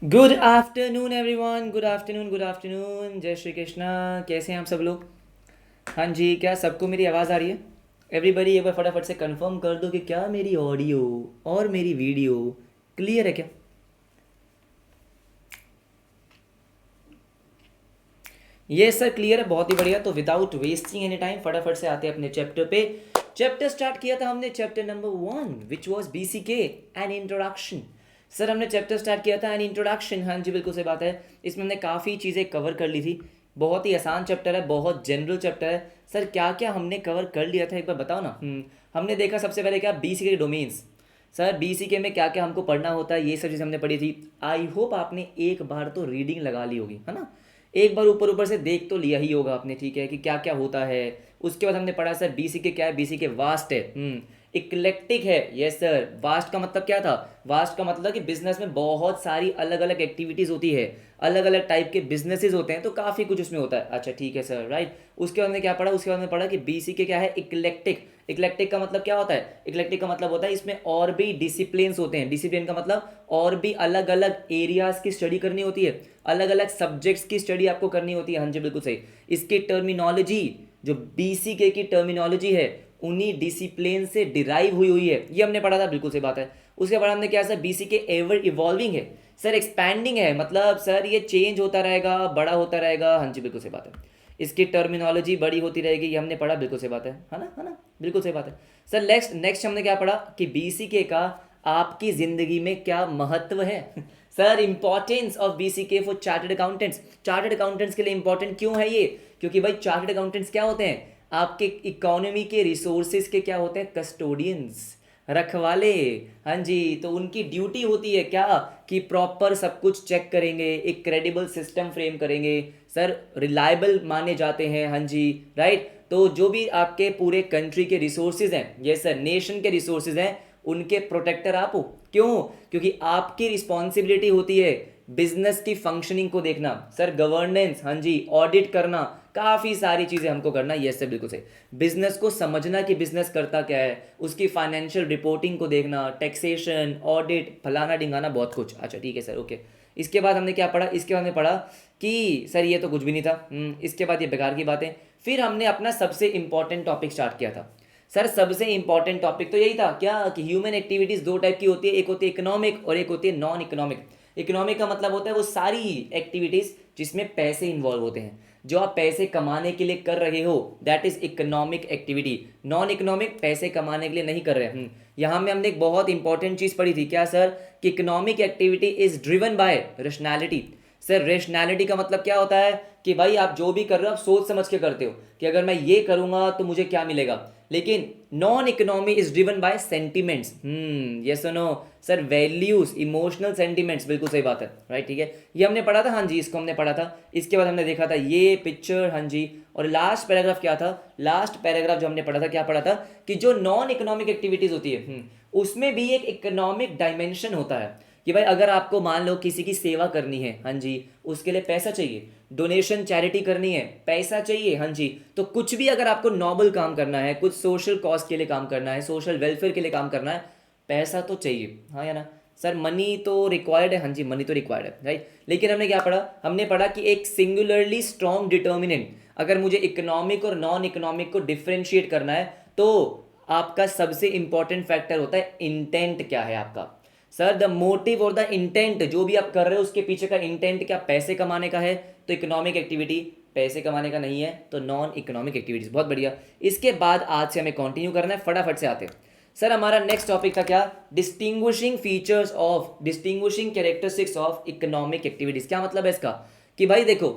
Good afternoon everyone, good afternoon, good afternoon. जय श्री कृष्णा। कैसे हैं आप सब लोग? हाँ जी, क्या सबको मेरी आवाज़ आ रही है? एवरीबडी एक बार फटाफट से कंफर्म कर दो कि क्या मेरी ऑडियो और मेरी वीडियो क्लियर है क्या? ये सर क्लियर है, बहुत ही बढ़िया। तो विदाउट वेस्टिंग एनी टाइम फटाफट से आते हैं अपने चैप्टर पे। चैप्टर स्टार्ट किया था हमने chapter number 1 which was BCK an introduction. Sir हमने चैप्टर स्टार्ट किया था एन इंट्रोडक्शन। हाँ जी, बिल्कुल सही बात है। इसमें हमने काफ़ी चीज़ें कवर कर ली थी। बहुत ही आसान चैप्टर है, बहुत जनरल चैप्टर है। सर क्या क्या हमने कवर कर लिया था एक बार बताओ ना। हमने देखा सबसे पहले क्या, बीसीके के डोमेन्स। सर बीसीके में क्या क्या हमको पढ़ना होता है, ये सब चीज़ हमने पढ़ी थी। आई होप आपने एक बार तो रीडिंग लगा ली होगी, है ना? एक बार ऊपर ऊपर से देख तो लिया ही होगा आपने, ठीक है, कि क्या क्या होता है। उसके बाद हमने पढ़ा सर बीसी के क्या है, बीसी के वास्ट है, इक्लेक्टिक है। यस सर, वास्ट का मतलब क्या था? वास्ट का मतलब कि बिजनेस में बहुत सारी अलग अलग एक्टिविटीज़ होती है, अलग अलग टाइप के बिजनेसेस होते हैं, तो काफ़ी कुछ उसमें होता है। अच्छा ठीक है सर, राइट। उसके बाद हमने क्या पढ़ा, उसके बाद हमने पढ़ा कि बीसी के क्या है, इक्लेक्टिक। इक्लेक्टिक का मतलब क्या होता है? इक्लेक्टिक का मतलब होता है इसमें और भी डिसिप्लिन्स होते हैं। डिसिप्लिन का मतलब और भी अलग अलग एरियाज की स्टडी करनी होती है, अलग अलग सब्जेक्ट्स की स्टडी आपको करनी होती है। हाँ जी, बिल्कुल सही। इसकी टर्मिनोलॉजी, जो बीसीके की टर्मिनोलॉजी है, उन्हीं डिसिप्लिन से डिराइव हुई है, ये हमने पढ़ा था, बिल्कुल सही बात है। उसके बाद हमने क्या सर, बीसीके एवर इवॉल्विंग है सर, एक्सपैंडिंग है, मतलब सर ये चेंज होता रहेगा, बड़ा होता रहेगा। हाँ जी, बिल्कुल सही बात है। इसकी टर्मिनोलॉजी बड़ी होती रहेगी, ये हमने पढ़ा, बिल्कुल सही बात है ना, है ना? बिल्कुल सही बात है। सर नेक्स्ट नेक्स्ट हमने क्या पढ़ा कि बीसीके का आपकी ज़िंदगी में क्या महत्व है। Sir importance of BCK for chartered accountants. Chartered accountants के लिए इंपॉर्टेंट क्यों है ये? क्योंकि भाई चार्टर्ड अकाउंटेंट्स क्या होते हैं? आपके इकोनॉमी के रिसोर्सेज के क्या होते हैं? कस्टोडियंस, रखवाले। हाँ जी, तो उनकी ड्यूटी होती है क्या, कि प्रॉपर सब कुछ चेक करेंगे, एक क्रेडिबल सिस्टम फ्रेम करेंगे। सर रिलायबल माने जाते हैं। हाँ जी, राइट। तो जो भी आपके पूरे कंट्री के रिसोर्सेज हैं, ये सर नेशन के रिसोर्सेज हैं, उनके प्रोटेक्टर आप हो। क्यों? क्योंकि आपकी रिस्पॉन्सिबिलिटी होती है बिजनेस की फंक्शनिंग को देखना, सर गवर्नेंस, हाँ जी, ऑडिट करना, काफ़ी सारी चीज़ें हमको करना। यस सर, बिल्कुल सही। बिजनेस को समझना कि बिजनेस करता क्या है, उसकी फाइनेंशियल रिपोर्टिंग को देखना, टैक्सेशन, ऑडिट, फलाना ढिंगाना, बहुत कुछ। अच्छा ठीक है सर, ओके। इसके बाद हमने क्या पढ़ा? इसके बाद हमने पढ़ा कि सर ये तो कुछ भी नहीं था। इसके बाद ये बेकार की बातें। फिर हमने अपना सबसे इंपॉर्टेंट टॉपिक स्टार्ट किया था। सर सबसे इंपॉर्टेंट टॉपिक तो यही था क्या, कि ह्यूमन एक्टिविटीज़ दो टाइप की होती है, एक होती है इकोनॉमिक और एक होती है नॉन इकोनॉमिक। इकोनॉमिक का मतलब होता है वो सारी एक्टिविटीज़ जिसमें पैसे इन्वॉल्व होते हैं, जो आप पैसे कमाने के लिए कर रहे हो, that is economic activity. Non economic पैसे कमाने के लिए नहीं कर रहे हैं। यहाँ में हमने एक बहुत इंपॉर्टेंट चीज़ पढ़ी थी, क्या सर? कि economic activity is driven bye rationality. Sir rationality का मतलब क्या होता है, कि भाई आप जो भी कर रहे हो आप सोच समझ के करते हो, कि अगर मैं ये करूंगा तो मुझे क्या मिलेगा। लेकिन non economy is driven by sentiments. Yes no sir, values, emotional sentiments, बिल्कुल सही बात है, राइट, ठीक है। ये हमने पढ़ा था, हाँ जी, इसको हमने पढ़ा था। इसके बाद हमने देखा था ये पिक्चर, हाँ जी। और लास्ट पैराग्राफ क्या था? लास्ट पैराग्राफ जो हमने पढ़ा था, क्या पढ़ा था? कि जो नॉन इकोनॉमिक एक्टिविटीज होती है, उसमें भी एक इकोनॉमिक डायमेंशन होता है। कि भाई अगर आपको मान लो किसी की सेवा करनी है, हाँ जी, उसके लिए पैसा चाहिए। डोनेशन, चैरिटी करनी है, पैसा चाहिए। हाँ जी। तो कुछ भी अगर आपको नॉबल काम करना है, कुछ सोशल कॉज के लिए काम करना है, सोशल वेलफेयर के लिए काम करना है, पैसा तो चाहिए, हाँ या ना? सर मनी तो रिक्वायर्ड है, हाँ जी, मनी तो रिक्वायर्ड है, राइट। लेकिन हमने क्या पढ़ा? हमने पढ़ा कि एक सिंगुलरली स्ट्रॉन्ग डिटर्मिनेंट, अगर मुझे इकोनॉमिक और नॉन इकोनॉमिक को डिफ्रेंशिएट करना है, तो आपका सबसे इंपॉर्टेंट फैक्टर होता है इंटेंट, क्या है आपका। सर द मोटिव और द इंटेंट, जो भी आप कर रहे हो उसके पीछे का इंटेंट क्या, पैसे कमाने का है, तो इकोनॉमिक एक्टिविटी। पैसे कमाने का नहीं है तो नॉन इकोनॉमिक एक्टिविटीज। बहुत बढ़िया। इसके बाद आज से हमें कंटिन्यू करना है, फटाफट से आते हैं। सर हमारा नेक्स्ट टॉपिक था क्या, distinguishing features of, distinguishing characteristics of economic activities. क्या मतलब है इसका? कि भाई देखो,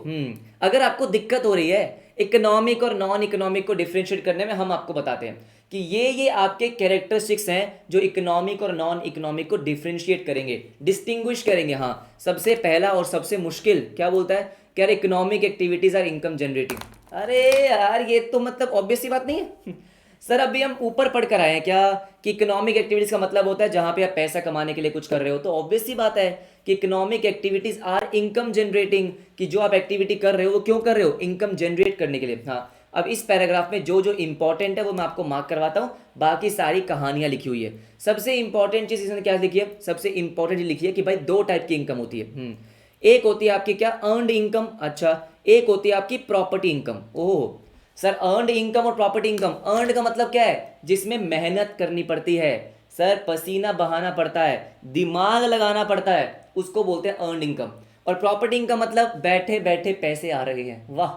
अगर आपको दिक्कत हो रही है इकोनॉमिक और नॉन इकोनॉमिक को डिफ्रेंशिएट करने में, हम आपको बताते हैं कि ये आपके कैरेक्टरिस्टिक्स हैं जो इकोनॉमिक और नॉन इकोनॉमिक को डिफ्रेंशिएट करेंगे, डिस्टिंग्विश करेंगे। हाँ, सबसे पहला और सबसे मुश्किल क्या बोलता है, क्या economic activities are income generating. अरे यार ये तो मतलब ऑब्वियस सी बात नहीं है। सर अभी हम ऊपर पढ़ कर आए हैं क्या, कि इकोनॉमिक एक्टिविटीज का मतलब होता है जहां पे आप पैसा कमाने के लिए कुछ कर रहे हो, तो ऑब्वियस सी बात है कि economic activities are income generating, कि जो आप एक्टिविटी कर रहे हो वो क्यों कर रहे हो, इनकम जनरेट करने के लिए। हाँ, अब इस पैराग्राफ में जो जो इंपॉर्टेंट है वो मैं आपको मार्क करवाता हूँ, बाकी सारी कहानियां लिखी हुई है। सबसे इंपॉर्टेंट चीज इसने क्या लिखी है, सबसे इंपॉर्टेंट लिखी है कि भाई दो टाइप की इनकम होती है। एक होती है आपकी क्या, अर्नड इनकम, अच्छा, एक होती है आपकी property income. Oh sir, earned income और प्रॉपर्टी इनकम, अर्नड का मतलब क्या है, जिसमें मेहनत करनी पड़ती है सर, पसीना बहाना पड़ता है, दिमाग लगाना पड़ता है, उसको बोलते हैं अर्नड इनकम। और प्रॉपर्टी इनकम मतलब बैठे बैठे पैसे आ रहे हैं। वाह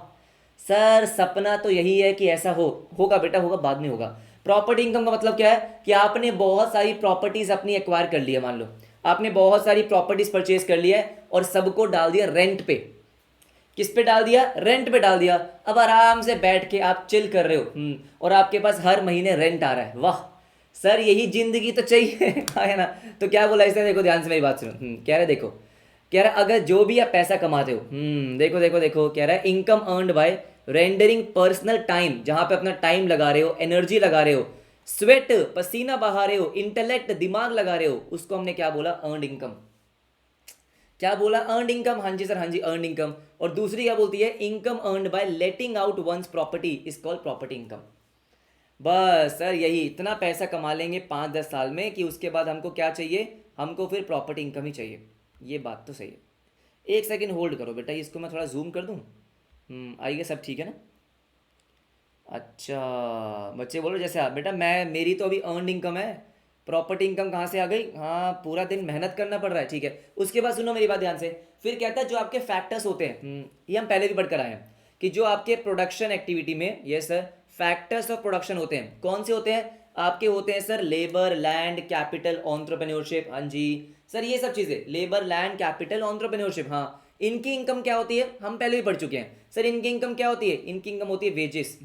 सर, सपना तो यही है कि ऐसा होगा बेटा, होगा, बाद में होगा। प्रॉपर्टी इनकम का मतलब क्या है कि आपने बहुत सारी प्रॉपर्टीज अपनी एक्वायर कर ली है, मान लो आपने बहुत सारी प्रॉपर्टीज परचेज कर लिया है और सबको डाल दिया रेंट पे। किस पे डाल दिया, रेंट पे डाल दिया। अब आराम से बैठ के आप चिल कर रहे हो, और आपके पास हर महीने रेंट आ रहा है। वाह सर, यही जिंदगी तो चाहिए है ना। तो क्या बोला इसने, देखो ध्यान से मेरी बात सुनो। कह रहा है देखो, कह रहा है अगर जो भी आप पैसा कमाते हो, देखो देखो देखो, कह रहा है income earned bye rendering personal time, जहां पे अपना टाइम लगा रहे हो, एनर्जी लगा रहे हो, स्वेट पसीना बहा रहे हो, इंटेलेक्ट दिमाग लगा रहे हो, उसको हमने क्या बोला, अर्नड इनकम। क्या बोला, अर्नड इनकम, हाँ जी सर, हाँ जी, अर्नड इनकम। और दूसरी क्या बोलती है, income earned by letting out one's property is called property income. बस सर, यही इतना पैसा कमा लेंगे 5-10 साल में कि उसके बाद हमको क्या चाहिए, हमको फिर प्रॉपर्टी इनकम ही चाहिए। ये बात तो सही है। एक सेकंड होल्ड करो बेटा, इसको मैं थोड़ा जूम कर दूँ। आइए, सब ठीक है ना। अच्छा, बच्चे बोलो जैसे आप, बेटा मैं, मेरी तो अभी अर्नड इनकम है, प्रॉपर्टी इनकम कहाँ से आ गई, हाँ पूरा दिन मेहनत करना पड़ रहा है, ठीक है। उसके बाद सुनो मेरी बात ध्यान से, फिर कहता है जो आपके फैक्टर्स होते हैं, ये हम पहले भी पढ़कर आए हैं कि जो आपके प्रोडक्शन एक्टिविटी में, ये सर फैक्टर्स ऑफ प्रोडक्शन होते हैं, कौन से होते हैं आपके, होते हैं sir labour, land, capital, entrepreneurship. हाँ जी सर, ये सब चीज़ें, लेबर, लैंड, कैपिटल, एंटरप्रेन्योरशिप। हाँ, इनकी इनकम क्या होती है, हम पहले भी पढ़ चुके हैं सर। इनकी इनकम क्या होती है, इनकी इनकम होती है वेजेस।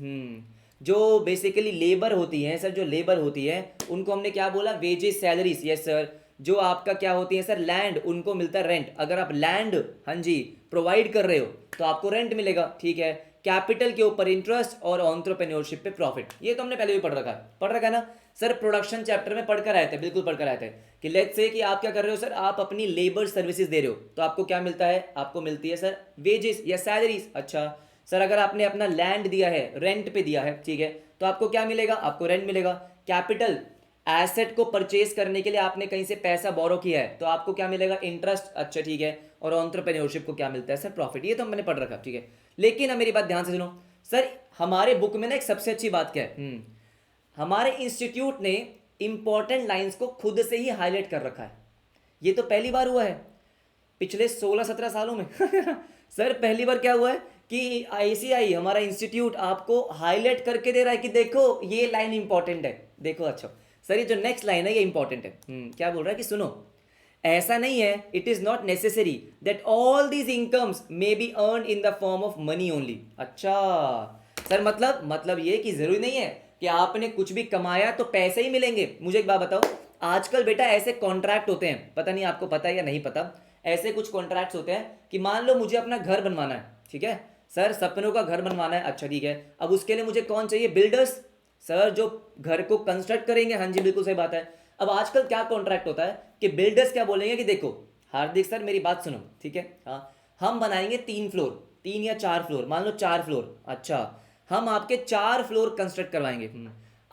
जो बेसिकली लेबर होती है सर, जो लेबर होती है उनको हमने क्या बोला, वेजेस, सैलरीज। Yes sir. जो आपका क्या होती है सर, लैंड, उनको मिलता है रेंट। अगर आप लैंड, हाँ जी, प्रोवाइड कर रहे हो तो आपको रेंट मिलेगा, ठीक है। कैपिटल के ऊपर इंटरेस्ट और एंटरप्रेन्योरशिप पे प्रॉफिट। ये तो हमने पहले भी पढ़ रखा है ना सर। प्रोडक्शन चैप्टर में पढ़कर आए थे, बिल्कुल पढ़कर आए थे कि लेट्स से कि आप क्या कर रहे हो सर, आप अपनी लेबर सर्विसेज दे रहे हो तो आपको क्या मिलता है, आपको मिलती है सर वेजेस या सैलरीज। अच्छा सर, अगर आपने अपना लैंड दिया है, रेंट पे दिया है, ठीक है, तो आपको क्या मिलेगा, आपको रेंट मिलेगा। कैपिटल, एसेट को परचेज करने के लिए आपने कहीं से पैसा बोरो किया है तो आपको क्या मिलेगा, इंटरेस्ट। अच्छा ठीक है। और एंटरप्रेन्योरशिप को क्या मिलता है सर, प्रॉफिट। ये तो मैंने पढ़ रखा, ठीक है। लेकिन अब मेरी बात ध्यान से सुनो सर, हमारे बुक में ना एक सबसे अच्छी बात क्या है, हमारे इंस्टीट्यूट ने इंपॉर्टेंट लाइंस को खुद से ही हाईलाइट कर रखा है। ये तो पहली बार हुआ है पिछले 16-17 सालों में सर पहली बार क्या हुआ है कि आईसीआई, हमारा इंस्टीट्यूट, आपको हाईलाइट करके दे रहा है कि देखो ये लाइन इंपॉर्टेंट है, देखो। अच्छा सर, ये जो नेक्स्ट लाइन है ये इंपॉर्टेंट है। क्या बोल रहा है कि सुनो, ऐसा नहीं है, it is not necessary that all these incomes may be earn in the form of money only. अच्छा सर, मतलब ये कि जरूरी नहीं है कि आपने कुछ भी कमाया तो पैसे ही मिलेंगे। मुझे एक बात बताओ, आजकल बेटा ऐसे कॉन्ट्रैक्ट होते हैं, पता नहीं आपको पता है या नहीं पता, ऐसे कुछ कॉन्ट्रैक्ट्स होते हैं कि मान लो मुझे अपना घर बनवाना है, ठीक है सर, सपनों का घर बनवाना है। अच्छा ठीक है, अब उसके लिए मुझे कौन चाहिए, बिल्डर्स सर, जो घर को कंस्ट्रक्ट करेंगे। हाँ जी, बिल्कुल सही बात है। अब आजकल क्या कॉन्ट्रैक्ट होता है कि बिल्डर्स क्या बोलेंगे कि देखो हार्दिक सर, मेरी बात सुनो, ठीक है, हाँ, हम बनाएंगे 3 फ्लोर, 3 या 4 फ्लोर, मान लो 4 फ्लोर। अच्छा, हम आपके 4 फ्लोर कंस्ट्रक्ट करवाएंगे,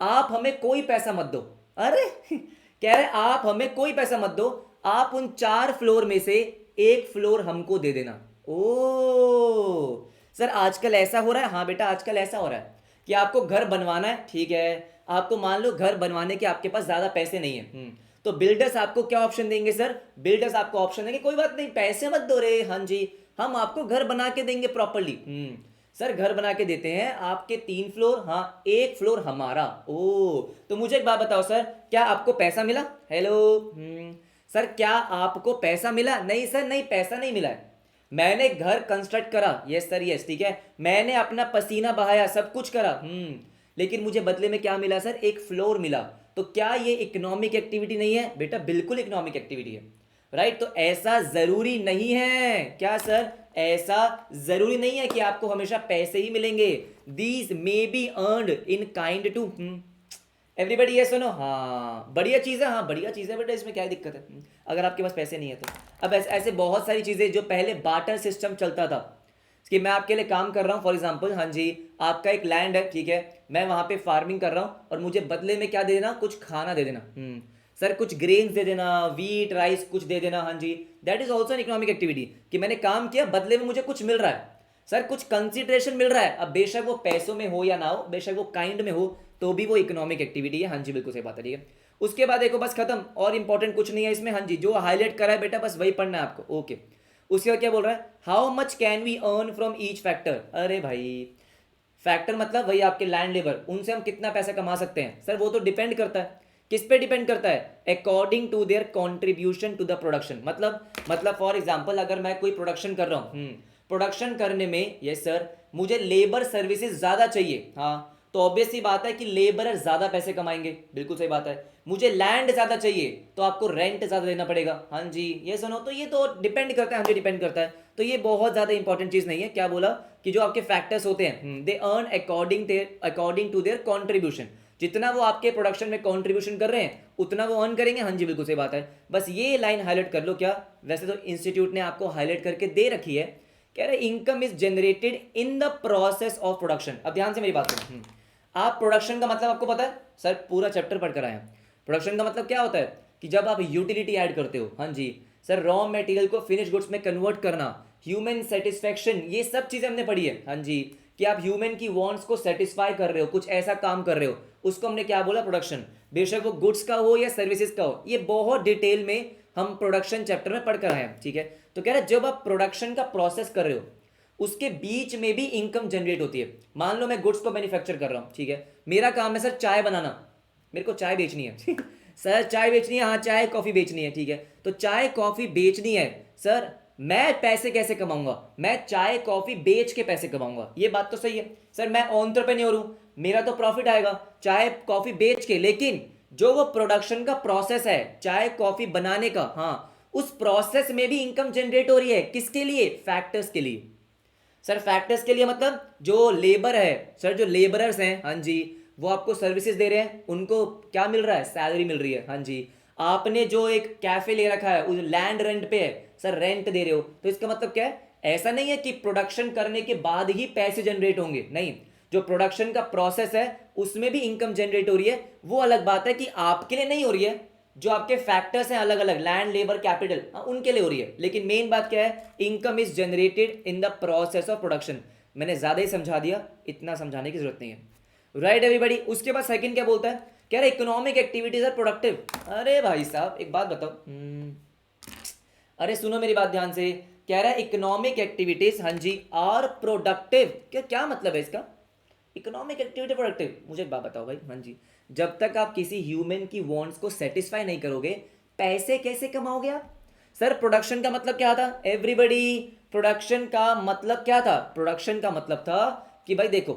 आप हमें कोई पैसा मत दो। अरे कह रहे आप हमें कोई पैसा मत दो, आप उन 4 फ्लोर में से 1 फ्लोर हमको दे देना। ओ सर, आजकल ऐसा हो रहा है, हाँ बेटा आजकल ऐसा हो रहा है कि आपको घर बनवाना है, ठीक है, आपको मान लो घर बनवाने के आपके पास ज्यादा पैसे नहीं है, तो बिल्डर्स आपको क्या ऑप्शन देंगे सर, बिल्डर्स आपको ऑप्शन देंगे, कोई बात नहीं पैसे मत दो रे, हाँ जी, हम आपको घर बना के देंगे प्रॉपर्ली। सर घर बना के देते हैं आपके 3 फ्लोर, हाँ 1 फ्लोर हमारा। ओ तो मुझे एक बात बताओ सर, क्या आपको पैसा मिला, हेलो, सर क्या आपको पैसा मिला, नहीं सर, नहीं पैसा नहीं मिला है, मैंने घर कंस्ट्रक्ट करा, यस सर, यस ठीक है, मैंने अपना पसीना बहाया, सब कुछ करा, लेकिन मुझे बदले में क्या मिला सर, 1 फ्लोर मिला। तो क्या ये इकोनॉमिक एक्टिविटी नहीं है, बेटा बिल्कुल इकोनॉमिक एक्टिविटी है, राइट। तो ऐसा जरूरी नहीं है, क्या सर, ऐसा जरूरी नहीं है कि आपको हमेशा पैसे ही मिलेंगे, these may be earned in kind too. Everybody ये सुनो, हाँ बढ़िया चीज़ है, हाँ बढ़िया चीज़ है बेटा, इसमें क्या दिक्कत है, अगर आपके पास पैसे नहीं है तो। अब ऐसे बहुत सारी चीज़ें जो पहले बार्टर सिस्टम चलता था, कि मैं आपके लिए काम कर रहा हूँ, फॉर एग्जाम्पल, हाँ जी, आपका एक लैंड है, ठीक है, मैं वहाँ पे फार्मिंग कर रहा हूँ और मुझे बदले में क्या दे देना, कुछ खाना दे देना, सर कुछ ग्रेन्स दे देना, वीट राइस कुछ दे देना, हाँ जी, that is also an economic activity, कि मैंने काम किया बदले में मुझे कुछ मिल रहा है, सर कुछ कंसिडरेशन मिल रहा है, अब बेशक वो पैसों में हो या ना हो, बेशक वो काइंड में हो, तो भी वो इकोनॉमिक एक्टिविटी है, हाँ जी बिल्कुल सही बात है, ठीक है। उसके बाद देखो बस खत्म, और इंपॉर्टेंट कुछ नहीं है इसमें, हाँ जी, जो हाईलाइट करा है बेटा बस वही पढ़ना है आपको, ओके। उसके बाद क्या बोल रहा है, how much can we earn from each factor, अरे भाई फैक्टर मतलब वही आपके लैंड लेबर, उनसे हम कितना पैसा कमा सकते हैं, सर वो तो डिपेंड करता है, किस पे डिपेंड करता है, according to their contribution to the production, मतलब फॉर एग्जाम्पल अगर मैं कोई प्रोडक्शन कर रहा हूँ, प्रोडक्शन करने में यस सर मुझे लेबर सर्विसेज ज़्यादा चाहिए, हाँ, तो ऑब्वियस सी बात है कि लेबरर ज़्यादा पैसे कमाएंगे, बिल्कुल सही बात है। मुझे लैंड ज़्यादा चाहिए तो आपको रेंट ज़्यादा देना पड़ेगा, हाँ जी, ये सुनो, तो ये तो डिपेंड करता है, हाँ जी डिपेंड करता है, तो ये बहुत ज़्यादा इंपॉर्टेंट चीज़ नहीं है। क्या बोला कि जो आपके फैक्टर्स होते हैं they earn according to their contribution, जितना वो आपके प्रोडक्शन में कॉन्ट्रीब्यूशन कर रहे हैं उतना वो अर्न करेंगे, हाँ जी बिल्कुल सही बात है। बस ये लाइन हाईलाइट कर लो, क्या वैसे तो इंस्टीट्यूट ने आपको हाईलाइट करके दे रखी है, कह रहे income is generated in the process of production. अब ध्यान से मेरी बात सुनो, आप प्रोडक्शन का मतलब आपको पता है, सर पूरा चैप्टर पढ़ कर आए हैं, प्रोडक्शन का मतलब क्या होता है कि जब आप यूटिलिटी ऐड करते हो, हाँ जी सर, रॉ मटेरियल को फिनिश गुड्स में कन्वर्ट करना, ह्यूमन सेटिस्फेक्शन, ये सब चीज़ें हमने पढ़ी है, हाँ जी, कि आप ह्यूमन की वांट्स को सेटिस्फाई कर रहे हो, कुछ ऐसा काम कर रहे हो, उसको हमने क्या बोला, प्रोडक्शन, बेशक वो गुड्स का हो या सर्विसेज का हो, ये बहुत डिटेल में हम प्रोडक्शन चैप्टर में पढ़ कर आए हैं, ठीक है। तो कह रहे जब आप प्रोडक्शन का प्रोसेस कर रहे हो उसके बीच में भी इनकम जनरेट होती है। मान लो मैं गुड्स को मैन्युफैक्चर कर रहा हूँ, ठीक है, मेरा काम है सर चाय बनाना, मेरे को चाय बेचनी है सर चाय बेचनी है, हाँ चाय कॉफ़ी बेचनी है, ठीक है, तो चाय कॉफ़ी बेचनी है सर, मैं पैसे कैसे कमाऊंगा, मैं चाय कॉफ़ी बेच के पैसे कमाऊंगा, ये बात तो सही है सर, मैं एंटरप्रेन्योर हूँ, मेरा तो प्रॉफिट आएगा चाय कॉफ़ी बेच के, लेकिन जो वो प्रोडक्शन का प्रोसेस है चाय कॉफ़ी बनाने का, हाँ, उस प्रोसेस में भी इनकम जनरेट हो रही है, किसके लिए, फैक्टर्स के लिए। सर फैक्टर्स के लिए मतलब जो लेबर है, सर जो लेबरर्स हैं, हाँ जी, वो आपको सर्विसेज दे रहे हैं, उनको क्या मिल रहा है, सैलरी मिल रही है, हाँ जी। आपने जो एक कैफे ले रखा है उस लैंड रेंट पे है, सर रेंट दे रहे हो, तो इसका मतलब क्या है, ऐसा नहीं है कि प्रोडक्शन करने के बाद ही पैसे जनरेट होंगे, नहीं, जो प्रोडक्शन का प्रोसेस है उसमें भी इनकम जनरेट हो रही है, वो अलग बात है कि आपके लिए नहीं हो रही है, जो आपके फैक्टर्स हैं अलग अलग, लैंड लेबर कैपिटल, उनके लिए हो रही है, लेकिन मेन बात क्या है, income is generated in the process of production. मैंने ज्यादा ही समझा दिया, इतना समझाने की जरूरत नहीं है, राइट एवरीबॉडी। उसके बाद सेकंड क्या बोलता है, कह रहा है इकोनॉमिक एक्टिविटीज आर प्रोडक्टिव। अरे भाई साहब एक बात बताओ, अरे सुनो मेरी बात ध्यान से, कह रहा है इकोनॉमिक एक्टिविटीज, हाँ जी, आर प्रोडक्टिव, क्या क्या मतलब है इसका, इकोनॉमिक एक्टिविटी प्रोडक्टिव, मुझे एक बात बताओ भाई, हाँ जी, जब तक आप किसी ह्यूमन की वांट्स को सेटिस्फाई नहीं करोगे पैसे कैसे कमाओगे आप। सर प्रोडक्शन का मतलब क्या था एवरीबॉडी, प्रोडक्शन का मतलब क्या था, प्रोडक्शन का मतलब था कि भाई देखो,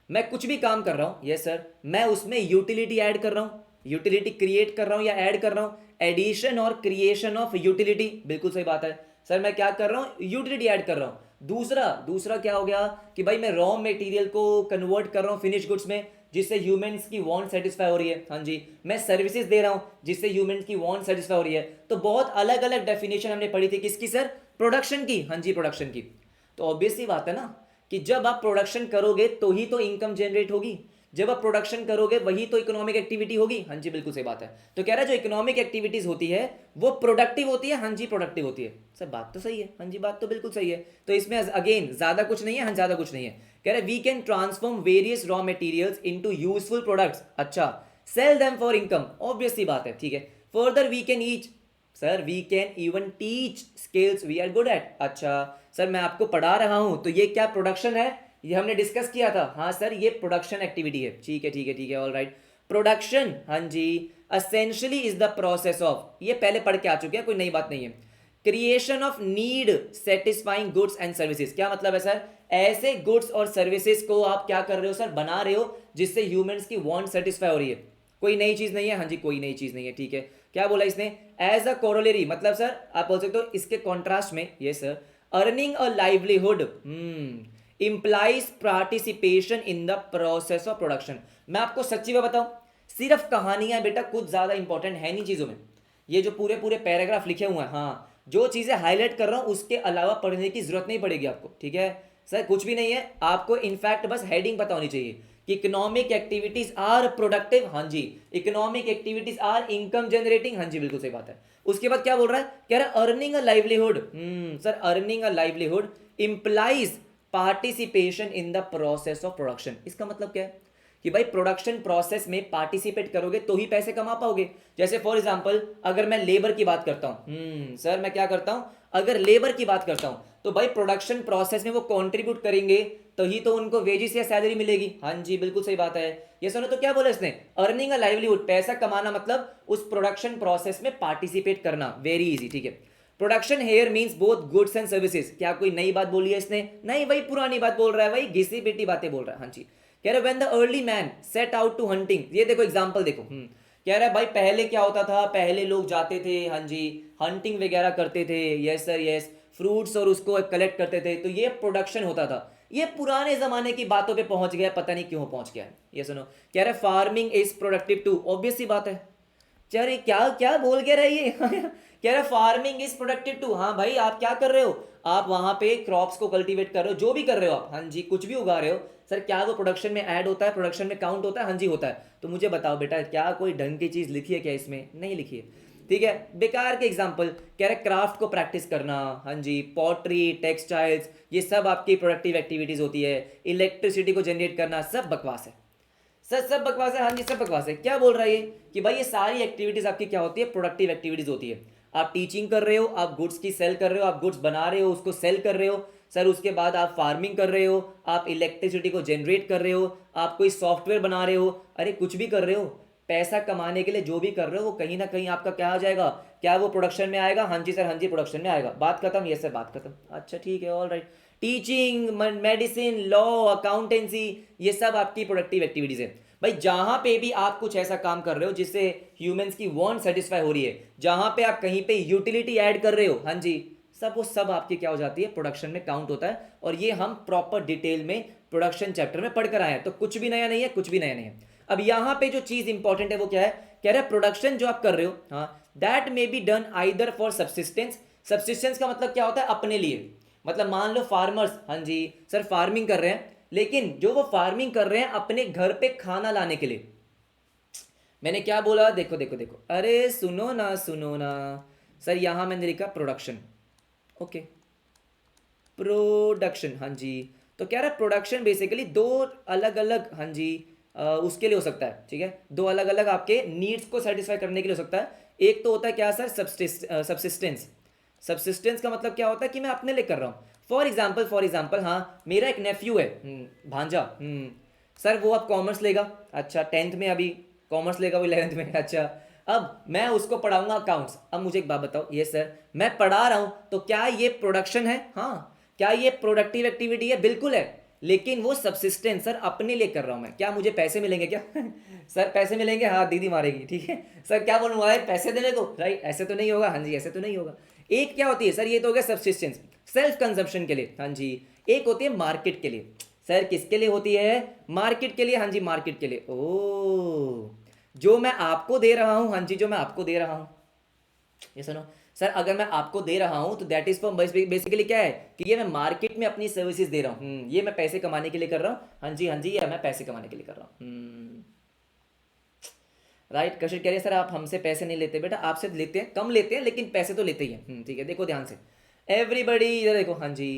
मैं कुछ भी काम कर रहा हूं, यस सर, मैं उसमें यूटिलिटी ऐड कर रहा हूं, यूटिलिटी क्रिएट कर रहा हूं या ऐड कर रहा हूं, एडिशन और क्रिएशन ऑफ यूटिलिटी, बिल्कुल सही बात है सर, मैं क्या कर रहा हूं, यूटिलिटी ऐड कर रहा हूं। दूसरा दूसरा क्या हो गया कि भाई मैं रॉ मटेरियल को कन्वर्ट कर रहा हूं फिनिश गुड्स में, जिससे ह्यूमंस की वांट सेटिस्फाई हो रही है, हाँ जी, मैं सर्विसेज दे रहा हूं जिससे ह्यूमंस की वांट सेटिस्फाई हो रही है। तो बहुत अलग अलग डेफिनेशन हमने पढ़ी थी, किसकी सर, प्रोडक्शन की, हाँ जी प्रोडक्शन की। तो ऑब्वियसली बात है ना कि जब आप प्रोडक्शन करोगे तो ही तो इनकम जनरेट होगी, जब आप प्रोडक्शन करोगे वही तो इकोनॉमिक एक्टिविटी होगी, हाँ जी बिल्कुल सही बात है। तो कह रहा है जो इकोनॉमिक एक्टिविटीज होती है वो प्रोडक्टिव होती है, हाँ जी प्रोडक्टिव होती है, सर बात तो सही है, हाँ जी बात तो बिल्कुल सही है। तो इसमें अगेन ज्यादा कुछ नहीं है, हाँ ज्यादा कुछ नहीं है, कह रहे we can transform various raw materials into useful products, अच्छा, sell them for income, obvious सी बात है, ठीक है। Further we can each, sir we can even teach skills we are good at, अच्छा सर मैं आपको पढ़ा रहा हूं तो ये क्या प्रोडक्शन है, ये हमने डिस्कस किया था, हाँ सर ये प्रोडक्शन एक्टिविटी है, ठीक है ठीक है ठीक है, ऑल राइट। प्रोडक्शन, हाँ जी, essentially is the process of, ये पहले पढ़ के आ चुके हैं, कोई नई बात नहीं है, creation of need satisfying goods and services. क्या मतलब है सर, ऐसे गुड्स और सर्विसेज को आप क्या कर रहे हो सर, बना रहे हो जिससे ह्यूमंस की वांट सेटिस्फाई हो रही है, कोई नई चीज नहीं है, हाँ जी कोई नई चीज नहीं है, ठीक है। क्या बोला इसने, एज अ कोरोलरी, मतलब सर आप बोल सकते हो इसके कॉन्ट्रास्ट में, ये sir earning a livelihood implies participation in the process of production. मैं आपको सच्ची में बताऊं, सिर्फ कहानियां बेटा कुछ ज्यादा इंपॉर्टेंट है नहीं चीजों में, ये जो पूरे पूरे पैराग्राफ लिखे हुए हैं, हाँ जो चीज़ें हाईलाइट कर रहा हूँ उसके अलावा पढ़ने की जरूरत नहीं पड़ेगी आपको, ठीक है सर, कुछ भी नहीं है आपको, इनफैक्ट बस हेडिंग पता होनी चाहिए कि इकोनॉमिक एक्टिविटीज आर प्रोडक्टिव, हाँ जी, economic activities are income generating, हाँ जी बिल्कुल सही बात है। उसके बाद क्या बोल रहा है, कह रहा है earning a livelihood, sir earning a livelihood implies participation in the process of production. इसका मतलब क्या है कि भाई प्रोडक्शन प्रोसेस में पार्टिसिपेट करोगे तो ही पैसे कमा पाओगे। जैसे फॉर एग्जांपल अगर मैं लेबर की बात करता हूं, सर मैं क्या करता हूं, अगर लेबर की बात करता हूं तो भाई प्रोडक्शन प्रोसेस में वो कंट्रीब्यूट करेंगे तो ही तो उनको वेजिस या सैलरी मिलेगी, हाँ जी बिल्कुल सही बात है। ये सुनो तो क्या बोला इसने, अर्निंग अ लाइवलीहुड, पैसा कमाना मतलब उस प्रोडक्शन प्रोसेस में पार्टिसिपेट करना, वेरी इजी, ठीक है। Production here means both goods and services, क्या कोई नई बात बोली है इसने, नहीं, वही पुरानी बात बोल रहा है, वही घिसी पिटी बातें बोल रहा है, हाँ जी। कह रहे when the early man set out to hunting, ये देखो एग्जांपल देखो, कह रहा है भाई पहले क्या होता था, पहले लोग जाते थे, हाँ जी, हंटिंग वगैरह करते थे, यस सर यस, फ्रूट्स और उसको कलेक्ट करते थे, तो ये प्रोडक्शन होता था। ये पुराने जमाने की बातों पे पहुंच गया, पता नहीं क्यों पहुंच गया। ये सुनो, कह रहा है farming is productive too, obvious सी बात है। अरे क्या क्या बोल के रही है कह रहा फार्मिंग इज प्रोडक्टिव टू, हाँ भाई आप क्या कर रहे हो, आप वहां पे क्रॉप्स को कल्टीवेट कर रहे हो, जो भी कर रहे हो आप, हाँ जी कुछ भी उगा रहे हो, सर क्या वो प्रोडक्शन में ऐड होता है, प्रोडक्शन में काउंट होता है, हाँ जी होता है। तो मुझे बताओ बेटा क्या कोई ढंग की चीज लिखी है क्या इसमें, नहीं लिखी है, ठीक है, बेकार के एग्जाम्पल। कह रहे क्राफ्ट को प्रैक्टिस करना, हाँ जी, पॉटरी, टेक्सटाइल्स, ये सब आपकी प्रोडक्टिव एक्टिविटीज होती है, इलेक्ट्रिसिटी को जनरेट करना, सब बकवास है सर, सब बकवास है, हाँ जी सब बकवास है। क्या बोल रहा है ये कि भाई ये सारी एक्टिविटीज आपकी क्या होती है, प्रोडक्टिव एक्टिविटीज होती है। आप टीचिंग कर रहे हो, आप गुड्स की सेल कर रहे हो, आप गुड्स बना रहे हो उसको सेल कर रहे हो, सर उसके बाद आप फार्मिंग कर रहे हो, आप इलेक्ट्रिसिटी को जनरेट कर रहे हो, आप कोई सॉफ्टवेयर बना रहे हो, अरे कुछ भी कर रहे हो, पैसा कमाने के लिए जो भी कर रहे हो वो कहीं ना कहीं आपका क्या आ जाएगा, क्या वो प्रोडक्शन में आएगा, हाँ जी सर, हाँ जी प्रोडक्शन में आएगा, बात खत्म, ये सर बात खत्म, अच्छा ठीक है all right. Teaching, medicine, law, accountancy, ये सब आपकी प्रोडक्टिव एक्टिविटीज है। भाई जहां पे भी आप कुछ ऐसा काम कर रहे हो जिससे ह्यूमंस की वांट सेटिस्फाई हो रही है, जहां पे आप कहीं पे यूटिलिटी ऐड कर रहे हो, हाँ जी, सब वो सब आपकी क्या हो जाती है, प्रोडक्शन में काउंट होता है। और ये हम प्रॉपर डिटेल में प्रोडक्शन चैप्टर में पढ़कर आए हैं, तो कुछ भी नया नहीं है, कुछ भी नया नहीं है। अब यहां पे जो चीज इंपॉर्टेंट है वो क्या है, कह रहा है प्रोडक्शन जो आप कर रहे हो, हाँ, that may be done either for subsistence. Subsistence का मतलब क्या होता है, अपने लिए, मतलब मान लो फार्मर्स, हाँ जी सर फार्मिंग कर रहे हैं, लेकिन जो वो फार्मिंग कर रहे हैं अपने घर पे खाना लाने के लिए। मैंने क्या बोला, देखो देखो देखो, अरे सुनो ना सुनो ना, सर यहां मैंने लिखा प्रोडक्शन, ओके, प्रोडक्शन, हाँ जी। तो क्या रहा प्रोडक्शन बेसिकली दो अलग अलग, हाँ जी, उसके लिए हो सकता है, ठीक है, दो अलग अलग आपके नीड्स को सेटिस्फाई करने के लिए हो सकता है। एक तो होता है क्या सर, सब्सिस्टेंस। सब्सिस्टेंस का मतलब क्या होता है कि मैं अपने लिए कर रहा हूँ। फॉर एग्जाम्पल हाँ, मेरा एक नेफ्यू है, भांजा, सर वो अब कॉमर्स लेगा, अच्छा 10th में, अभी कॉमर्स लेगा वो 11th में, अच्छा अब मैं उसको पढ़ाऊंगा अकाउंट्स। अब मुझे एक बात बताओ, ये सर मैं पढ़ा रहा हूं तो क्या ये प्रोडक्शन है, हाँ, क्या ये प्रोडक्टिव एक्टिविटी है, बिल्कुल है, लेकिन वो सब्सिस्टेंस सर अपने लिए कर रहा हूं मैं, क्या मुझे पैसे मिलेंगे क्या सर पैसे मिलेंगे, हाँ दीदी मारेगी, ठीक है सर, क्या बोलूंगा पैसे देने को, राइट, ऐसे तो नहीं होगा, हाँ जी ऐसे तो नहीं होगा। एक क्या होती है सर, ये तो हो गया सब्सिस्टेंस, सेल्फ कंजम्पशन के लिए, हाँ जी। एक होती है मार्केट के लिए, सर किसके लिए होती है, मार्केट के लिए, हाँ जी मार्केट के लिए, ओ, जो मैं आपको दे रहा हूं, हाँ जी जो मैं आपको दे रहा हूं, ये सुनो सर, अगर मैं आपको दे रहा हूं तो दैट इज फॉर बेसिकली क्या है कि ये मैं मार्केट में अपनी सर्विसेज दे रहा हूं, ये मैं पैसे कमाने के लिए कर रहा हूं, हाँ जी हाँ जी, ये मैं पैसे कमाने के लिए कर रहा हूं, राइट। कशिश कह रहे हैं सर आप हमसे पैसे नहीं लेते, बेटा आपसे लेते हैं, कम लेते हैं लेकिन पैसे तो लेते ही हैं, ठीक है, देखो ध्यान से एवरीबडी, इधर देखो, हाँ जी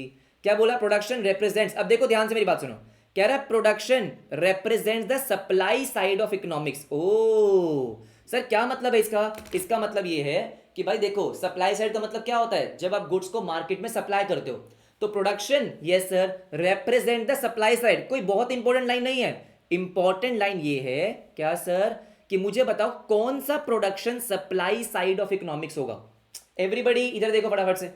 क्या बोला, प्रोडक्शन रिप्रेजेंट्स, अब देखो ध्यान से मेरी बात सुनो, कह रहा है production represents the supply side of economics. ओ सर क्या मतलब है इसका, इसका मतलब ये है कि भाई देखो सप्लाई साइड का मतलब क्या होता है, जब आप गुड्स को मार्केट में सप्लाई करते हो, तो production, yes sir, represent the supply side. कोई बहुत इंपॉर्टेंट लाइन नहीं है, इंपॉर्टेंट लाइन ये है क्या सर, कि मुझे बताओ कौन सा production supply side of economics होगा। एवरीबडी इधर देखो फटाफट से,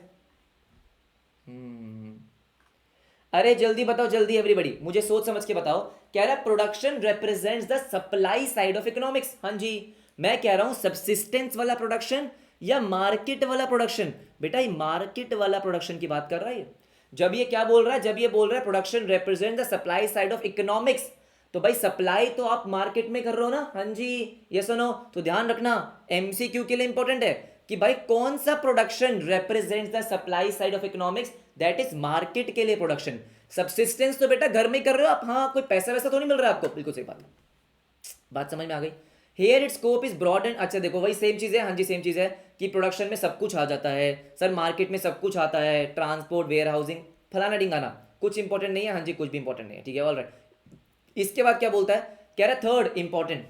अरे जल्दी बताओ जल्दी एवरीबडी, मुझे सोच समझ के बताओ। कह रहा है production represents the supply side of economics, हाँ जी। मैं कह रहा हूं सब्सिस्टेंस वाला प्रोडक्शन या मार्केट वाला प्रोडक्शन, बेटा ये मार्केट वाला प्रोडक्शन की बात कर रहा है। जब ये क्या बोल रहा है, जब ये बोल रहा है production represent the supply side of economics, तो भाई सप्लाई तो आप मार्केट में कर रहे हो ना, हाँ जी, ये सुनो तो ध्यान रखना, एमसीक्यू के लिए इंपॉर्टेंट है। कि भाई कौन सा production represents the supply side of economics, that is market के लिए प्रोडक्शन। सब्सिस्टेंस तो बेटा घर में कर रहे हो आप, हाँ कोई पैसा वैसा तो नहीं मिल रहा आपको, बिल्कुल सही बात समझ में आ गई। Here it scope is broad and, अच्छा देखो वही सेम चीज है, हाँ जी सेम चीज है कि प्रोडक्शन में सब कुछ आ जाता है सर, मार्केट में सब कुछ आता है, ट्रांसपोर्ट वेयर हाउसिंग फलाना ढिंगाना, कुछ इंपॉर्टेंट नहीं है, हाँ जी कुछ भी इंपॉर्टेंट नहीं है, ठीक है ऑल राइट। इसके बाद क्या बोलता है, कह रहा है थर्ड इंपॉर्टेंट,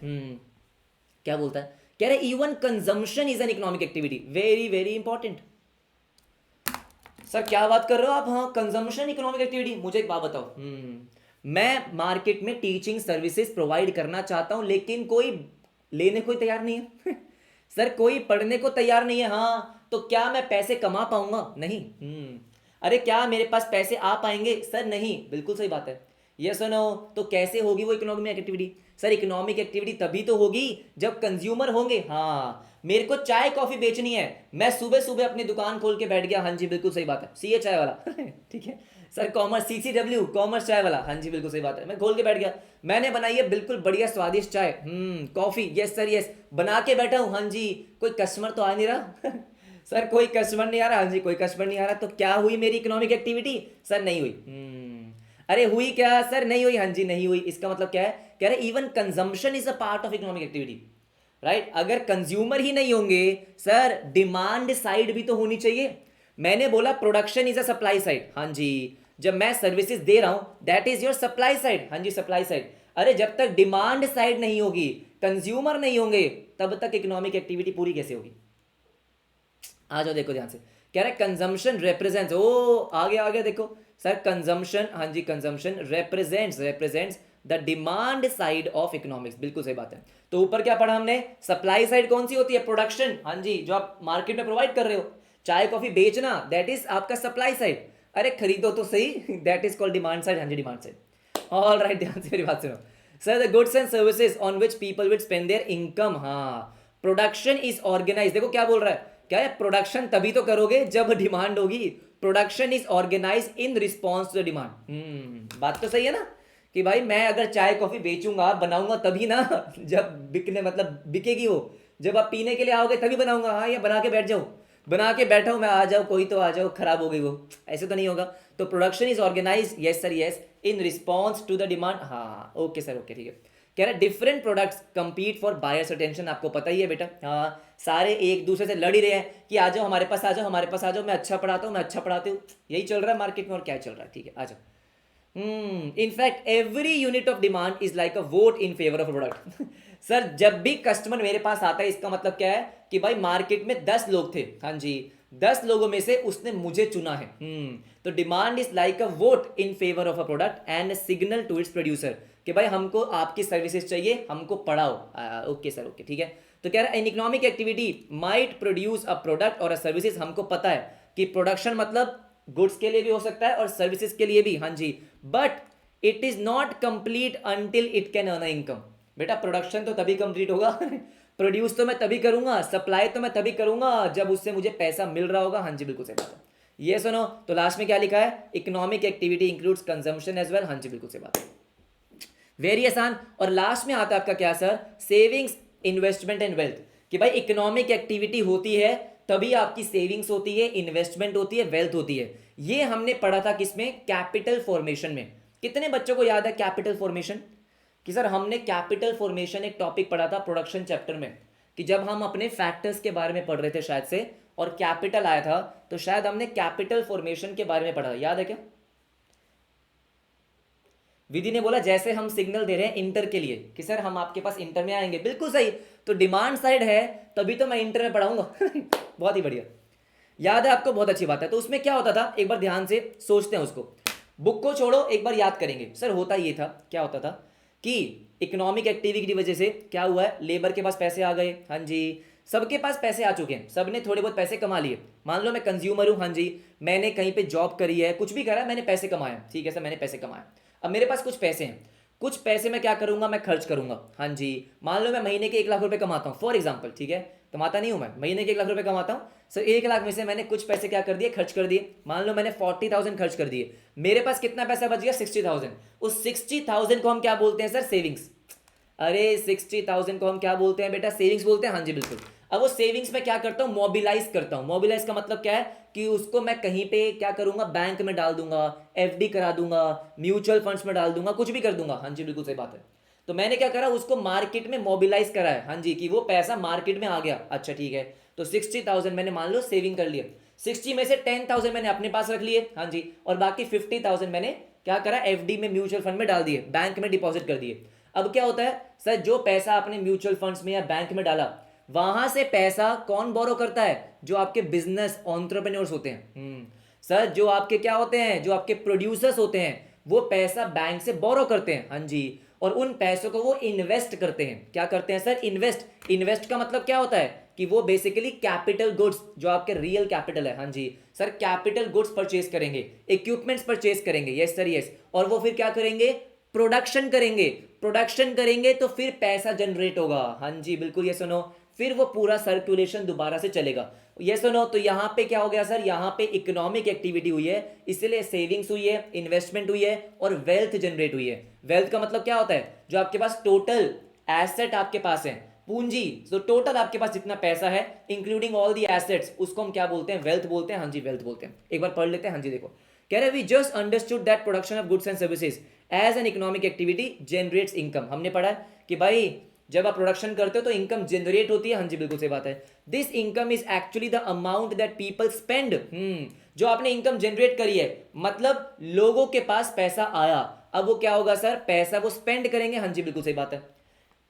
क्या बोलता है, कह रहा है even consumption is an economic activity, very very important. Sir क्या बात कर रहे हो आप, हाँ कंजम्पशन इकोनॉमिक एक्टिविटी, मुझे एक बात बताओ, मैं मार्केट में टीचिंग सर्विसेज प्रोवाइड करना चाहता हूं लेकिन कोई लेने को तैयार नहीं है सर कोई पढ़ने को तैयार नहीं है, हाँ तो क्या मैं पैसे कमा पाऊंगा, नहीं। अरे क्या मेरे पास पैसे आ पाएंगे, सर नहीं, बिल्कुल सही बात है, ये सुनो, तो कैसे होगी वो economic activity, sir economic activity तभी तो होगी जब कंज्यूमर होंगे, हाँ मेरे को चाय कॉफी बेचनी है, मैं सुबह सुबह अपनी दुकान खोल के बैठ गया, हाँ जी बिल्कुल सही बात है, सीए चाय वाला ठीक है सर, कॉमर्स सीसीडब्ल्यू कॉमर्स चाय वाला, हाँ जी बिल्कुल सही बात है, मैं खोल के बैठ गया, मैंने बनाई है बिल्कुल बढ़िया स्वादिष्ट चाय, कॉफी, यस सर यस, बना के बैठा हूँ, हाँ जी कोई कस्टमर तो आ नहीं रहा सर कोई कस्टमर नहीं आ रहा, हाँ जी कोई कस्टमर नहीं आ रहा, तो क्या हुई मेरी इकोनॉमिक एक्टिविटी, सर नहीं हुई। अरे हुई क्या सर, नहीं हुई, हाँ जी नहीं हुई, इसका मतलब क्या है, कह रहे even consumption is a part of economic activity, right. अगर कंज्यूमर ही नहीं होंगे सर, डिमांड साइड भी तो होनी चाहिए, मैंने बोला production is a supply side, हाँ जी जब मैं सर्विसेज दे रहा हूं that is your supply side, हाँ जी सप्लाई साइड, अरे जब तक डिमांड साइड नहीं होगी, कंज्यूमर नहीं होंगे, तब तक इकोनॉमिक एक्टिविटी पूरी कैसे होगी। आ जाओ देखो ध्यान से, कह रहा है कंजम्पशन रिप्रेजेंट्स, ओ आगे आगे देखो सर, कंजम्पशन, हाँ जी consumption represents the demand side of economics, बिल्कुल सही बात है। तो ऊपर क्या पढ़ा हमने, सप्लाई साइड कौन सी होती है, प्रोडक्शन, हाँ जी जो आप मार्केट में प्रोवाइड कर रहे हो, चाय कॉफी बेचना दैट इज आपका सप्लाई साइड, अरे खरीदो तो सही that is called demand side, हाँ जी डिमांड साइड, ऑल राइट, ध्यान से मेरी बात सुनो sir, the goods and services on which people will spend there income, हाँ प्रोडक्शन इज ऑर्गेनाइज, देखो क्या बोल रहा है, क्या है, प्रोडक्शन तभी तो करोगे जब डिमांड होगी, production is organise in response to the demand, बात तो सही है ना, कि भाई मैं अगर चाय कॉफी बेचूंगा बनाऊंगा तभी ना जब बिकने मतलब बिकेगी वो, जब आप पीने के लिए आओगे तभी बनाऊंगा, हाँ या बना के बैठ जाऊं, बना के बैठा हूं मैं, आ जाओ कोई तो आ जाओ, खराब हो गई वो, ऐसे तो नहीं होगा, तो production is organise, yes sir yes, in response to the demand, हाँ ओके सर ओके ठीक है। कह रहा है different products compete for buyers attention, आपको पता ही है बेटा, हाँ सारे एक दूसरे से लड़ ही रहे हैं कि आ जाओ हमारे पास, आ जाओ हमारे पास, आ जाओ, मैं अच्छा पढ़ाता हूँ, मैं अच्छा पढ़ाती हूँ, यही चल रहा है मार्केट में, और क्या चल रहा है, ठीक है आ जाओ। In fact every unit of demand is like a vote in favour of product sir जब भी कस्टमर मेरे पास आता है, इसका मतलब क्या है कि भाई मार्केट में 10 लोग थे, हाँ जी 10 लोगों में से उसने मुझे चुना है, तो demand is like a vote in favour of a product and signal to its producer, कि भाई हमको आपकी सर्विसेज चाहिए, हमको पढ़ाओ, ओके सर ओके ठीक है। तो कह रहा है N economic activity might produce a product और अ सर्विसेज, हमको पता है कि प्रोडक्शन मतलब गुड्स के लिए भी हो सकता है और सर्विसेज के लिए भी, हाँ जी, but it is not complete until it can earn income, बेटा प्रोडक्शन तो तभी कंप्लीट होगा प्रोड्यूस तो मैं तभी करूंगा, सप्लाई तो मैं तभी करूंगा जब उससे मुझे पैसा मिल रहा होगा, हाँ जी बिल्कुल सही बात है, ये सुनो, तो लास्ट में क्या लिखा है, economic activity includes consumption as well, हाँ जी बिल्कुल सही बात है, वेरी आसान। और लास्ट में आता है आपका क्या sir, savings investment and wealth, कि भाई इकोनॉमिक एक्टिविटी होती है तभी आपकी सेविंग्स होती है, इन्वेस्टमेंट होती है, वेल्थ होती है, ये हमने पढ़ा था किसमें, कैपिटल फॉर्मेशन में। कितने बच्चों को याद है कैपिटल फॉर्मेशन, कि सर हमने कैपिटल फॉर्मेशन एक टॉपिक पढ़ा था प्रोडक्शन चैप्टर में, कि जब हम अपने फैक्टर्स के बारे में पढ़ रहे थे शायद से, और कैपिटल आया था, तो शायद हमने कैपिटल फॉर्मेशन के बारे में पढ़ा, याद है क्या। विधि ने बोला जैसे हम सिग्नल दे रहे हैं इंटर के लिए कि सर हम आपके पास इंटर में आएंगे, बिल्कुल सही, तो डिमांड साइड है तभी तो मैं इंटर में पढ़ाऊंगा बहुत ही बढ़िया, याद है आपको, बहुत अच्छी बात है। तो उसमें क्या होता था, एक बार ध्यान से सोचते हैं उसको, बुक को छोड़ो एक बार याद करेंगे। सर होता ये था, क्या होता था कि इकोनॉमिक एक्टिविटी की वजह से क्या हुआ है, लेबर के पास पैसे आ गए, हाँ जी सबके पास पैसे आ चुके हैं, सबने थोड़े बहुत पैसे कमा लिए, मान लो मैं कंज्यूमर हूँ, हाँ जी मैंने कहीं पे जॉब करी है, कुछ भी करा, मैंने पैसे कमाए, ठीक है सर मैंने पैसे कमाए, अब मेरे पास कुछ पैसे हैं, कुछ पैसे मैं क्या करूंगा, मैं खर्च करूंगा, हाँ जी मान लो मैं महीने के 1 लाख रुपए कमाता हूँ फॉर एग्जांपल, ठीक है कमाता नहीं हूं मैं, महीने के 1 लाख रुपए कमाता हूँ, सो 1 लाख में से मैंने कुछ पैसे क्या कर दिए, खर्च कर दिए, मान लो मैंने 40,000 खर्च कर दिए, मेरे पास कितना पैसा बच गया 60,000, उस 60,000 को हम क्या बोलते हैं सर, सेविंग्स। अरे 60,000 को हम क्या बोलते हैं बेटा, सेविंग्स बोलते हैं, हाँ जी बिल्कुल। अब वो सेविंग्स में क्या करता हूँ, मोबिलाइज करता हूँ। मोबिलाइज का मतलब क्या है कि उसको मैं कहीं पे क्या करूंगा, बैंक में डाल दूंगा, एफडी करा दूंगा, म्यूचुअल फंड्स में डाल दूंगा, कुछ भी कर दूंगा। हाँ जी, बिल्कुल सही बात है। तो मैंने क्या करा, उसको मार्केट में मोबिलाइज करा है। हाँ जी, कि वो पैसा मार्केट में आ गया। अच्छा ठीक है, तो 60,000 मैंने मान लो सेविंग कर लिया। 60 में से 10,000 मैंने अपने पास रख लिए। हाँ जी, और बाकी 50,000 मैंने क्या करा, एफडी में, म्यूचुअल फंड में डाल दिए, बैंक में डिपॉजिट कर दिए। अब क्या होता है सर, जो पैसा आपने म्यूचुअल फंड्स में या बैंक में डाला, वहां से पैसा कौन बोरो करता है, जो आपके बिजनेस एंटरप्रेन्योर्स होते हैं। सर जो आपके क्या होते हैं, जो आपके प्रोड्यूसर्स होते हैं, वो पैसा बैंक से बोरो करते हैं। हाँ जी, और उन पैसों को वो इन्वेस्ट करते हैं। क्या करते हैं सर, इन्वेस्ट। इन्वेस्ट का मतलब क्या होता है कि वो बेसिकली कैपिटल गुड्स, जो आपके रियल कैपिटल है। हाँ जी सर, कैपिटल गुड्स परचेज करेंगे, इक्विपमेंट्स परचेज करेंगे। यस सर यस, और वो फिर क्या करेंगे, प्रोडक्शन करेंगे। प्रोडक्शन करेंगे तो फिर पैसा जनरेट होगा। हाँ जी बिल्कुल, ये सुनो, फिर वो पूरा सर्कुलेशन दोबारा से चलेगा। ये सुनो, तो यहाँ पे क्या हो गया सर, यहाँ पे इकोनॉमिक एक्टिविटी हुई है, इसलिए सेविंग्स हुई है, इन्वेस्टमेंट हुई है, और वेल्थ जनरेट हुई है। वेल्थ का मतलब क्या होता है, जो आपके पास टोटल एसेट आपके पास है, पूंजी, तो टोटल आपके पास जितना पैसा है इंक्लूडिंग ऑल दी एसेट्स, उसको हम क्या बोलते हैं, वेल्थ बोलते हैं। हाँ जी वेल्थ बोलते हैं। एक बार पढ़ लेते हैं। हाँ जी देखो, कह रहे we just understood that production of goods and services as an economic activity generates income. हमने पढ़ा है कि भाई जब आप प्रोडक्शन करते हो तो इनकम जनरेट होती है। हाँ जी बिल्कुल सही बात है। This income is actually the amount that people spend. जो आपने इनकम जनरेट करी है, मतलब लोगों के पास पैसा आया, अब वो क्या होगा सर, पैसा वो स्पेंड करेंगे। हाँ जी बिल्कुल सही बात है।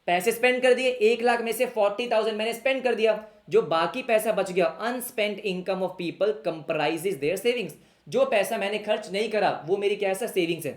पैसे स्पेंड कर दिए, 1 लाख में से 40,000 मैंने स्पेंड कर दिया, जो बाकी पैसा बच गया, unspent income of people comprises their savings. जो पैसा मैंने खर्च नहीं करा वो मेरी क्या है, सेविंग्स है।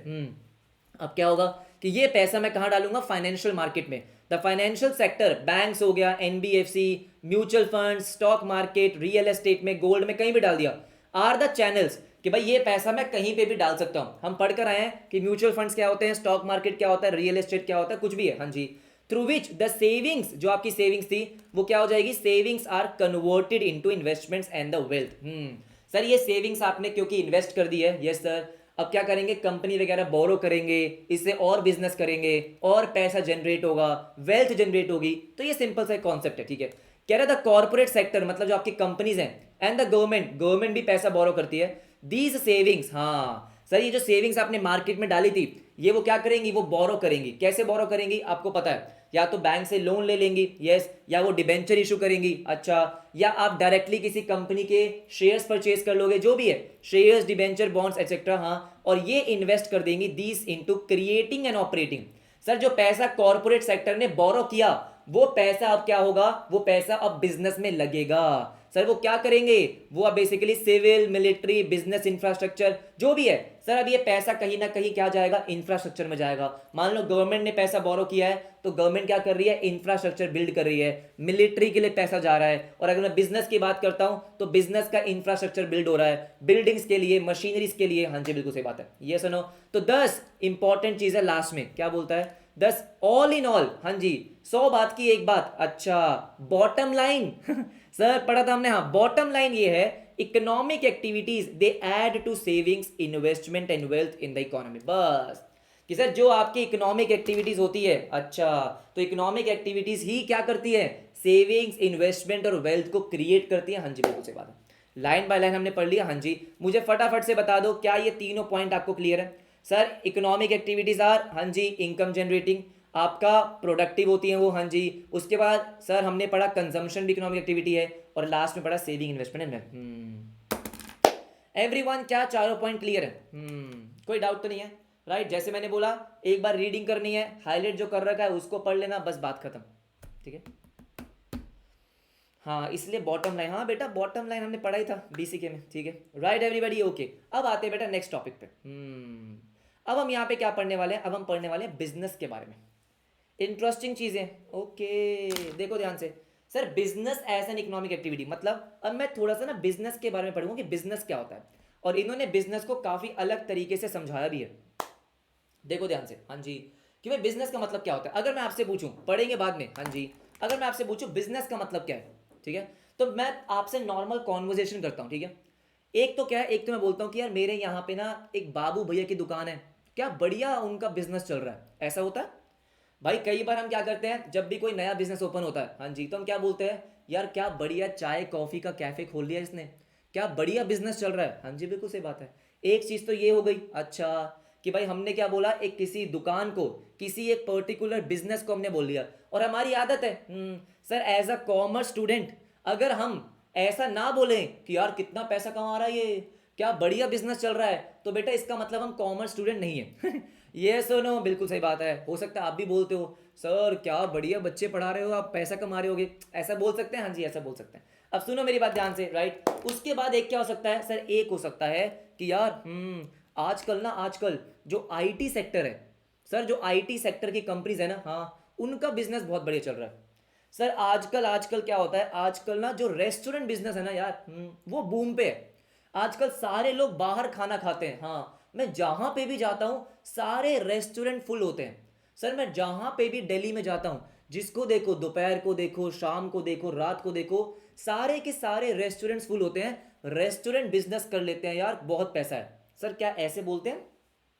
अब क्या होगा कि ये पैसा मैं कहां डालूंगा, फाइनेंशियल मार्केट में। द फाइनेंशियल सेक्टर, बैंक्स हो गया, NBFC, mutual fund, stock market, real estate में, गोल्ड में, कहीं भी डाल दिया, आर द चैनल्स कि भाई ये पैसा मैं कहीं पे भी डाल सकता हूं। हम पढ़कर आए हैं कि म्यूचुअल फंड्स क्या होते हैं, स्टॉक मार्केट क्या होता है, रियल एस्टेट क्या होता है, कुछ भी है। हाँ जी, थ्रू विच द सेविंग्स, जो आपकी सेविंग्स थी वो क्या हो जाएगी, savings are converted into investments and the wealth. Sir ये सेविंग्स आपने क्योंकि इन्वेस्ट कर दी है, यस सर, अब क्या करेंगे, कंपनी वगैरह बोरो करेंगे, इससे और बिजनेस करेंगे, और पैसा जनरेट होगा, वेल्थ जनरेट होगी। तो ये सिंपल सा कॉन्सेप्ट है, ठीक है। कह रहा था कॉर्पोरेट सेक्टर, मतलब जो आपकी कंपनीज हैं, एंड द गवर्नमेंट, गवर्नमेंट भी पैसा बोरो करती है। दीज सेविंग्स, हाँ सर, ये जो सेविंग्स आपने मार्केट में डाली थी, ये वो क्या करेंगी, वो बोरो करेंगी। कैसे बोरो करेंगी आपको पता है, या तो बैंक से लोन ले लेंगी, यस, या वो डिबेंचर इशू करेंगी, अच्छा, या आप डायरेक्टली किसी कंपनी के शेयर्स परचेज कर लोगे, जो भी है, शेयर्स, डिबेंचर, बॉन्ड्स एक्सेट्रा। हाँ, और ये इन्वेस्ट कर देंगी these into creating and operating. Sir जो पैसा कॉर्पोरेट सेक्टर ने बोरो किया, वो पैसा अब क्या होगा, वो पैसा अब बिजनेस में लगेगा। सर वो क्या करेंगे, वो अब basically civil, military, business infrastructure, जो भी है सर, अब ये पैसा कहीं ना कहीं क्या जाएगा, इंफ्रास्ट्रक्चर में जाएगा। मान लो गवर्नमेंट ने पैसा बोरो किया है, तो गवर्नमेंट क्या कर रही है, इंफ्रास्ट्रक्चर बिल्ड कर रही है, मिलिट्री के लिए पैसा जा रहा है। और अगर मैं बिजनेस की बात करता हूं तो बिजनेस का इंफ्रास्ट्रक्चर बिल्ड हो रहा है, बिल्डिंग्स के लिए, मशीनरीज के लिए। हाँ जी बिल्कुल सही बात है, ये सुनो। तो 10 इंपॉर्टेंट चीज है लास्ट में, क्या बोलता है, 10 ऑल इन ऑल। हाँ जी, 100 बात की एक बात। अच्छा, बॉटम लाइन सर पढ़ा था हमने, हाँ, बॉटम लाइन ये है, economic activities they add to savings, investment and wealth in the economy. बस कि सर जो आपकी इकोनॉमिक एक्टिविटीज होती है, अच्छा, तो इकोनॉमिक एक्टिविटीज ही क्या करती है, सेविंग्स, इन्वेस्टमेंट और वेल्थ को क्रिएट करती है। हाँ जी बिल्कुल सही बात है, लाइन बाय लाइन हमने पढ़ लिया। हाँ जी, मुझे फटाफट से बता दो, क्या ये तीनों पॉइंट आपको क्लियर है। सर इकोनॉमिक एक्टिविटीज आर, हाँ जी, इनकम जनरेटिंग, आपका प्रोडक्टिव होती है वो। हाँ जी, उसके बाद सर हमने पढ़ा कंजम्पशन भी इकोनॉमिक एक्टिविटी है, और लास्ट में पढ़ा सेविंग, इन्वेस्टमेंट एंड एवरीवन, क्या चारों पॉइंट क्लियर है, कोई डाउट तो नहीं है, राइट। जैसे मैंने बोला, एक बार रीडिंग करनी है, हाईलाइट जो कर रखा है उसको पढ़ लेना, बस बात खत्म, ठीक है। हाँ, इसलिए बॉटम लाइन, हाँ बेटा बॉटम लाइन हमने पढ़ा ही था बीसीके में, ठीक है, राइट एवरीबॉडी, ओके। अब आते हैं बेटा नेक्स्ट टॉपिक पे। अब हम यहाँ पे क्या पढ़ने वाले हैं, अब हम पढ़ने वाले हैं बिजनेस के बारे में, इंटरेस्टिंग चीजें। ओके, देखो ध्यान से, sir business as an economic activity, मतलब अब मैं थोड़ा सा ना बिजनेस के बारे में पढ़ूंगा कि बिजनेस क्या होता है, और इन्होंने बिजनेस को काफी अलग तरीके से समझाया भी है। देखो ध्यान से, हाँ जी, कि भाई बिजनेस का मतलब क्या होता है। अगर मैं आपसे पूछूं, पढ़ेंगे बाद में, हाँ जी, अगर मैं आपसे पूछूं बिजनेस का मतलब क्या है, ठीक है, तो मैं आपसे नॉर्मल कॉन्वर्जेशन करता हूं, ठीक है। एक तो क्या है, एक तो मैं बोलता हूं कि यार मेरे यहाँ पे ना एक बाबू भैया की दुकान है, क्या बढ़िया उनका बिजनेस चल रहा है, ऐसा होता है भाई। कई बार हम क्या करते हैं, जब भी कोई नया बिजनेस ओपन होता है, हाँ जी, तो हम क्या बोलते हैं यार क्या बढ़िया चाय कॉफ़ी का कैफ़े खोल लिया इसने, क्या बढ़िया बिजनेस चल रहा है। हाँ जी बिल्कुल सही बात है। एक चीज़ तो ये हो गई, अच्छा, कि भाई हमने क्या बोला, एक किसी दुकान को, किसी एक पर्टिकुलर बिजनेस को हमने बोल दिया। और हमारी आदत है sir as a commerce student, अगर हम ऐसा ना बोलें कि यार कितना पैसा कमा रहा है ये, क्या बढ़िया बिजनेस चल रहा है, तो बेटा इसका मतलब हम कॉमर्स स्टूडेंट नहीं है। ये सुनो बिल्कुल सही बात है। हो सकता है आप भी बोलते हो सर क्या बढ़िया बच्चे पढ़ा रहे हो, आप पैसा कमा रहे होगे, ऐसा बोल सकते हैं। हाँ जी ऐसा बोल सकते हैं। अब सुनो मेरी बात ध्यान से, राइट। उसके बाद एक क्या हो सकता है सर, एक हो सकता है कि यार आजकल जो आईटी सेक्टर है सर, जो आईटी सेक्टर की कंपनीज है ना, हाँ उनका बिजनेस बहुत बढ़िया चल रहा है। सर आजकल आजकल क्या होता है, आजकल ना जो रेस्टोरेंट बिजनेस है ना यार, वो बूम पे है। आजकल सारे लोग बाहर खाना खाते हैं। हाँ मैं जहां पे भी जाता हूँ सारे रेस्टोरेंट फुल होते हैं। सर मैं जहां पे भी दिल्ली में जाता हूँ, जिसको देखो, दोपहर को देखो, शाम को देखो, रात को देखो, सारे के सारे रेस्टोरेंट्स फुल होते हैं। रेस्टोरेंट बिजनेस कर लेते हैं यार, बहुत पैसा है। सर क्या ऐसे बोलते हैं?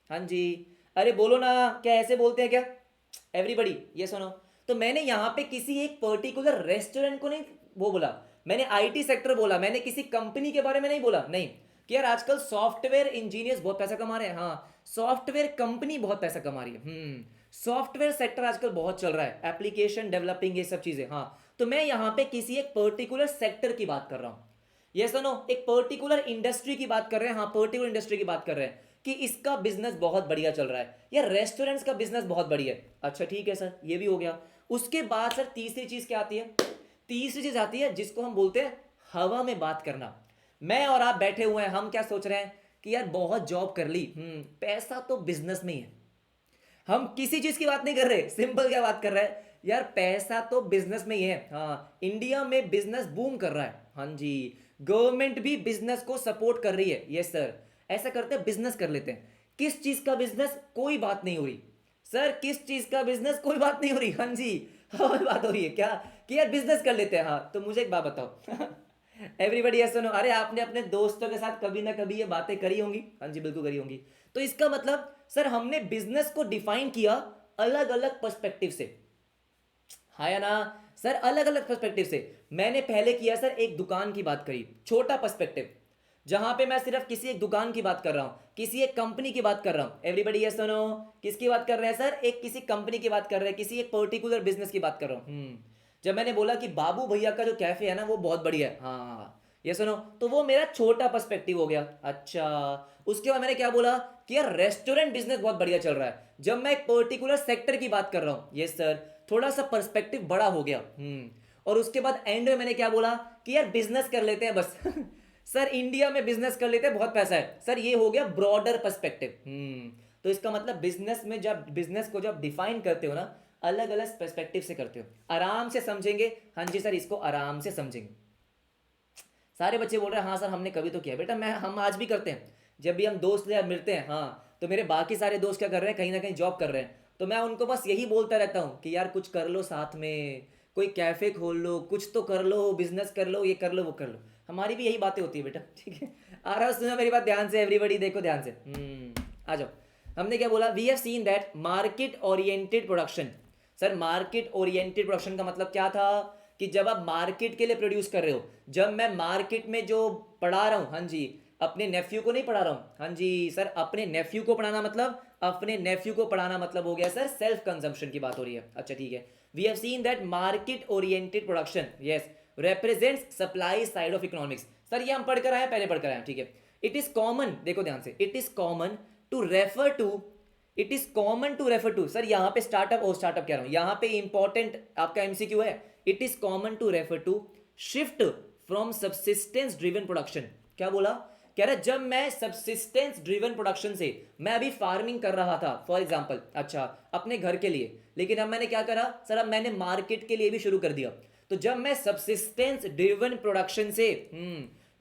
हाँ जी, अरे बोलो ना, क्या ऐसे बोलते हैं क्या एवरीबडी? ये सुनो, तो मैंने यहाँ पे किसी एक पर्टिकुलर रेस्टोरेंट को नहीं वो बोला, मैंने आईटी सेक्टर बोला, मैंने किसी कंपनी के बारे में नहीं बोला, नहीं, कि यार आजकल सॉफ्टवेयर इंजीनियर्स बहुत पैसा कमा रहे हैं। हाँ सॉफ्टवेयर कंपनी बहुत पैसा कमा रही है। सॉफ्टवेयर सेक्टर आजकल बहुत चल रहा है, एप्लीकेशन डेवलपिंग, ये सब चीजें। हाँ तो मैं यहाँ पे किसी एक पर्टिकुलर सेक्टर की बात कर रहा हूँ। ये सुनो, एक पर्टिकुलर इंडस्ट्री की बात कर रहे हैं। हाँ पर्टिकुलर इंडस्ट्री की बात कर रहे हैं कि इसका बिजनेस बहुत बढ़िया चल रहा है, या रेस्टोरेंट्स का बिजनेस बहुत बढ़िया है। अच्छा ठीक है सर, ये भी हो गया। उसके बाद सर तीसरी चीज क्या आती है? तीसरी चीज आती है जिसको हम बोलते हैं हवा में बात करना। मैं और आप बैठे हुए हैं, हम क्या सोच रहे हैं कि यार बहुत जॉब कर ली, पैसा तो बिजनेस में ही है। हम किसी चीज की बात नहीं कर रहे, सिंपल क्या बात कर रहे हैं, यार पैसा तो बिजनेस में ही है। हाँ इंडिया में बिजनेस बूम कर रहा है। हाँ जी, गवर्नमेंट भी बिजनेस को सपोर्ट कर रही है। यस सर, ऐसा करते हैं, बिजनेस कर लेते हैं। किस चीज का बिजनेस, कोई बात नहीं हो रही सर, किस चीज का बिजनेस, कोई बात नहीं हो रही। हाँ जी, हाँ बात हो रही है क्या, कि यार बिजनेस कर लेते हैं। हाँ तो मुझे एक बात बताओ, एवरीबडी यस सुनो, अरे आपने अपने दोस्तों के साथ कभी ना कभी ये बातें करी होंगी। हाँ जी बिल्कुल करी होंगी। तो इसका मतलब सर हमने बिजनेस को डिफाइन किया अलग अलग पर्सपेक्टिव से, हाँ या ना सर, अलग अलग पर्सपेक्टिव से। मैंने पहले किया सर एक दुकान की बात करी, छोटा पर्सपेक्टिव, जहां पे मैं सिर्फ किसी एक दुकान की बात कर रहा हूं, किसी एक कंपनी की बात कर रहा हूं। एवरीबडी यस सुनो, किसकी बात कर रहे हैं सर, एक किसी कंपनी की बात कर रहे हैं, किसी एक पर्टिकुलर बिजनेस की बात कर रहा हूं। जब मैंने बोला कि बाबू भैया का जो कैफे है ना वो बहुत बढ़िया है, हाँ ये सुनो, तो वो मेरा छोटा पर्सपेक्टिव हो गया। अच्छा, उसके बाद मैंने क्या बोला कि यार रेस्टोरेंट बिजनेस बहुत बढ़िया चल रहा है, जब मैं एक पर्टिकुलर सेक्टर की बात कर रहा हूं। यस सर, थोड़ा सा पर्सपेक्टिव बड़ा हो गया। और उसके बाद एंड में मैंने क्या बोला कि यार बिजनेस कर लेते हैं बस। सर इंडिया में बिजनेस कर लेते हैं, बहुत पैसा है। सर ये हो गया ब्रॉडर पर्सपेक्टिव। तो इसका मतलब बिजनेस में, जब बिजनेस को जब डिफाइन करते हो ना, अलग अलग पर्सपेक्टिव से करते हो, आराम से समझेंगे। हाँ जी सर, इसको आराम से समझेंगे। सारे बच्चे बोल रहे हैं हाँ सर हमने कभी तो किया। बेटा मैं, हम आज भी करते हैं, जब भी हम दोस्त या मिलते हैं। हाँ तो मेरे बाकी सारे दोस्त क्या कर रहे हैं, कहीं ना कहीं जॉब कर रहे हैं, तो मैं उनको बस यही बोलता रहता हूँ कि यार कुछ कर लो साथ में, कोई कैफे खोल लो, कुछ तो कर लो, बिजनेस कर लो, ये कर लो वो कर लो। हमारी भी यही बातें होती है बेटा, ठीक है। आ रहा सुना मेरी बात ध्यान से, एवरीबडी देखो ध्यान से। आ जाओ। हमने क्या बोला, we have seen that market oriented production. Sir market oriented production का मतलब क्या था, कि जब आप मार्केट के लिए प्रोड्यूस कर रहे हो, जब मैं मार्केट में जो पढ़ा रहा हूँ, हाँ जी, अपने नेफ्यू को नहीं पढ़ा रहा हूँ। हाँ जी सर, अपने नेफ्यू को पढ़ाना मतलब, अपने नेफ्यू को पढ़ाना मतलब हो गया सर सेल्फ कंजम्पशन की बात हो रही है। अच्छा ठीक है, we have seen that market oriented production, yes, represents supply side of economics. Sir ये हम पढ़ कर आए, पहले पढ़ कर आए, ठीक है। इट इज कॉमन, देखो ध्यान से, it is common to refer to, it is common to refer to. Sir यहां पे स्टार्टअप, और स्टार्टअप कह रहा हूं, यहां पे इंपॉर्टेंट आपका एमसीक्यू है। It is common to refer to shift from subsistence driven production. क्या बोला, कह रहा जब मैं सब्सिस्टेंस ड्रिवन प्रोडक्शन से, मैं अभी फार्मिंग कर रहा था फॉर एग्जांपल, अच्छा अपने घर के लिए, लेकिन अब मैंने क्या करा सर, अब मैंने मार्केट के लिए भी शुरू कर दिया। तो जब मैं सब्सिस्टेंस ड्रिवन प्रोडक्शन से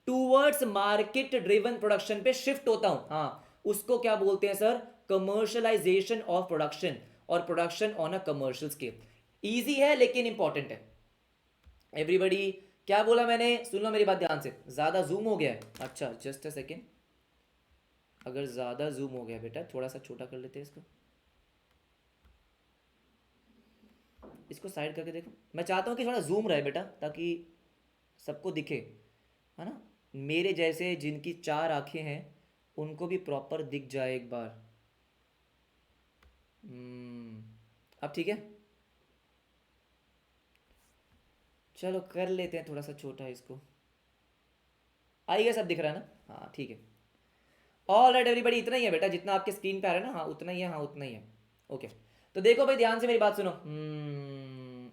टूवर्ड्स मार्केट ड्रिवन प्रोडक्शन पे शिफ्ट होता हूं, हाँ उसको क्या बोलते हैं सर, कमर्शलाइजेशन ऑफ प्रोडक्शन, और production on a commercial scale. Easy है लेकिन इंपॉर्टेंट है। एवरीबडी क्या बोला मैंने, सुन लो मेरी बात ध्यान से, ज्यादा जूम हो गया है। अच्छा जस्ट अ सेकेंड, अगर ज्यादा जूम हो गया बेटा, थोड़ा सा छोटा कर लेते हैं इसको, इसको साइड करके देखो। मैं चाहता हूँ कि थोड़ा जूम रहे बेटा, ताकि सबको दिखे, है ना, मेरे जैसे जिनकी 4 आंखें हैं उनको भी प्रॉपर दिख जाए एक बार। अब ठीक है, चलो कर लेते हैं थोड़ा सा छोटा इसको। आइए सब दिख रहा है ना, हाँ ठीक है। ऑल राइट एवरीबडी, इतना ही है बेटा जितना आपके स्क्रीन पे आ रहा है ना, हाँ उतना ही है, हाँ उतना ही है। ओके, तो देखो भाई ध्यान से मेरी बात सुनो।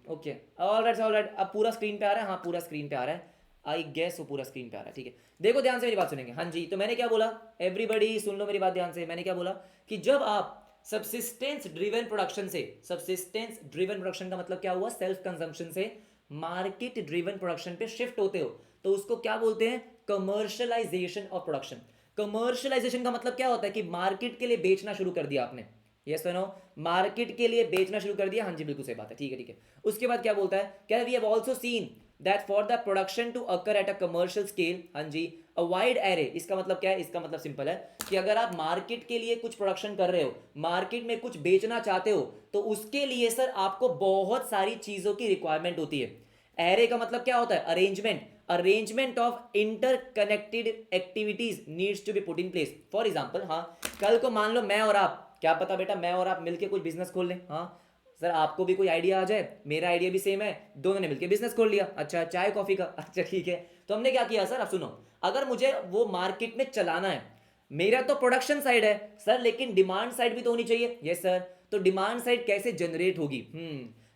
ओके, ऑल राइट, अब पूरा स्क्रीन पे आ रहा है, हाँ पूरा स्क्रीन पे आ रहा है, आई गेस वो पूरा स्क्रीन पे आ रहा है, ठीक है। देखो ध्यान से मेरी बात सुनेंगे, हाँ जी, तो मैंने क्या बोला, एवरीबडी सुन लो मेरी बात ध्यान से। मैंने क्या बोला कि जब आप सब्सिस्टेंस ड्रिवन प्रोडक्शन से, सब्सिस्टेंस ड्रिवन प्रोडक्शन का मतलब क्या हुआ, सेल्फ कंजम्पशन से मार्केट ड्रिवन प्रोडक्शन पे शिफ्ट होते हो, तो उसको क्या बोलते हैं, कमर्शलाइजेशन ऑफ प्रोडक्शन। कमर्शलाइजेशन का मतलब क्या होता है कि मार्केट के लिए बेचना शुरू कर दिया आपने, यस नो, मार्केट के लिए बेचना शुरू कर दिया, हाँ जी बिल्कुल सही बात है, ठीक है ठीक है। उसके बाद क्या बोलता है, क्या we have also seen that for the production to occur at a commercial scale, हाँ जी, अ वाइड एरे। इसका मतलब क्या है, इसका मतलब सिंपल है कि अगर आप मार्केट के लिए कुछ प्रोडक्शन कर रहे हो, मार्केट में कुछ बेचना चाहते हो, तो उसके लिए सर आपको बहुत सारी चीजों की रिक्वायरमेंट होती है। एरे का मतलब क्या होता है, arrangement, arrangement of interconnected activities needs to be put in place. For example, हाँ कल को मान लो मैं और आप, क्या पता बेटा मैं और आप मिलके कोई बिजनेस खोल लें, हाँ सर आपको भी कोई आइडिया आ जाए, मेरा आइडिया भी सेम है, दोनों ने मिलके बिजनेस खोल लिया, अच्छा चाय कॉफी का, अच्छा ठीक है। तो हमने क्या किया सर, आप सुनो, अगर मुझे वो मार्केट में चलाना है, मेरा तो प्रोडक्शन साइड है सर, लेकिन डिमांड साइड भी तो होनी चाहिए, यस सर। तो डिमांड साइड कैसे जनरेट होगी,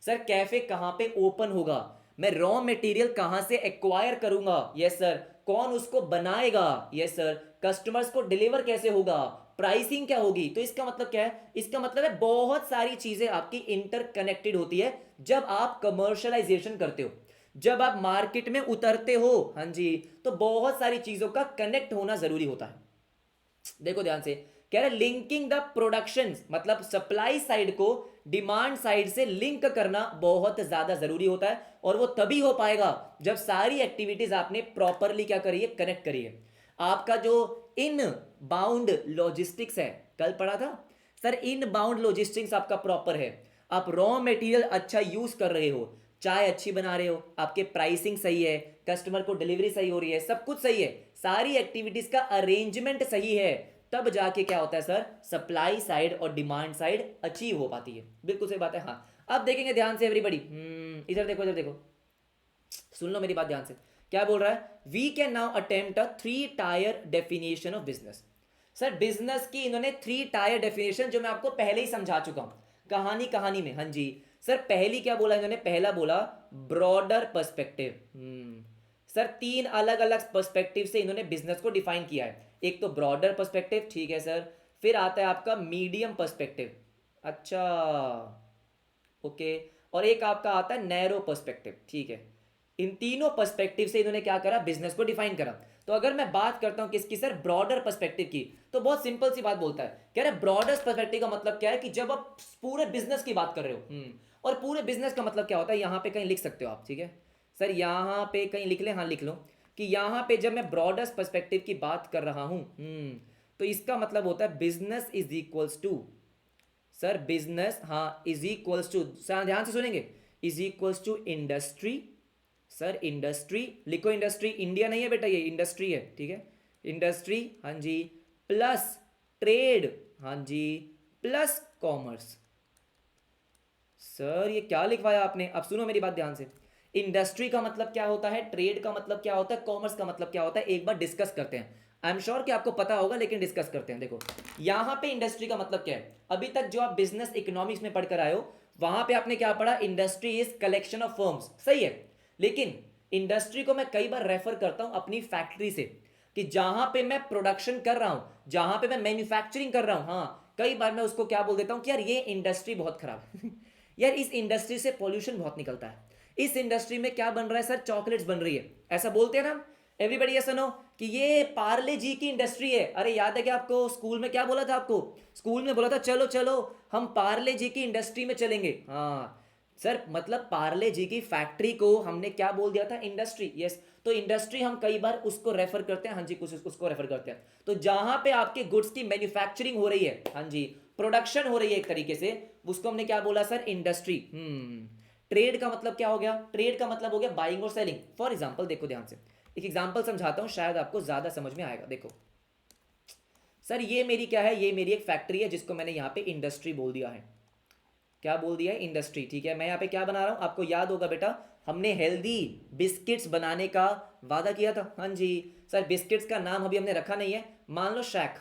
सर कैफे कहां पे ओपन होगा, मैं रॉ मटेरियल कहां से एक्वायर करूंगा, यस सर, कौन उसको बनाएगा, यस सर, कस्टमर्स को डिलीवर कैसे होगा, प्राइसिंग क्या होगी। तो इसका मतलब क्या है, इसका मतलब है बहुत सारी चीजें आपकी इंटरकनेक्टेड होती है जब आप कमर्शलाइजेशन करते हो, जब आप मार्केट में उतरते हो, हाँ जी, तो बहुत सारी चीजों का कनेक्ट होना जरूरी होता है। देखो ध्यान से, कह रहे लिंकिंग द प्रोडक्शन, मतलब सप्लाई साइड को डिमांड साइड से लिंक करना बहुत ज्यादा जरूरी होता है, और वो तभी हो पाएगा जब सारी एक्टिविटीज आपने प्रॉपरली क्या करी है, कनेक्ट करी है। आपका जो इन बाउंड लॉजिस्टिक्स है, कल पढ़ा था सर, इन बाउंड लॉजिस्टिक्स आपका प्रॉपर है, आप रॉ मटेरियल अच्छा यूज कर रहे हो, चाय अच्छी बना रहे हो, आपके प्राइसिंग सही है, कस्टमर को डिलीवरी सही हो रही है, सब कुछ सही है, सारी एक्टिविटीज का अरेंजमेंट सही है, तब जाके क्या होता है सर, सप्लाई साइड और डिमांड साइड अचीव हो पाती है। बिल्कुल सही बात है, हाँ। अब देखेंगे ध्यान से एवरीबडी, इधर देखो इधर देखो, सुन लो मेरी बात ध्यान से, क्या बोल रहा है, we can now attempt a 3 tier definition of business. Sir business की इन्होंने 3 टायर डेफिनेशन, जो मैं आपको पहले ही समझा चुका हूं कहानी कहानी में, हाँ जी। सर पहली क्या बोला इन्होंने, पहला बोला ब्रॉडर पर्सपेक्टिव, सर 3 अलग अलग पर्सपेक्टिव से इन्होंने बिजनेस को डिफाइन किया है। एक तो ब्रॉडर पर्सपेक्टिव, ठीक है सर, फिर आता है आपका मीडियम पर्सपेक्टिव, अच्छा ओके, और एक आपका आता है नैरो पर्सपेक्टिव, ठीक है। इन तीनों पर्सपेक्टिव से इन्होंने क्या करा, बिजनेस को डिफाइन करा। तो अगर मैं बात करता हूं किसकी सर, ब्रॉडर पर्सपेक्टिव की, तो बहुत सिंपल सी बात बोलता है, कह रहे ब्रॉडर पर्सपेक्टिव का मतलब क्या है कि जब आप पूरे बिजनेस की बात कर रहे हो, और पूरे बिजनेस का मतलब क्या होता है, यहां पे कहीं लिख सकते हो आप, ठीक है सर, यहां पे कहीं लिख ले, हाँ लिख लो, कि यहां पे जब मैं ब्रॉडर पर्सपेक्टिव की बात कर रहा हूं, तो इसका मतलब होता है business is equals to, sir business, हाँ इज इक्वल्स टू, ध्यान से सुनेंगे, is equals to industry, sir industry लिखो, इंडस्ट्री इंडिया नहीं है बेटा, ये इंडस्ट्री है, ठीक है, इंडस्ट्री, हाँ जी, प्लस ट्रेड, हाँ जी, प्लस कॉमर्स। सर ये क्या लिखवाया आपने, अब सुनो मेरी बात ध्यान से, इंडस्ट्री का मतलब क्या होता है, ट्रेड का मतलब क्या होता है, कॉमर्स का मतलब क्या होता है, एक बार डिस्कस करते हैं। आई एम श्योर कि आपको पता होगा, लेकिन डिस्कस करते हैं। देखो यहां पे इंडस्ट्री का मतलब क्या है, अभी तक जो आप बिजनेस इकोनॉमिक्स में पढ़कर आए हो, वहां पे आपने क्या पढ़ा, industry is collection of firms, सही है, लेकिन इंडस्ट्री को मैं कई बार रेफर करता हूं अपनी फैक्ट्री से, कि जहां पे मैं प्रोडक्शन कर रहा हूं, जहां पे मैं मैन्युफैक्चरिंग कर रहा हूं, हाँ कई बार मैं उसको क्या बोल देता हूं कि यार ये इंडस्ट्री बहुत खराब है यार इस इंडस्ट्री से पॉल्यूशन बहुत निकलता है, इस इंडस्ट्री में क्या बन रहा है सर, चॉकलेट्स बन रही है, ऐसा बोलते हैं ना एवरीबडी, ऐसा नो कि ये पार्ले जी की इंडस्ट्री है। अरे याद है कि आपको स्कूल में क्या बोला था, आपको स्कूल में बोला था चलो चलो हम पार्ले जी की इंडस्ट्री में चलेंगे, हाँ सर, मतलब पार्ले जी की फैक्ट्री को हमने क्या बोल दिया था, इंडस्ट्री, यस। तो इंडस्ट्री हम कई बार उसको रेफर करते हैं, हाँ जी, कुछ उसको रेफर करते हैं, तो जहां पे आपके गुड्स की मैन्युफैक्चरिंग हो रही है, हाँ जी, प्रोडक्शन हो रही है एक तरीके से, उसको हमने क्या बोला सर, इंडस्ट्री। ट्रेड का मतलब क्या हो गया? ट्रेड का मतलब हो गया बाइंग और सेलिंग। फॉर एग्जाम्पल देखो ध्यान से, एक एग्जाम्पल समझाता हूँ, शायद आपको ज्यादा समझ में आएगा। देखो सर ये मेरी क्या है, ये मेरी एक फैक्ट्री है जिसको मैंने यहाँ पे इंडस्ट्री बोल दिया है। क्या बोल दिया है? इंडस्ट्री। ठीक है, मैं यहाँ पे क्या बना रहा हूँ, आपको याद होगा बेटा, हमने हेल्दी बिस्किट्स बनाने का वादा किया था। हाँ जी सर, बिस्किट्स का नाम अभी हमने रखा नहीं है, मान लो शैक।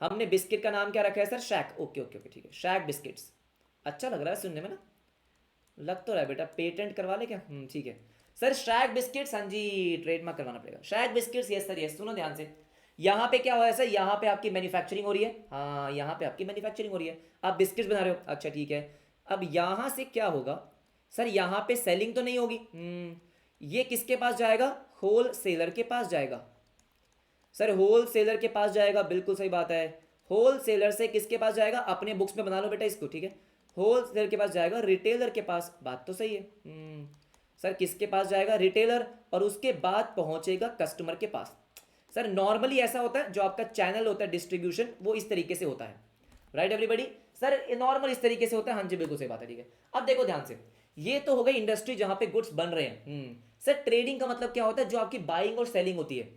हमने बिस्किट का नाम क्या रखा है सर? शैक। ओके ओके ओके ठीक है, शैक बिस्किट्स। अच्छा लग रहा है सुनने में ना, लग तो रहा है बेटा, पेटेंट करवा ले क्या? ठीक है सर, शैक बिस्किट्स। हाँ जी, ट्रेडमार्क करवाना पड़ेगा, शैक बिस्किट्स। Yes sir yes. सुनो ध्यान से, यहाँ पे क्या हुआ है सर, यहाँ पे आपकी मैन्युफैक्चरिंग हो रही है। हाँ यहाँ पे आपकी मैन्युफैक्चरिंग हो रही है, आप बिस्किट्स बना रहे हो। अच्छा ठीक है, अब यहाँ से क्या होगा सर, यहाँ पे सेलिंग तो नहीं होगी। ये किसके पास जाएगा? होल सेलर के पास जाएगा। सर होल सेलर के पास जाएगा, बिल्कुल सही बात है। होल सेलर से किसके पास जाएगा? अपने बुक्स में बना लो बेटा इसको, ठीक है। होल सेलर के पास जाएगा, रिटेलर के पास। बात तो सही है। सर किसके पास जाएगा? रिटेलर, और उसके बाद पहुंचेगा कस्टमर के पास। सर नॉर्मली ऐसा होता है, जो आपका चैनल होता है डिस्ट्रीब्यूशन, वो इस तरीके से होता है। Right everybody? सर नॉर्मल इस तरीके से होता है। हाँ जी बिल्कुल सही बात है, ठीक है। अब देखो ध्यान से, ये तो हो गई इंडस्ट्री जहां पे गुड्स बन रहे हैं। सर ट्रेडिंग का मतलब क्या होता है? जो आपकी बाइंग और सेलिंग होती है।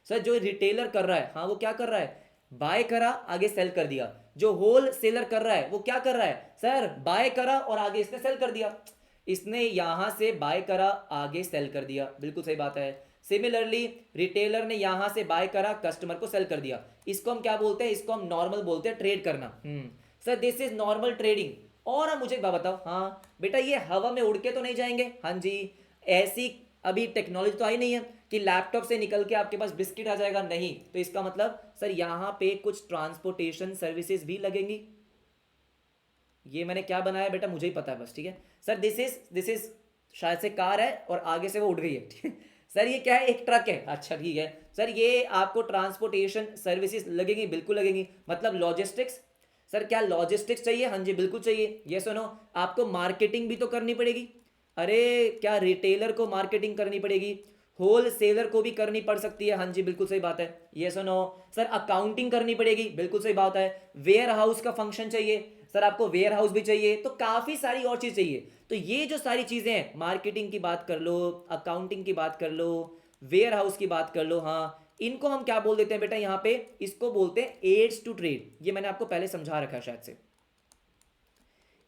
सर जो रिटेलर कर रहा है, हाँ वो क्या कर रहा है? बाय करा, आगे सेल कर दिया। जो होल सेलर कर रहा है वो क्या कर रहा है? सर बाय करा और आगे इसने सेल कर दिया। इसने यहां से बाय करा, आगे सेल कर दिया, बिल्कुल सही बात है। सिमिलरली रिटेलर ने यहां से बाय करा, कस्टमर को सेल कर दिया। इसको हम क्या बोलते हैं? इसको हम नॉर्मल बोलते हैं, ट्रेड करना। Sir this is normal trading. और अब मुझे एक बात बताओ, हाँ बेटा ये हवा में उड़ के तो नहीं जाएंगे? हाँ जी, ऐसी अभी टेक्नोलॉजी तो आई नहीं है कि लैपटॉप से निकल के आपके पास बिस्किट आ जाएगा, नहीं। तो इसका मतलब सर यहाँ पे कुछ ट्रांसपोर्टेशन सर्विसेज भी लगेंगी। ये मैंने क्या बनाया बेटा, मुझे ही पता है बस, ठीक है। सर दिस इज शायद से कार है और आगे से वो उड़ गई है, ठीक है। सर ये क्या है? एक ट्रक है। अच्छा ठीक है सर, ये आपको ट्रांसपोर्टेशन सर्विसेज लगेंगी, बिल्कुल लगेंगी। मतलब लॉजिस्टिक्स। सर क्या लॉजिस्टिक्स चाहिए? हाँ जी बिल्कुल चाहिए। ये सुनो, आपको मार्केटिंग भी तो करनी पड़ेगी। अरे क्या रिटेलर को मार्केटिंग करनी पड़ेगी, होल सेलर को भी करनी पड़ सकती है। हाँ जी बिल्कुल सही बात है। ये सुनो सर, अकाउंटिंग करनी पड़ेगी, बिल्कुल सही बात है। वेयर हाउस का फंक्शन चाहिए, सर आपको वेयर हाउस भी चाहिए, तो काफी सारी और चीज चाहिए। तो ये जो सारी चीजें हैं, मार्केटिंग की बात कर लो, अकाउंटिंग की बात कर लो, वेयर हाउस की बात कर लो, हाँ इनको हम क्या बोल देते हैं बेटा यहाँ पे? इसको बोलते हैं एड्स टू ट्रेड। ये मैंने आपको पहले समझा रखा है शायद से,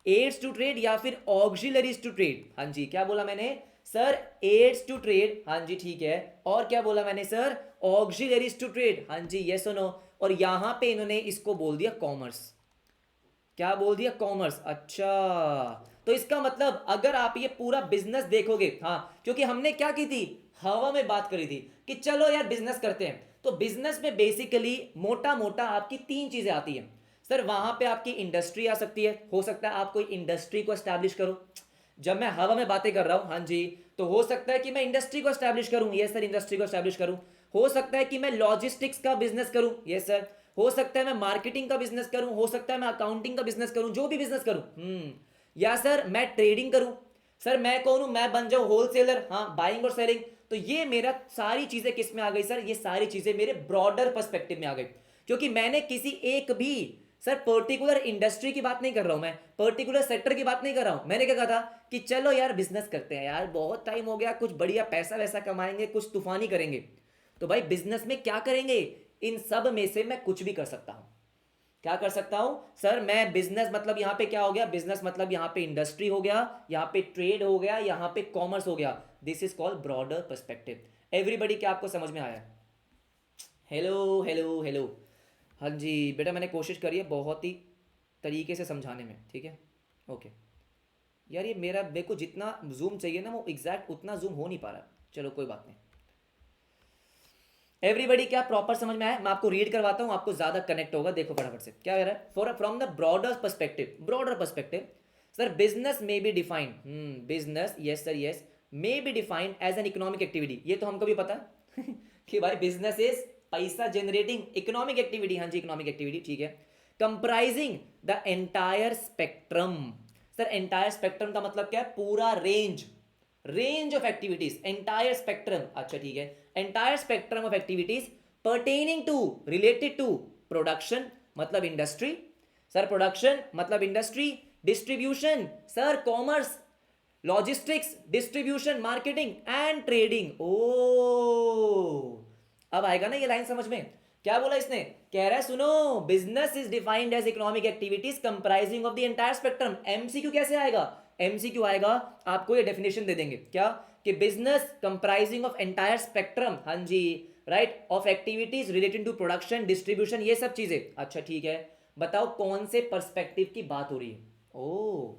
एड्स टू ट्रेड या फिर ऑक्सिलरीज टू ट्रेड। हाँ जी क्या बोला मैंने सर? Ads to trade. हाँ जी ठीक है, और क्या बोला मैंने सर? Auxiliaries to trade. हाँ जी ये सुनो, और यहां पे इन्होंने इसको बोल दिया कॉमर्स। क्या बोल दिया? कॉमर्स। अच्छा तो इसका मतलब अगर आप ये पूरा बिजनेस देखोगे, हाँ क्योंकि हमने क्या की थी, हवा में बात करी थी कि चलो यार बिजनेस करते हैं। तो बिजनेस में बेसिकली मोटा मोटा आपकी तीन चीजें आती हैं। सर वहां पे आपकी इंडस्ट्री आ सकती है, हो सकता है आप कोई इंडस्ट्री को एस्टैब्लिश करो। जब मैं हवा में बातें कर रहा हूं, हाँ जी, तो हो सकता है कि मैं इंडस्ट्री को एस्टैब्लिश करूं। यस सर, इंडस्ट्री को एस्टैब्लिश करूं। हो सकता है कि मैं लॉजिस्टिक्स का बिजनेस करूं। Yes sir. हो सकता है मैं मार्केटिंग का बिजनेस करूं, हो सकता है मैं अकाउंटिंग का बिजनेस करूं, जो भी बिजनेस करूं। या सर मैं ट्रेडिंग करूं। सर मैं कौन हूं? मैं बन जाऊं होलसेलर, हाँ बाइंग और सेलिंग। तो ये मेरा सारी चीजें किस में आ गई सर? ये सारी चीजें मेरे ब्रॉडर पर्सपेक्टिव में आ गई, क्योंकि मैंने किसी एक भी सर पर्टिकुलर इंडस्ट्री की बात नहीं कर रहा हूं, मैं पर्टिकुलर सेक्टर की बात नहीं कर रहा हूं। मैंने क्या कहा था कि चलो यार बिजनेस करते हैं, यार बहुत टाइम हो गया, कुछ बढ़िया पैसा वैसा कमाएंगे, कुछ तूफानी करेंगे। तो भाई बिजनेस में क्या करेंगे? इन सब में से मैं कुछ भी कर सकता हूं। क्या कर सकता हूं सर? मैं बिजनेस मतलब यहां पे क्या हो गया? बिजनेस मतलब यहां पे इंडस्ट्री हो गया, यहां पे ट्रेड हो गया, यहां पे कॉमर्स हो गया। This is called broader perspective. Everybody क्या आपको समझ में आया? Hello hello hello. हाँ जी बेटा, मैंने कोशिश करी है बहुत ही तरीके से समझाने में, ठीक है। ओके यार, ये मेरे को जितना जूम चाहिए ना, वो एग्जैक्ट उतना जूम हो नहीं पा रहा। चलो कोई बात नहीं। एवरीबडी क्या प्रॉपर समझ में आया? मैं आपको रीड करवाता हूं, आपको ज्यादा कनेक्ट होगा। देखो फटाफट से क्या कह रहा है, for from the broader perspective. Broader perspective sir, business may be defined, business yes sir yes, may be defined as an economic activity. ये तो हमको भी पता है कि भाई बिजनेस इज पैसा जनरेटिंग इकोनॉमिक एक्टिविटी। हाँ जी इकोनॉमिक एक्टिविटी, ठीक है। Comprising the entire spectrum. Sir entire spectrum का मतलब क्या है? पूरा range, range of activities, entire spectrum. अच्छा ठीक है, entire spectrum of activities pertaining to, related to production मतलब इंडस्ट्री। सर प्रोडक्शन मतलब industry, distribution sir commerce, logistics, distribution, marketing and trading. ओ, अब आएगा ना ये लाइन समझ में। क्या बोला इसने, कह रहा है सुनो, business is defined as economic activities comprising of the entire spectrum. MCQ कैसे आएगा, एमसीक्यू आएगा, आपको ये डेफिनेशन दे देंगे क्या, कि business comprising of entire spectrum, हाँ जी, right, of activities related to production, distribution, ये सब चीजें। अच्छा ठीक है, बताओ कौन से पर्सपेक्टिव की बात हो रही है। ओ,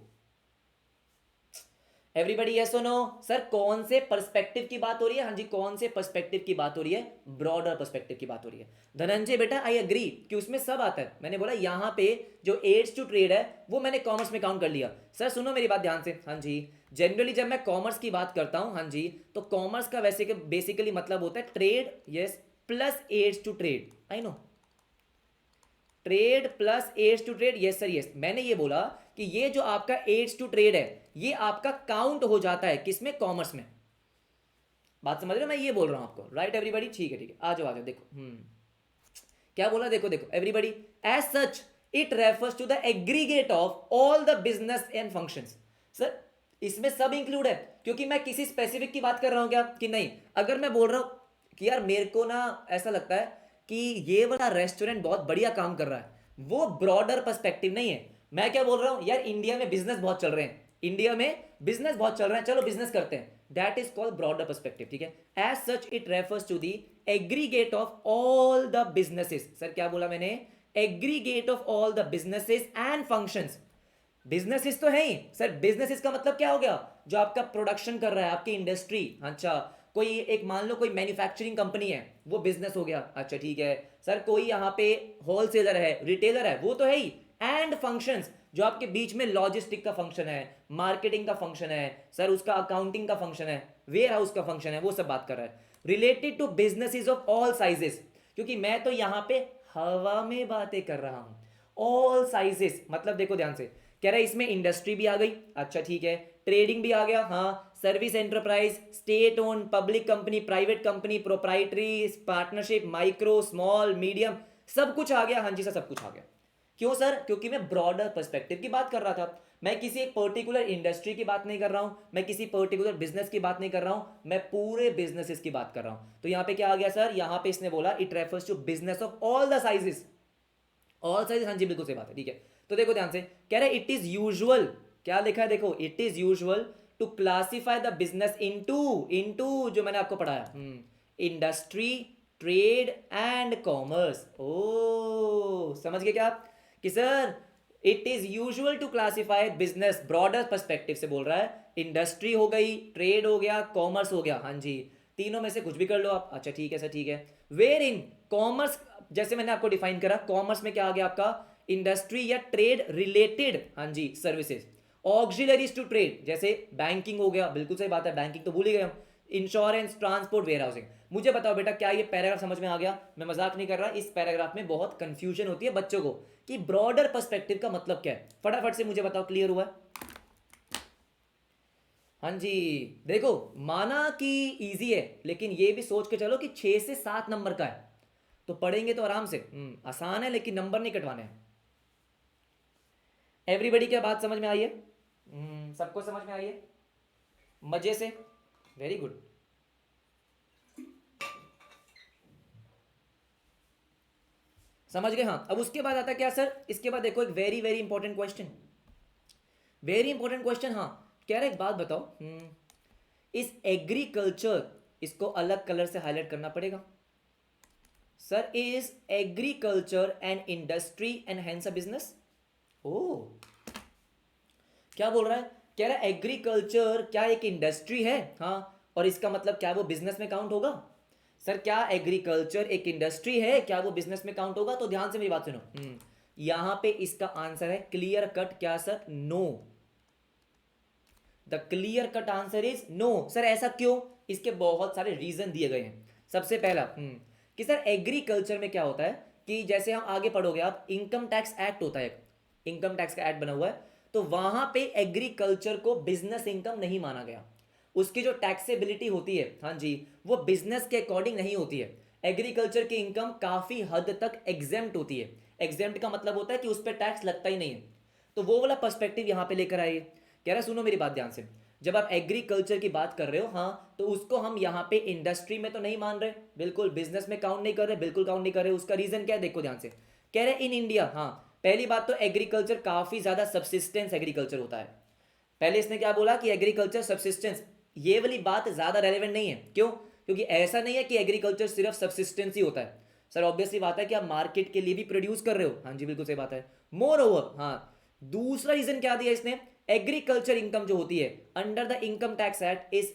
एवरीबडी यस और नो, सर कौन से पर्सपेक्टिव की बात हो रही है, हाँ जी कौन से पर्सपेक्टिव की बात हो रही है, ब्रॉडर पर्सपेक्टिव की बात हो रही है। धनंजय बेटा आई एग्री कि उसमें सब आता है, मैंने बोला यहाँ पे जो एड्स टू ट्रेड है वो मैंने कॉमर्स में काउंट कर लिया। सर सुनो मेरी बात ध्यान से, हाँ जी, जनरली जब मैं कॉमर्स की बात करता हूँ, हाँ जी, तो कॉमर्स का वैसे बेसिकली मतलब होता है trade, yes, plus aids to trade, I know, trade plus aids to trade, yes sir yes. मैंने ये बोला कि ये जो आपका एड्स टू ट्रेड है ये आपका काउंट हो जाता है किसमें, कॉमर्स में। बात समझ रहे हो, मैं ये बोल रहा हूं आपको, राइट एवरीबॉडी, ठीक है ठीक है, आ जाओ देखो, क्या बोला, देखो देखो everybody, as such it refers to the aggregate of all the business and functions. Sir इसमें सब इंक्लूड है, क्योंकि मैं किसी स्पेसिफिक की बात कर रहा हूं क्या, कि नहीं। अगर मैं बोल रहा हूं कि यार मेरे को ना ऐसा लगता है कि ये वाला रेस्टोरेंट बहुत बढ़िया काम कर रहा है, वो ब्रॉडर पर्सपेक्टिव नहीं है। मैं क्या बोल रहा हूं, यार इंडिया में बिजनेस बहुत चल रहे हैं, इंडिया में बिजनेस बहुत चल रहे हैं, चलो बिजनेस करते हैं, that is called broader perspective, ठीक है। As such it refers to the aggregate of all the businesses. Sir क्या बोला मैंने, aggregate of all the businesses and functions. Businesses तो है ही सर, बिजनेसेस का मतलब क्या हो गया, जो आपका प्रोडक्शन कर रहा है, आपकी इंडस्ट्री, अच्छा कोई एक मान लो कोई मैन्युफैक्चरिंग कंपनी है, वो बिजनेस हो गया, अच्छा ठीक है सर। कोई यहाँ पे होलसेलर है, रिटेलर है, वो तो है ही। एंड फंक्शंस, जो आपके बीच में लॉजिस्टिक का फंक्शन है, मार्केटिंग का फंक्शन है, सर उसका अकाउंटिंग का फंक्शन है, वेयर हाउस का फंक्शन है, वो सब बात कर रहा है। Related to businesses of all sizes, क्योंकि मैं तो यहाँ पे हवा में बातें कर रहा हूं। ऑल साइजेस मतलब देखो ध्यान से, कह रहा है इसमें इंडस्ट्री भी आ गई, अच्छा ठीक है, ट्रेडिंग भी आ गया, हाँ, service enterprise, state own, public company, private company, proprietary, partnership, micro, small, medium, सब कुछ आ गया, हाँ जी सर सब कुछ आ गया। क्यों सर, क्योंकि मैं ब्रॉडर पर्सपेक्टिव की बात कर रहा था, मैं किसी एक पर्टिकुलर इंडस्ट्री की बात नहीं कर रहा हूं, मैं किसी पर्टिकुलर बिजनेस की बात नहीं कर रहा हूं, मैं पूरे बिजनेसेस की बात कर रहा हूं। तो यहां पे क्या आ गया सर, यहां पे इसने बोला it refers to business of all the sizes, all sizes, हाँ जी बिल्कुल सही बात है, ठीक है। तो देखो ध्यान से, कह रहा है इट इज यूजुअल, क्या लिखा है देखो, it is usual to classify the business into, into जो मैंने आपको पढ़ाया, इंडस्ट्री, ट्रेड एंड कॉमर्स। ओ समझ गए क्या आप, कि sir it is usual to classify business, broader perspective से बोल रहा है, इंडस्ट्री हो गई, ट्रेड हो गया, कॉमर्स हो गया, हाँ जी, तीनों में से कुछ भी कर लो आप, अच्छा ठीक है सर ठीक है। वेयर इन कॉमर्स, जैसे मैंने आपको डिफाइन करा, कॉमर्स में क्या आ गया आपका, इंडस्ट्री या ट्रेड रिलेटेड, हाँ जी, सर्विसेज। ऑक्सिलरीज टू ट्रेड, जैसे बैंकिंग हो गया, बिल्कुल सही बात है, बैंकिंग तो भूल ही गए हम, इंश्योरेंस, ट्रांसपोर्ट, वेयर हाउसिंग। मुझे बताओ बेटा, क्या ये पैराग्राफ समझ में आ गया, मैं मजाक नहीं कर रहा, इस पैराग्राफ में बहुत कंफ्यूजन होती है बच्चों को कि ब्रॉडर पर्सपेक्टिव का मतलब क्या है, फटाफट से मुझे बताओ, क्लियर हुआ है। हाँ जी, देखो माना कि इजी है, लेकिन ये भी सोच के चलो कि 6 से 7 नंबर का है, तो पढ़ेंगे तो आराम से, आसान है लेकिन नंबर नहीं कटवाने हैं। एवरीबडी क्या बात समझ में आई है, सबको समझ में आई है, मजे से, वेरी गुड। समझ गए, हाँ। अब उसके बाद आता क्या सर, इसके बाद देखो एक very very important question, very important question, हाँ। कह रहा है एक बात बताओ, इस एग्रीकल्चर, इसको अलग कलर से हाईलाइट करना पड़ेगा sir, is agriculture an industry and hence a business. ओ क्या बोल रहा है, कह रहा है एग्रीकल्चर क्या एक इंडस्ट्री है, हाँ, और इसका मतलब क्या वो बिजनेस में काउंट होगा। सर क्या एग्रीकल्चर एक इंडस्ट्री है, क्या वो बिजनेस में काउंट होगा, तो ध्यान से मेरी बात सुनो, यहां पे इसका आंसर है क्लियर कट, क्या sir, no. The clear cut answer is no. Sir ऐसा क्यों, इसके बहुत सारे रीजन दिए गए हैं। सबसे पहला कि सर एग्रीकल्चर में क्या होता है, कि जैसे हम आगे पढ़ोगे आप, इनकम टैक्स एक्ट होता है, इनकम टैक्स का एक्ट बना हुआ है, तो वहां पे एग्रीकल्चर को बिजनेस इनकम नहीं माना गया, उसकी जो टैक्सेबिलिटी होती है, हाँ जी, वो बिजनेस के अकॉर्डिंग नहीं होती है। एग्रीकल्चर की इनकम काफी हद तक एग्जेम्प्ट होती है, एग्जेम्प्ट का मतलब होता है कि उस पर टैक्स लगता ही नहीं है, तो वो वाला पर्सपेक्टिव यहां पे लेकर आइए। कह रहा है सुनो मेरी बात ध्यान से, जब आप एग्रीकल्चर की बात कर रहे हो, हाँ, तो उसको हम यहाँ पे इंडस्ट्री में तो नहीं मान रहे, बिल्कुल बिजनेस में काउंट नहीं कर रहे, बिल्कुल काउंट नहीं कर रहे। उसका रीजन क्या है, देखो ध्यान से। कह रहे इन इंडिया, हाँ, पहली बात तो एग्रीकल्चर काफी ज्यादा सब्सिस्टेंस एग्रीकल्चर होता है। पहले इसने क्या बोला कि एग्रीकल्चर सब्सिस्टेंस, ये वाली बात ज्यादा रेलेवेंट नहीं है। क्यों? क्योंकि ऐसा नहीं है कि एग्रीकल्चर सिर्फ सब्सिस्टेंस ही होता है। सर ऑब्वियसली बात है कि आप मार्केट के लिए भी प्रोड्यूस कर रहे हो, हाँ जी बिल्कुल सही बात है। मोर ओवर, हाँ, दूसरा रीजन क्या दिया इसने, एग्रीकल्चर इनकम जो होती है under the income tax act is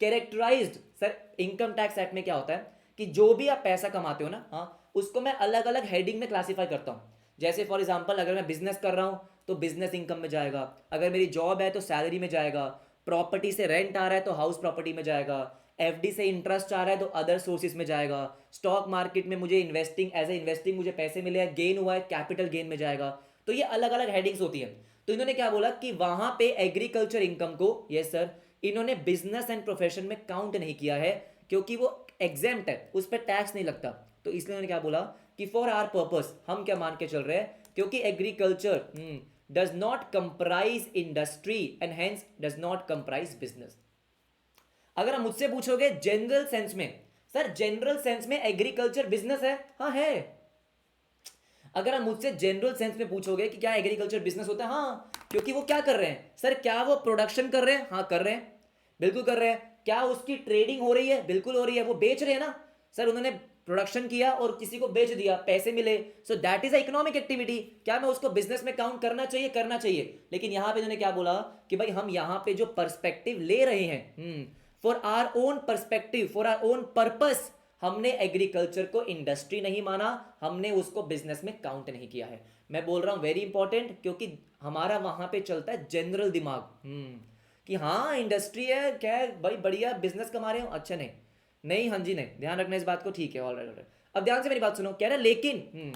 characterized. Sir income tax act में क्या होता है कि जो भी आप पैसा कमाते हो ना, हाँ, उसको मैं अलग अलग हेडिंग में क्लासीफाई करता हूँ। जैसे फॉर एग्जांपल अगर मैं बिजनेस कर रहा हूँ तो बिजनेस इनकम में जाएगा, अगर मेरी जॉब है तो सैलरी में जाएगा, प्रॉपर्टी से रेंट आ रहा है तो हाउस प्रॉपर्टी में जाएगा, एफडी से इंटरेस्ट आ रहा है तो अदर सोर्सेज में जाएगा, स्टॉक मार्केट में मुझे इन्वेस्टिंग एज ए इन्वेस्टिंग मुझे पैसे मिले हैं, गेन हुआ है, कैपिटल गेन में जाएगा। तो ये अलग अलग हेडिंग्स होती है। तो इन्होंने क्या बोला कि वहां पे एग्रीकल्चर इनकम को, यस सर, इन्होंने बिजनेस एंड प्रोफेशन में काउंट नहीं किया है क्योंकि वो एग्जेम्प्ट है, उस पर टैक्स नहीं लगता। तो इसलिए उन्होंने क्या बोला कि फॉर आवर पर्पस हम क्या मान के चल रहे हैं, क्योंकि agriculture does not comprise industry and hence does not comprise business. अगर आप मुझसे पूछोगे जनरल सेंस में, सर जनरल सेंस में एग्रीकल्चर बिजनेस है, हाँ है। अगर आप मुझसे जनरल सेंस में पूछोगे कि क्या एग्रीकल्चर बिजनेस होता है, हाँ, क्योंकि वो क्या कर रहे हैं सर, क्या वो प्रोडक्शन कर रहे हैं, हाँ कर रहे हैं, बिल्कुल कर रहे हैं। क्या उसकी ट्रेडिंग हो रही है, बिल्कुल हो रही है, वो बेच रहे हैं ना सर, उन्होंने प्रोडक्शन किया और किसी को बेच दिया, पैसे मिले, so that is economic activity. क्या मैं उसको बिजनेस में काउंट करना चाहिए, करना चाहिए। लेकिन यहां पे उन्होंने क्या बोला कि भाई हम यहां पे जो पर्सपेक्टिव ले रहे हैं, for our own perspective, for our own purpose, हमने एग्रीकल्चर को इंडस्ट्री नहीं माना, हमने उसको बिजनेस में काउंट नहीं किया है। मैं बोल रहा हूं वेरी इंपॉर्टेंट, क्योंकि हमारा वहां पे चलता है जनरल दिमाग, कि हाँ इंडस्ट्री है, क्या है भाई, बढ़िया बिजनेस कमा रहे हो, अच्छा नहीं नहीं, हाँ जी नहीं, ध्यान रखना इस बात को, ठीक है, ऑलराइट ऑलराइट। अब ध्यान से मेरी बात सुनो, कह रहा लेकिन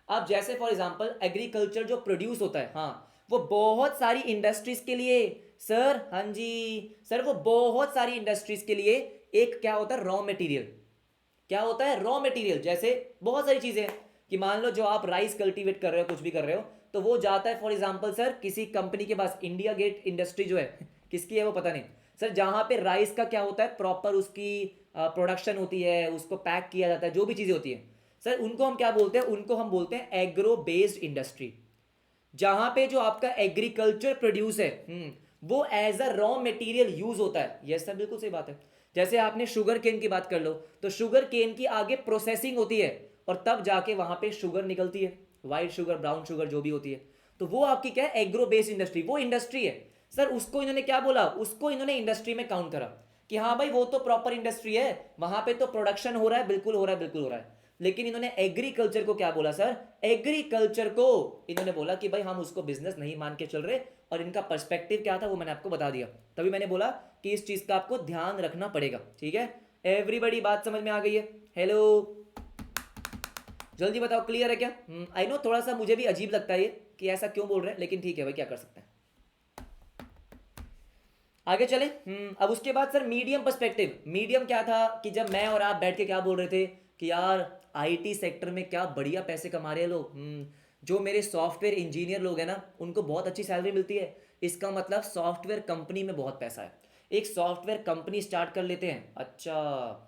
अब जैसे फॉर एग्जांपल एग्रीकल्चर जो प्रोड्यूस होता है, हाँ, वो बहुत सारी इंडस्ट्रीज के लिए, सर हाँ जी सर, वो बहुत सारी इंडस्ट्रीज के लिए एक क्या होता है, रॉ मटेरियल। क्या होता है, रॉ मटेरियल। जैसे बहुत सारी चीजें हैं कि मान लो जो आप राइस कल्टीवेट कर रहे हो, कुछ भी कर रहे हो, तो वो जाता है फॉर एग्जांपल सर किसी कंपनी के पास, इंडिया गेट इंडस्ट्री जो है किसकी है वो पता नहीं सर, जहां पे राइस का क्या होता है, प्रॉपर उसकी प्रोडक्शन होती है, उसको पैक किया जाता है, जो भी चीजें होती है सर, उनको हम क्या बोलते हैं, उनको हम बोलते हैं एग्रो बेस्ड इंडस्ट्री। जहां पे जो आपका एग्रीकल्चर प्रोड्यूस है, वो as a raw material use होता है। यस सर बिल्कुल सही बात है। जैसे आपने शुगर केन की बात कर लो, तो शुगर केन की आगे प्रोसेसिंग होती है और तब जाके वहां पे शुगर निकलती है, व्हाइट शुगर, ब्राउन शुगर, जो भी होती है। तो वो आपकी क्या है, एग्रो बेस्ड इंडस्ट्री, वो इंडस्ट्री है सर। उसको इन्होंने क्या बोला, उसको इन्होंने इंडस्ट्री में काउंट करा कि हाँ भाई वो तो प्रॉपर इंडस्ट्री है, वहां पे तो प्रोडक्शन हो रहा है, बिल्कुल हो रहा है, बिल्कुल हो रहा है। लेकिन इन्होंने एग्रीकल्चर को क्या बोला सर, एग्रीकल्चर को इन्होंने बोला कि भाई हम उसको बिजनेस नहीं मान के चल रहे, और इनका पर्सपेक्टिव क्या था वो मैंने आपको बता दिया। तभी मैंने बोला कि इस चीज का आपको ध्यान रखना पड़ेगा, ठीक है। एवरीबडी बात समझ में आ गई है? हेलो, जल्दी बताओ, क्लियर है क्या? आई नो थोड़ा सा मुझे भी अजीब लगता है ये कि ऐसा क्यों बोल रहे हैं, लेकिन ठीक है भाई, क्या कर सकते हैं। आगे चले। अब उसके बाद सर मीडियम पर्सपेक्टिव। मीडियम क्या था कि जब मैं और आप बैठ के क्या बोल रहे थे कि यार आईटी सेक्टर में क्या बढ़िया पैसे कमा रहे हैं लोग, जो मेरे सॉफ्टवेयर इंजीनियर लोग हैं ना, उनको बहुत अच्छी सैलरी मिलती है, इसका मतलब सॉफ्टवेयर कंपनी में बहुत पैसा है, एक सॉफ्टवेयर कंपनी स्टार्ट कर लेते हैं। अच्छा,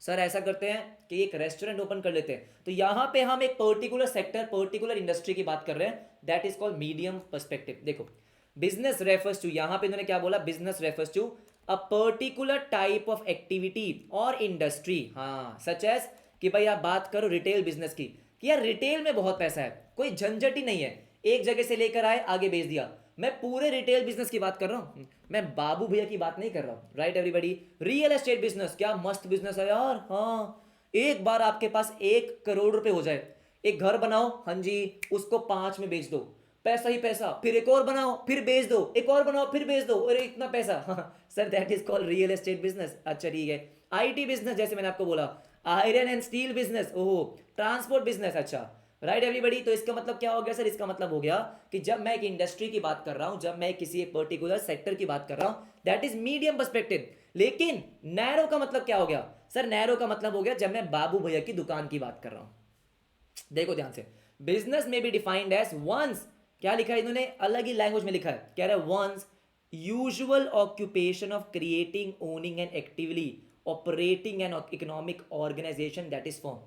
सर ऐसा करते हैं कि एक रेस्टोरेंट ओपन कर लेते हैं। तो यहाँ पे हम एक पर्टिकुलर सेक्टर, पर्टिकुलर इंडस्ट्री की बात कर रहे हैं, that is called medium perspective. देखो, बिजनेस रेफर्स टू, यहां पे इन्होंने क्या बोला, business refers to a particular type of activity और इंडस्ट्री, हाँ, सच एज कि भाई आप बात करो रिटेल बिजनेस की, कि यार रिटेल में बहुत पैसा है, कोई झंझट ही नहीं है, एक जगह से लेकर आए आगे बेच दिया। मैं पूरे रिटेल बिजनेस की बात कर रहा हूं, मैं बाबू भैया की बात नहीं कर रहा हूं, right everybody. Real estate business क्या मस्त बिजनेस है यार, हाँ, एक बार आपके पास 1 करोड़ रुपए हो जाए, एक घर बनाओ, हाँ जी, उसको 5 में बेच दो, पैसा ही पैसा, फिर एक और बनाओ, फिर बेच दो, एक और बनाओ, फिर बेच दो, अरे इतना पैसा, sir that is called real estate business. अच्छा ठीक है, आईटी बिजनेस, जैसे मैंने आपको बोला, आयरन एंड स्टील बिजनेस, ओहो, ट्रांसपोर्ट बिजनेस, अच्छा, राइट एवरीबॉडी। तो इसका मतलब क्या हो गया सर, इसका मतलब हो गया कि जब मैं एक इंडस्ट्री की बात कर रहा हूं, जब मैं किसी एक पर्टिकुलर सेक्टर की बात कर रहा हूं, दैट इज मीडियम पर्सपेक्टिव। लेकिन नैरो का मतलब क्या हो गया सर, नैरो का मतलब हो गया जब मैं बाबू भैया की दुकान की बात कर रहा हूं। देखो ध्यान से, बिजनेस में बी डिफाइंड एज वंस, क्या लिखा है इन्होंने, अलग ही लैंग्वेज में लिखा है, कह रहा है one's usual occupation of creating, owning and actively operating an economic organization that is form.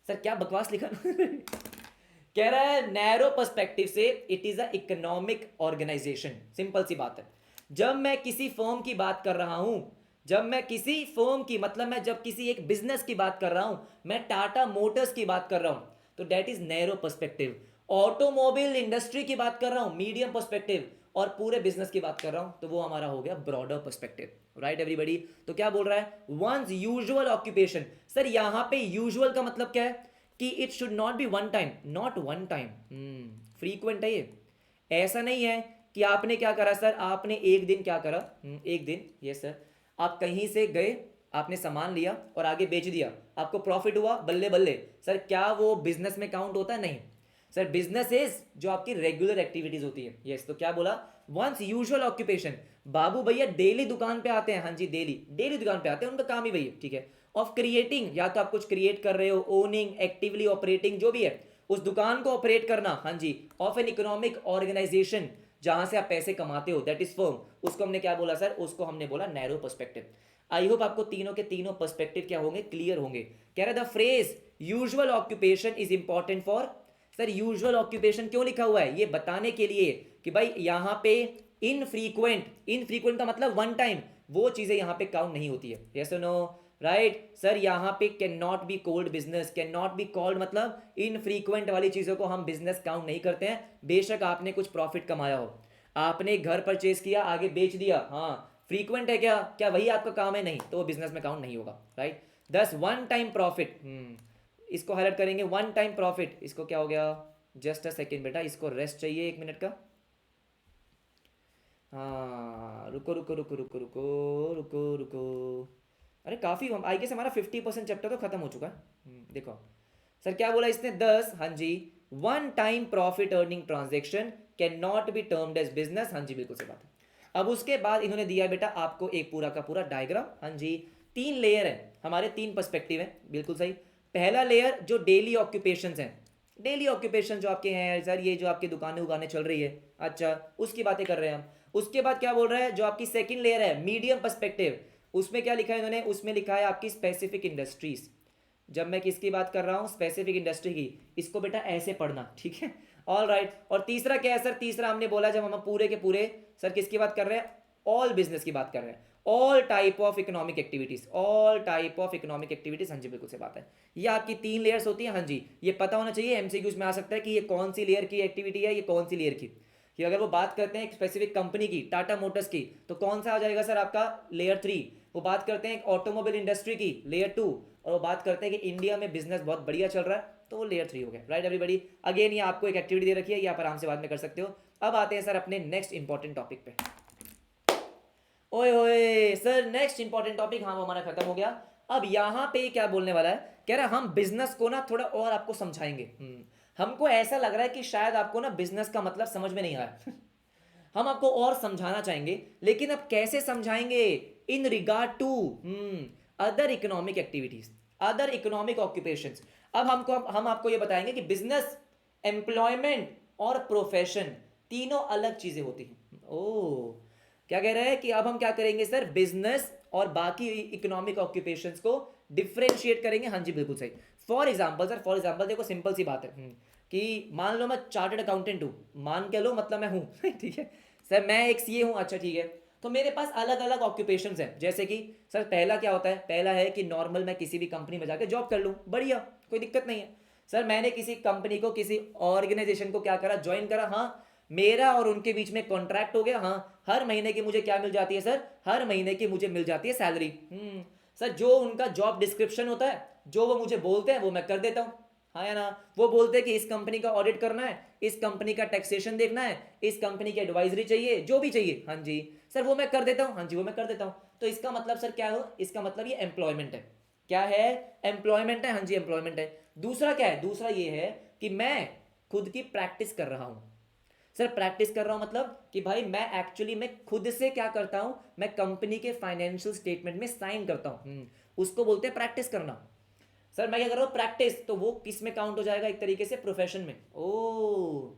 Sir क्या बकवास लिखा कह रहा है नैरो पर्सपेक्टिव से it is a economic organization. Simple सी बात है, जब मैं किसी फर्म की बात कर रहा हूं, जब मैं किसी फर्म की मतलब मैं जब किसी एक बिजनेस की बात कर रहा हूं, मैं टाटा मोटर्स की बात कर रहा हूं, तो that is narrow perspective. Automobile industry की बात कर रहा हूं, मीडियम पर्सपेक्टिव। और पूरे बिजनेस की बात कर रहा हूं, तो वो हमारा हो गया ब्रॉडर पर्सपेक्टिव। Right everybody? तो क्या बोल रहा है, वंस यूजुअल ऑक्यूपेशन। सर यहां पे यूजुअल का मतलब क्या है कि it should not be one time, not one time, frequent है ये। ऐसा नहीं है कि आपने क्या करा सर, आपने एक दिन क्या करा, एक दिन, यस सर, आप कहीं से गए, आपने सामान लिया और आगे बेच दिया, आपको प्रॉफिट हुआ, बल्ले बल्ले। सर क्या वो बिजनेस में काउंट होता है? नहीं सर, बिजनेस इज जो आपकी रेगुलर एक्टिविटीज होती है। यस, तो क्या बोला, वंस यूजुअल ऑक्यूपेशन। बाबू भैया डेली दुकान पे आते हैं, हाँ जी डेली डेली दुकान पे आते हैं, उनका काम ही वही है, ठीक है। ऑफ क्रिएटिंग, या तो आप कुछ क्रिएट कर रहे हो, ओनिंग, एक्टिवली ऑपरेटिंग, जो भी है उस दुकान को ऑपरेट करना, हाँ जी। ऑफ एन इकोनॉमिक ऑर्गेनाइजेशन, जहां से आप पैसे कमाते हो, दैट इज फर्म। उसको हमने क्या बोला सर, उसको हमने बोला नैरो पर्सपेक्टिव। आई होप आपको तीनों के तीनों पर्सपेक्टिव क्या होंगे, क्लियर होंगे। कह रहे the phrase usual occupation is important for. Sir usual occupation क्यों लिखा हुआ है, ये बताने के लिए कि भाई यहां पे इनफ्रीक्वेंट, इनफ्रीक्वेंट का मतलब वन टाइम, वो चीजें यहां पे काउंट नहीं होती है। यस और नो? राइट सर, यहां पे can not be called business, can not be called मतलब इनफ्रीक्वेंट वाली चीजों को हम बिजनेस काउंट नहीं करते हैं। बेशक आपने कुछ प्रॉफिट कमाया हो, आपने घर परचेज किया, आगे बेच दिया, हाँ फ्रीक्वेंट है क्या, क्या वही आपका काम है? नहीं, तो वो बिजनेस में काउंट नहीं होगा। राइट, दस वन टाइम प्रॉफिट, इसको हाईलाइट करेंगे, वन टाइम प्रॉफिट। इसको क्या हो गया, जस्ट अ सेकेंड बेटा, इसको रेस्ट चाहिए 1 मिनट का। हाँ रुको रुको रुको रुको रुको रुको रुको। अरे काफ़ी, हम आई गेस हमारा 50% चैप्टर तो खत्म हो चुका है। देखो सर क्या बोला इसने, 10, हाँ जी, one time profit earning transaction can not be termed as business. हाँ जी बिल्कुल सही बात है। अब उसके बाद इन्होंने दिया बेटा आपको एक पूरा का पूरा डायग्राम। हाँ जी, 3 लेयर है हमारे, 3 पर्सपेक्टिव है, बिल्कुल सही। पहला लेयर जो डेली ऑक्यूपेशंस हैं, डेली ऑक्यूपेशन जो आपके हैं सर, ये जो आपकी दुकानें उगाने चल रही है, अच्छा उसकी बातें कर रहे हैं हम। उसके बाद क्या बोल रहा है, जो आपकी सेकंड लेयर है मीडियम पर्सपेक्टिव, उसमें क्या लिखा है इन्होंने, उसमें लिखा है आपकी स्पेसिफिक इंडस्ट्रीज। जब मैं किसकी बात कर रहा हूँ, स्पेसिफिक इंडस्ट्री की, इसको बेटा ऐसे पढ़ना, ठीक है। ऑल राइट, और तीसरा क्या है सर, तीसरा हमने बोला जब हम पूरे के पूरे सर किसकी बात कर रहे हैं, ऑल बिजनेस की बात कर रहे हैं, all type of economic activities, all type of economic activities. हाँ जी बिल्कुल से बात है, ये आपकी 3 लेयर्स होती हैं। हाँ जी, ये पता होना चाहिए, एमसीक्यूज में आ सकता है कि ये कौन सी लेयर की एक्टिविटी है, ये कौन सी लेयर की। कि अगर वो बात करते हैं एक स्पेसिफिक कंपनी की, टाटा मोटर्स की, तो कौन सा आ जाएगा सर आपका, लेयर 3। वो बात करते हैं ऑटोमोबाइल इंडस्ट्री की, लेयर 2। और वो बात करते हैं कि इंडिया में बिजनेस बहुत बढ़िया चल रहा है, तो वो लेयर 3 हो गया। Right everybody? अगेन ये आपको एक एक्टिविटी दे रखी है, ये आप आराम से बाद में कर सकते हो। अब आते हैं सर अपने नेक्स्ट इंपॉर्टेंट टॉपिक पे। ओए ओए सर, नेक्स्ट इंपॉर्टेंट टॉपिक, हाँ वो हमारा खत्म हो गया। अब यहाँ पे क्या बोलने वाला है, कह रहा है हम बिजनेस को ना थोड़ा और आपको समझाएंगे। हमको ऐसा लग रहा है कि शायद आपको ना बिजनेस का मतलब समझ में नहीं आया हम आपको और समझाना चाहेंगे, लेकिन अब कैसे समझाएंगे, in regard to other economic activities, other economic occupations. अब हम आपको ये बताएंगे कि बिजनेस, एम्प्लॉयमेंट और प्रोफेशन तीनों अलग चीजें होती हैं। ओ, क्या कह रहे हैं कि अब हम क्या करेंगे सर, बिजनेस और बाकी इकोनॉमिक ऑक्यूपेशंस को डिफ्रेंशिएट करेंगे। हाँ जी बिल्कुल सही। For example sir, for example देखो सिंपल सी बात है, कि मान लो मैं चार्टर्ड अकाउंटेंट हूँ, मान के लो मतलब मैं हूँ ठीक है सर, मैं एक सीए हूँ, अच्छा ठीक है। तो मेरे पास अलग अलग ऑक्यूपेशंस हैं, जैसे कि सर पहला क्या होता है, पहला है कि नॉर्मल मैं किसी भी कंपनी में जाकर जॉब कर लूँ, बढ़िया, कोई दिक्कत नहीं है। सर मैंने किसी कंपनी को, किसी ऑर्गेनाइजेशन को क्या करा, ज्वाइन करा, हाँ मेरा और उनके बीच में कॉन्ट्रैक्ट हो गया, हाँ हर महीने की मुझे क्या मिल जाती है सर, हर महीने की मुझे मिल जाती है सैलरी। सर जो उनका जॉब डिस्क्रिप्शन होता है, जो वो मुझे बोलते हैं वो मैं कर देता हूँ, हाँ या ना। वो बोलते हैं कि इस कंपनी का ऑडिट करना है, इस कंपनी का टैक्सेशन देखना है, इस कंपनी की एडवाइजरी चाहिए, जो भी चाहिए, हाँ जी सर वो मैं कर देता हूँ, हाँ जी वो मैं कर देता हूँ। तो इसका मतलब सर क्या हो, इसका मतलब ये एम्प्लॉयमेंट है। क्या है, एम्प्लॉयमेंट है, हाँ जी एम्प्लॉयमेंट है। दूसरा क्या है, दूसरा ये है कि मैं खुद की प्रैक्टिस कर रहा हूँ। सर प्रैक्टिस कर रहा हूं मतलब कि भाई मैं एक्चुअली मैं खुद से क्या करता हूं, मैं कंपनी के फाइनेंशियल स्टेटमेंट में साइन करता हूं, उसको बोलते हैं प्रैक्टिस करना। सर मैं क्या कर रहा हूं, प्रैक्टिस, तो वो किस में काउंट हो जाएगा, एक तरीके से प्रोफेशन में। ओ,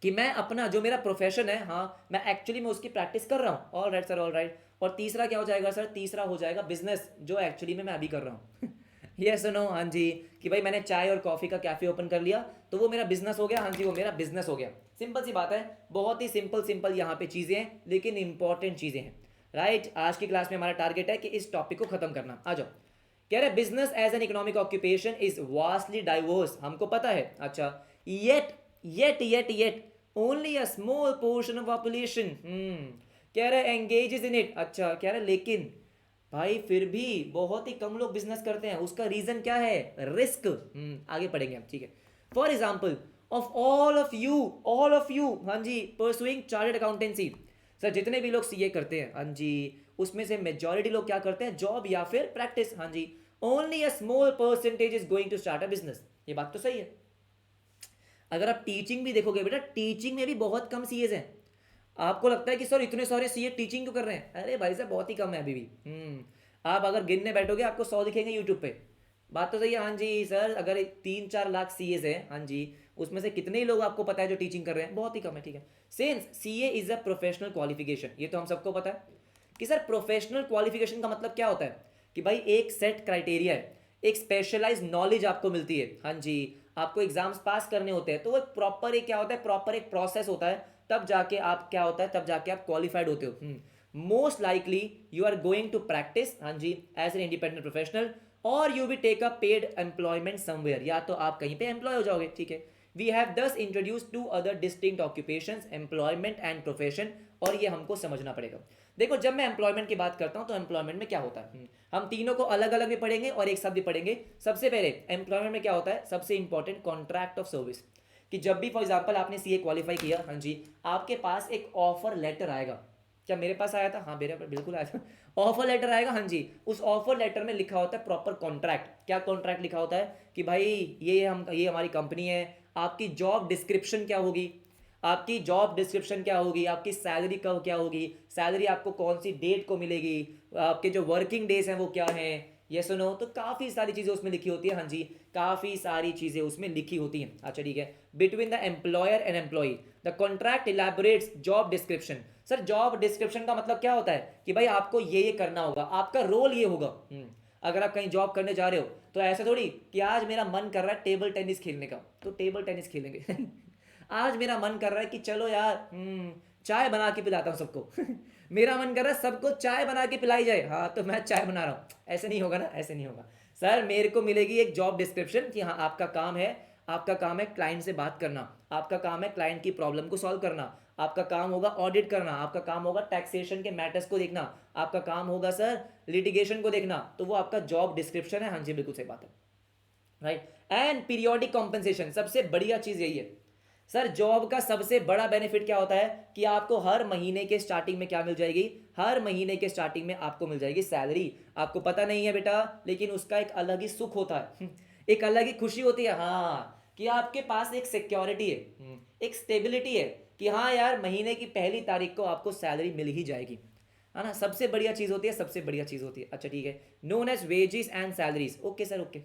कि मैं अपना जो मेरा प्रोफेशन है, हाँ मैं एक्चुअली मैं उसकी प्रैक्टिस कर रहा हूँ। All right sir, all right. और तीसरा क्या हो जाएगा सर? तीसरा हो जाएगा बिजनेस, जो एक्चुअली में मैं अभी कर रहा हूँ। ये सुनो, हाँ जी, कि भाई मैंने चाय और कॉफ़ी का कैफ़े ओपन कर लिया तो वो मेरा बिजनेस हो गया। हाँ जी, वो मेरा बिजनेस हो गया। सिंपल सी बात है, बहुत ही सिंपल सिंपल यहाँ पे चीज़ें हैं, लेकिन इंपॉर्टेंट चीज़ें हैं। राइट, आज की क्लास में हमारा टारगेट है कि इस टॉपिक को खत्म करना। आ जाओ। कह रहे business as an economic occupation is vastly diverse, हमको पता है। अच्छा, yet yet only a small portion of population कह रहे एंगेजेस इन इट। अच्छा, कह रहे लेकिन भाई फिर भी बहुत ही कम लोग बिजनेस करते हैं। उसका रीजन क्या है? रिस्क। आगे पढ़ेंगे हम, ठीक है। For example of all of you, हाँ जी, परसुइंग चार्टर्ड अकाउंटेंसी। सर जितने भी लोग सीए करते हैं, हाँ जी, उसमें से मेजॉरिटी लोग क्या करते हैं? जॉब या फिर प्रैक्टिस। हाँ जी, only a small percentage is going to start a business. ये बात तो सही है। अगर आप टीचिंग भी देखोगे बेटा, टीचिंग में भी बहुत कम सीएज हैं। आपको लगता है कि सर इतने सारे सीए टीचिंग क्यों कर रहे हैं? अरे भाई साहब बहुत ही कम है अभी भी। आप अगर गिनने बैठोगे आपको 100 दिखेंगे यूट्यूब पे। बात तो सही है। हाँ जी सर, अगर 3-4 लाख सीएस हैं, हाँ जी, उसमें से कितने ही लोग आपको पता है जो टीचिंग कर रहे हैं? बहुत ही कम है, ठीक है। Since CA is a professional qualification, ये तो हम सबको पता है कि सर प्रोफेशनल क्वालिफिकेशन का मतलब क्या होता है कि भाई एक सेट क्राइटेरिया है, एक स्पेशलाइज नॉलेज आपको मिलती है। हाँ जी, आपको एग्जाम्स पास करने होते हैं, तो वो प्रॉपर एक क्या होता है? प्रॉपर एक प्रोसेस होता है, तब जाके आप क्या होता है, तब जाके आप क्वालिफाइड होते हो। Most likely you are going to practice, हाँ जी, एज एन इंडिपेंडेंट प्रोफेशनल, और you will take a paid employment somewhere, या तो आप कहीं पे एम्प्लॉय हो जाओगे, ठीक है। We have this introduced to other distinct occupations, employment and profession, और ये हमको समझना पड़ेगा। देखो, जब मैं एम्प्लॉयमेंट की बात करता हूँ तो एम्प्लॉयमेंट में क्या होता है, हम तीनों को अलग अलग भी पढ़ेंगे और एक साथ भी पढ़ेंगे। सबसे पहले एम्प्लॉयमेंट में क्या होता है? सबसे इंपॉर्टेंट कॉन्ट्रैक्ट ऑफ सर्विस, कि जब भी फॉर एग्जांपल आपने सीए क्वालिफाई किया, हाँ जी, आपके पास एक ऑफर लेटर आएगा। क्या मेरे पास आया था? हाँ मेरे पास बिल्कुल आया था। ऑफर लेटर आएगा, हाँ जी, उस ऑफर लेटर में लिखा होता है प्रॉपर कॉन्ट्रैक्ट। क्या कॉन्ट्रैक्ट लिखा होता है कि भाई ये हमारी कंपनी है, आपकी जॉब डिस्क्रिप्शन क्या होगी, आपकी जॉब डिस्क्रिप्शन क्या होगी, आपकी सैलरी कब क्या होगी, सैलरी आपको कौन सी डेट को मिलेगी, आपके जो वर्किंग डेज हैं वो क्या हैं, ये सुनो। तो काफ़ी सारी चीज़ें उसमें लिखी होती है, हाँ जी, काफ़ी सारी चीज़ें उसमें लिखी होती हैं। अच्छा ठीक है, between the employer and employee the contract elaborates job description. Sir job description का मतलब क्या होता है कि भाई आपको ये करना होगा, आपका रोल ये होगा। अगर आप कहीं जॉब करने जा रहे हो तो ऐसा थोड़ी कि आज मेरा मन कर रहा है टेबल टेनिस खेलने का तो टेबल टेनिस खेलेंगे। आज मेरा मन कर रहा है कि चलो यार चाय बना के पिलाता हूँ सबको। मेरा मन कर रहा है सबको चाय बना के पिलाई जाए, हाँ तो मैं चाय बना रहा हूँ। ऐसे नहीं होगा ना, ऐसे नहीं होगा। सर मेरे को मिलेगी एक जॉब डिस्क्रिप्शन कि हाँ आपका काम है, आपका काम है क्लाइंट से बात करना, आपका काम है क्लाइंट की प्रॉब्लम को सॉल्व करना, आपका काम होगा ऑडिट करना, आपका काम होगा टैक्सेशन के मैटर्स को देखना, आपका काम होगा सर लिटिगेशन को देखना। तो वो आपका जॉब डिस्क्रिप्शन है। हाँ जी बिल्कुल सही बात है, राइट। एंड पीरियोडिक कॉम्पनसेशन, सबसे बढ़िया चीज़ यही है सर। जॉब का सबसे बड़ा बेनिफिट क्या होता है कि आपको हर महीने के स्टार्टिंग में क्या मिल जाएगी? हर महीने के स्टार्टिंग में आपको मिल जाएगी सैलरी। आपको पता नहीं है बेटा, लेकिन उसका एक अलग ही सुख होता है। एक अलग ही खुशी होती है, हाँ, कि आपके पास एक सिक्योरिटी है, एक स्टेबिलिटी है कि हाँ यार महीने की पहली तारीख को आपको सैलरी मिल ही जाएगी, है ना। सबसे बढ़िया चीज़ होती है, सबसे बढ़िया चीज़ होती है। अच्छा ठीक है, known as wages and salaries. Okay sir, okay.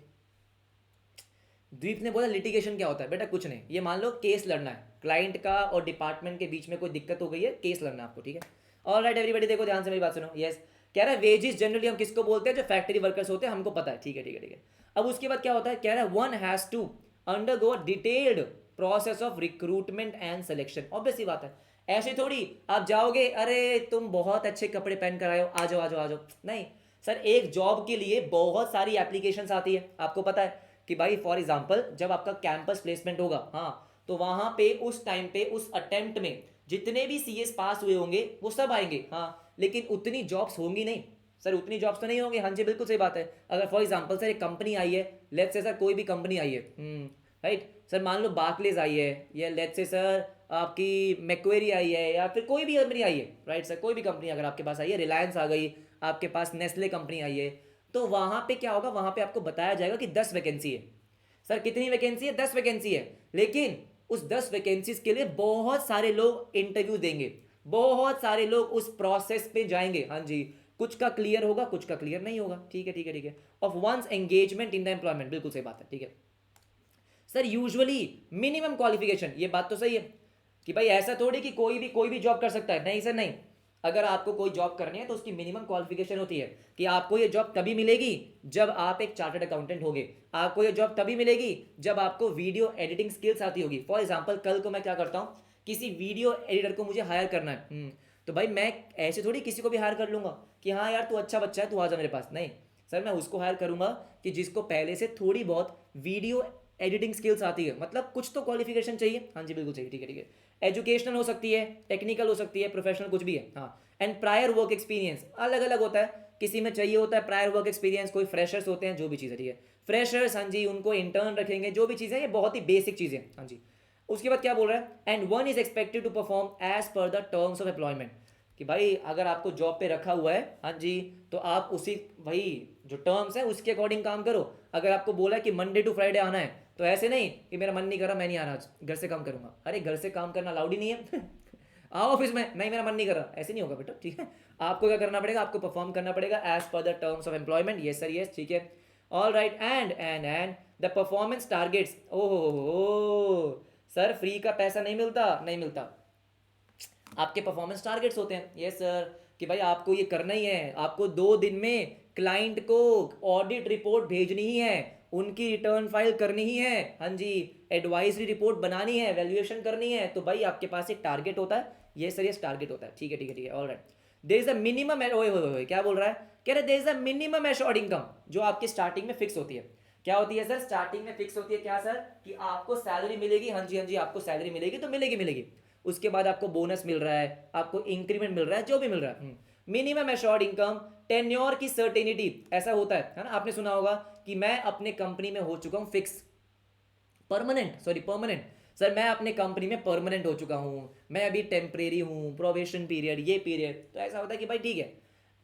Dweep ने बोला लिटिगेशन क्या होता है? बेटा कुछ नहीं, ये मान लो केस लड़ना है, क्लाइंट का और डिपार्टमेंट के बीच में कोई दिक्कत हो गई है, केस लड़ना है आपको, ठीक है। ऑल राइट एवरीबॉडी, देखो ध्यान से मेरी बात सुनो। यस, कह रहा है वेजेस जनरली हम किसको बोलते हैं? जो फैक्ट्री वर्कर्स होते हैं, हमको पता है, ठीक है ठीक है ठीक है। अब उसके बाद क्या होता है? कह रहा है one has to undergo detailed process of recruitment and selection. Obviously बात है, ऐसे थोड़ी आप जाओगे अरे तुम बहुत अच्छे कपड़े पहन कर आए हो, आ जाओ आ जाओ आ जाओ, नहीं। सर एक जॉब के लिए बहुत सारी एप्लीकेशंस आती है, आपको पता है कि भाई फॉर एग्जांपल जब आपका कैंपस प्लेसमेंट होगा, हाँ, तो वहां पे उस टाइम पे उस अटेम्प्ट में जितने भी सीएस पास हुए होंगे वो सब आएंगे, हाँ, लेकिन उतनी जॉब्स होंगी नहीं। सर उतनी जॉब्स तो नहीं होंगी, हाँ जी बिल्कुल सही बात है। अगर फॉर एग्जांपल सर एक कंपनी आई है, लेट्स से सर कोई भी कंपनी आई है, राइट सर, मान लो बार्कलेज आई है, या लेट्स से सर आपकी मैक्वेरी आई है, या फिर कोई भी कंपनी आई है, राइट सर, कोई भी कंपनी अगर आपके पास आई है, रिलायंस आ गई, आपके पास नेस्ले कंपनी आई है, तो वहां पे क्या होगा? वहां पे आपको बताया जाएगा कि 10 वैकेंसी है। सर कितनी वैकेंसी है? 10 वैकेंसी है, लेकिन उस 10 वैकेंसीज के लिए बहुत सारे लोग इंटरव्यू देंगे, बहुत सारे लोग उस प्रोसेस पे जाएंगे, हाँ जी, कुछ का क्लियर होगा, कुछ का क्लियर नहीं होगा, ठीक है ठीक है ठीक है। Of once engagement in the employment, बिल्कुल सही बात है, ठीक है। सर यूजुअली मिनिमम क्वालिफिकेशन, ये बात तो सही है कि भाई ऐसा थोड़ी कि कोई भी जॉब कर सकता है, नहीं सर नहीं। अगर आपको कोई जॉब करनी है तो उसकी मिनिमम क्वालिफिकेशन होती है कि आपको ये जॉब तभी मिलेगी जब आप एक चार्टर्ड अकाउंटेंट होगे, आपको ये जॉब तभी मिलेगी जब आपको वीडियो एडिटिंग स्किल्स आती होगी। फॉर एग्जाम्पल कल को मैं क्या करता हूँ, किसी वीडियो एडिटर को मुझे हायर करना है, तो भाई मैं ऐसे थोड़ी किसी को भी हायर कर लूंगा कि हाँ यार तू अच्छा बच्चा है, तू आ जा मेरे पास, नहीं सर मैं उसको हायर करूंगा कि जिसको पहले से थोड़ी बहुत वीडियो एडिटिंग स्किल्स आती है, मतलब कुछ तो क्वालिफिकेशन चाहिए। हाँ जी बिल्कुल चाहिए, ठीक है ठीक है। एजुकेशनल हो सकती है, टेक्निकल हो सकती है, प्रोफेशनल, कुछ भी है। हाँ, एंड प्रायर वर्क एक्सपीरियंस अलग अलग होता है, किसी में चाहिए होता है प्रायर वर्क एक्सपीरियंस, कोई फ्रेशर्स होते हैं, जो भी चीज़ है ठीक है, फ्रेशर्स हाँ जी उनको इंटर्न रखेंगे, जो भी चीज़ें, ये बहुत ही बेसिक चीज़ें। हाँ जी, उसके बाद क्या बोल रहा है, and one is expected to perform as per the terms of employment, कि भाई अगर आपको जॉब पे रखा हुआ है हाँ जी, तो आप उसी भाई जो टर्म्स है उसके अकॉर्डिंग काम करो। अगर आपको बोला है कि मंडे टू फ्राइडे आना है, तो ऐसे नहीं कि मेरा मन नहीं कर रहा, मैं नहीं आ रहा आज, घर से काम करूंगा। अरे घर से काम करना अलाउड ही नहीं है आओ ऑफिस में, नहीं मेरा मन नहीं कर रहा, ऐसे नहीं होगा बेटा, ठीक है। आपको क्या करना पड़ेगा, आपको परफॉर्म करना पड़ेगा as per the terms of employment. Yes sir yes, ठीक है। All right, and the performance targets, ओहो सर फ्री का पैसा नहीं मिलता, नहीं मिलता, आपके परफॉर्मेंस टारगेट्स होते हैं। यस सर, कि भाई आपको ये करना ही है, आपको 2 दिन में क्लाइंट को ऑडिट रिपोर्ट भेजनी ही है, उनकी रिटर्न फाइल करनी ही है, हाँ जी एडवाइजरी रिपोर्ट बनानी है, वैल्यूएशन करनी है, तो भाई आपके पास एक टारगेट होता है। ये सर ये टारगेट होता है, ठीक है ठीक है ठीक है। All right, there is a minimum, ओए क्या बोल रहा है, कह रहे there is a minimum assured income, जो आपकी स्टार्टिंग में फिक्स होती है। क्या होती है सर, स्टार्टिंग में फिक्स होती है क्या सर, कि आपको सैलरी मिलेगी, हाँ जी आपको सैलरी मिलेगी तो मिलेगी मिलेगी, उसके बाद आपको बोनस मिल रहा है, आपको इंक्रीमेंट मिल रहा है, जो भी मिल रहा है। मिनिमम एश्योर्ड इनकम, टेन्योर की सर्टेनिटी, ऐसा होता है ना, आपने सुना होगा कि मैं अपने कंपनी में हो चुका हूं फिक्स, परमानेंट सर मैं अपने कंपनी में परमानेंट हो चुका हूं, मैं अभी टेम्परेरी हूं, प्रोबेशन पीरियड, ये पीरियड, तो ऐसा होता है कि भाई ठीक है।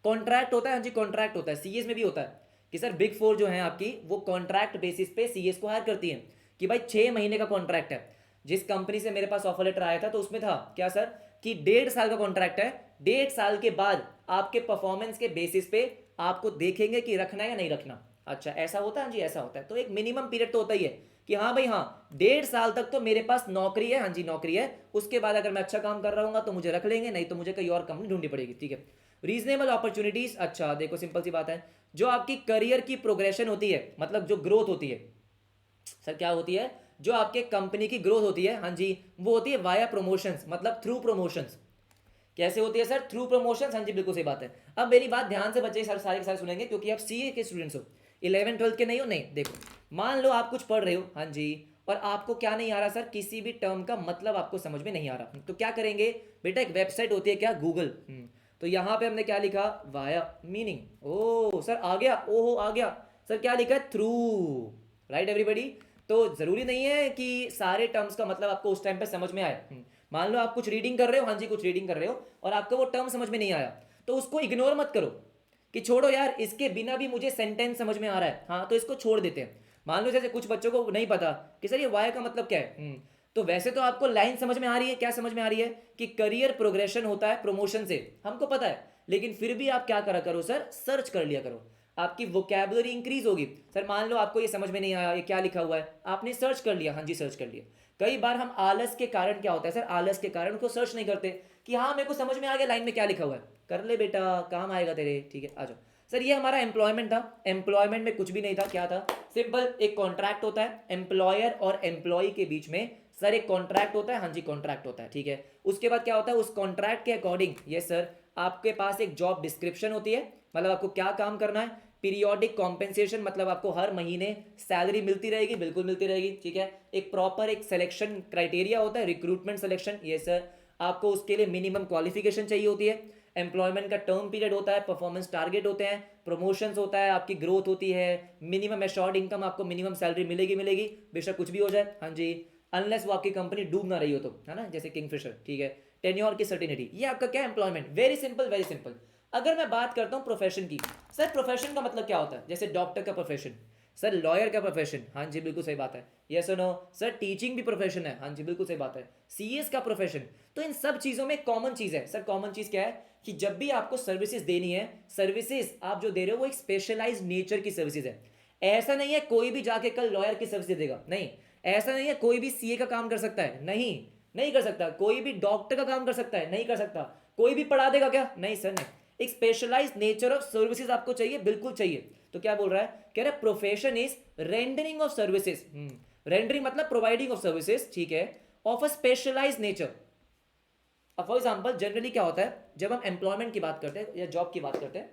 कॉन्ट्रैक्ट होता है, हाँ जी कॉन्ट्रैक्ट होता है, सीएस में भी होता है कि सर बिग फोर जो है आपकी, वो कॉन्ट्रैक्ट बेसिस पे सीएस को हायर करती है, कि भाई 6 महीने का कॉन्ट्रैक्ट है। जिस कंपनी से मेरे पास ऑफर लेटर आया था तो उसमें था क्या सर, कि 1.5 साल का कॉन्ट्रैक्ट है, 1.5 साल के बाद आपके परफॉर्मेंस के बेसिस पे आपको देखेंगे कि रखना है या नहीं रखना। अच्छा ऐसा होता है, हाँ जी ऐसा होता है, तो एक मिनिमम पीरियड तो होता ही है कि हाँ भाई हाँ 1.5 साल तक तो मेरे पास नौकरी है, हाँ जी नौकरी है, उसके बाद अगर मैं अच्छा काम कर रहा हूँ तो मुझे रख लेंगे, नहीं तो मुझे कोई और कंपनी ढूंढनी पड़ेगी, ठीक है। रीजनेबल अपॉर्चुनिटीज, अच्छा देखो सिंपल सी बात है, जो आपकी करियर की प्रोग्रेशन होती है, मतलब जो ग्रोथ होती है सर, क्या होती है, जो आपके कंपनी की ग्रोथ होती है, हाँ जी वो होती है वाया प्रमोशंस, मतलब थ्रू प्रमोशंस। कैसे होती है सर, थ्रू प्रमोशंस, हाँ जी बिल्कुल सही बात है। अब मेरी बात ध्यान से बच्चे सर सारे के सारे सुनेंगे, क्योंकि आप सीए के स्टूडेंट्स हो, 11th 12th के नहीं हो, नहीं देखो, मान लो आप कुछ पढ़ रहे हो हाँ जी, और आपको क्या नहीं आ रहा सर, किसी भी टर्म का मतलब आपको समझ में नहीं आ रहा, तो क्या करेंगे बेटा, एक वेबसाइट होती है क्या, गूगल, तो यहाँ पे हमने क्या लिखा, वाया मीनिंग, ओ सर आ गया, ओहो आ गया सर, क्या लिखा है, थ्रू, राइट एवरीबडी। तो जरूरी नहीं है कि सारे टर्म्स का मतलब आपको उस टाइम पे समझ में आए। मान लो आप कुछ रीडिंग कर रहे हो, हाँ जी कुछ रीडिंग कर रहे हो, और आपको वो टर्म समझ में नहीं आया, तो उसको इग्नोर मत करो कि छोड़ो यार, इसके बिना भी मुझे सेंटेंस समझ में आ रहा है, हाँ तो इसको छोड़ देते हैं। मान लो जैसे कुछ बच्चों को नहीं पता कि सर ये वाई का मतलब क्या है, तो वैसे तो आपको लाइन समझ में आ रही है, क्या समझ में आ रही है, कि करियर प्रोग्रेशन होता है प्रमोशन से, हमको पता है, लेकिन फिर भी आप क्या करा करो सर, सर्च कर लिया करो, आपकी वोकैबुलरी इंक्रीज होगी। सर मान लो आपको ये समझ में नहीं आया, ये क्या लिखा हुआ है, आपने सर्च कर लिया, हाँ जी सर्च कर लिया। कई बार हम आलस के कारण, क्या होता है सर, आलस के कारण को सर्च नहीं करते कि हाँ मेरे को समझ में आ गया लाइन में क्या लिखा हुआ है, कर ले बेटा काम आएगा तेरे, ठीक है आ जाओ। सर ये हमारा एम्प्लॉयमेंट था, एम्प्लॉयमेंट में कुछ भी नहीं था, क्या था, सिंपल एक कॉन्ट्रैक्ट होता है एम्प्लॉयर और एम्प्लॉय के बीच में, सर एक कॉन्ट्रैक्ट होता है, हाँ जी कॉन्ट्रैक्ट होता है, ठीक है। उसके बाद क्या होता है, उस कॉन्ट्रैक्ट के अकॉर्डिंग, ये सर आपके पास एक जॉब डिस्क्रिप्शन होती है, मतलब आपको क्या काम करना है, पीरियोडिक कॉम्पेंसेशन, मतलब आपको हर महीने सैलरी मिलती रहेगी, बिल्कुल मिलती रहेगी, ठीक है। एक प्रॉपर एक सिलेक्शन क्राइटेरिया होता है, रिक्रूटमेंट सिलेक्शन, ये सर आपको उसके लिए मिनिमम क्वालिफिकेशन चाहिए होती है, एम्प्लॉयमेंट का टर्म पीरियड होता है, परफॉर्मेंस टारगेट होते हैं, प्रमोशंस होता है, आपकी ग्रोथ होती है, मिनिमम एश्योर्ड इनकम, आपको मिनिमम सैलरी मिलेगी मिलेगी, बेशक कुछ भी हो जाए, हाँ जी अनलेस वो आपकी कंपनी डूब ना रही हो तो, है ना, जैसे किंगफिशर, ठीक है। टेन्योर की सर्टिनिटी, ये आपका क्या employment, very simple very simple. अगर मैं बात करता हूं प्रोफेशन की, सर प्रोफेशन का मतलब क्या होता है, जैसे डॉक्टर का प्रोफेशन, सर लॉयर का प्रोफेशन, हाँ जी बिल्कुल सही बात है, यस और नो, सर टीचिंग भी प्रोफेशन है, हाँ जी बिल्कुल सही बात है, सीएस का प्रोफेशन। तो इन सब चीजों में कॉमन चीज है, सर कॉमन चीज क्या है, कि जब भी आपको सर्विसेज देनी है, सर्विसेज आप जो दे रहे हो वो एक स्पेशलाइज्ड नेचर की सर्विसेज है। ऐसा नहीं है कोई भी जाके कल लॉयर की सर्विस देगा, नहीं, ऐसा नहीं है कोई भी सीए का काम कर सकता है, नहीं, नहीं कर सकता। कोई भी डॉक्टर का काम कर सकता है? नहीं कर सकता। कोई भी पढ़ा देगा क्या? नहीं सर नहीं। एक स्पेशलाइज नेचर ऑफ सर्विसेज आपको चाहिए, बिल्कुल चाहिए। तो क्या बोल रहा है, कह रहा है profession is rendering of services. Rendering मतलब प्रोवाइडिंग ऑफ सर्विसेज, ठीक है, ऑफ अ स्पेशलाइज नेचर। अब फॉर एग्जाम्पल जनरली क्या होता है, जब हम एम्प्लॉयमेंट की बात करते हैं या जॉब की बात करते हैं,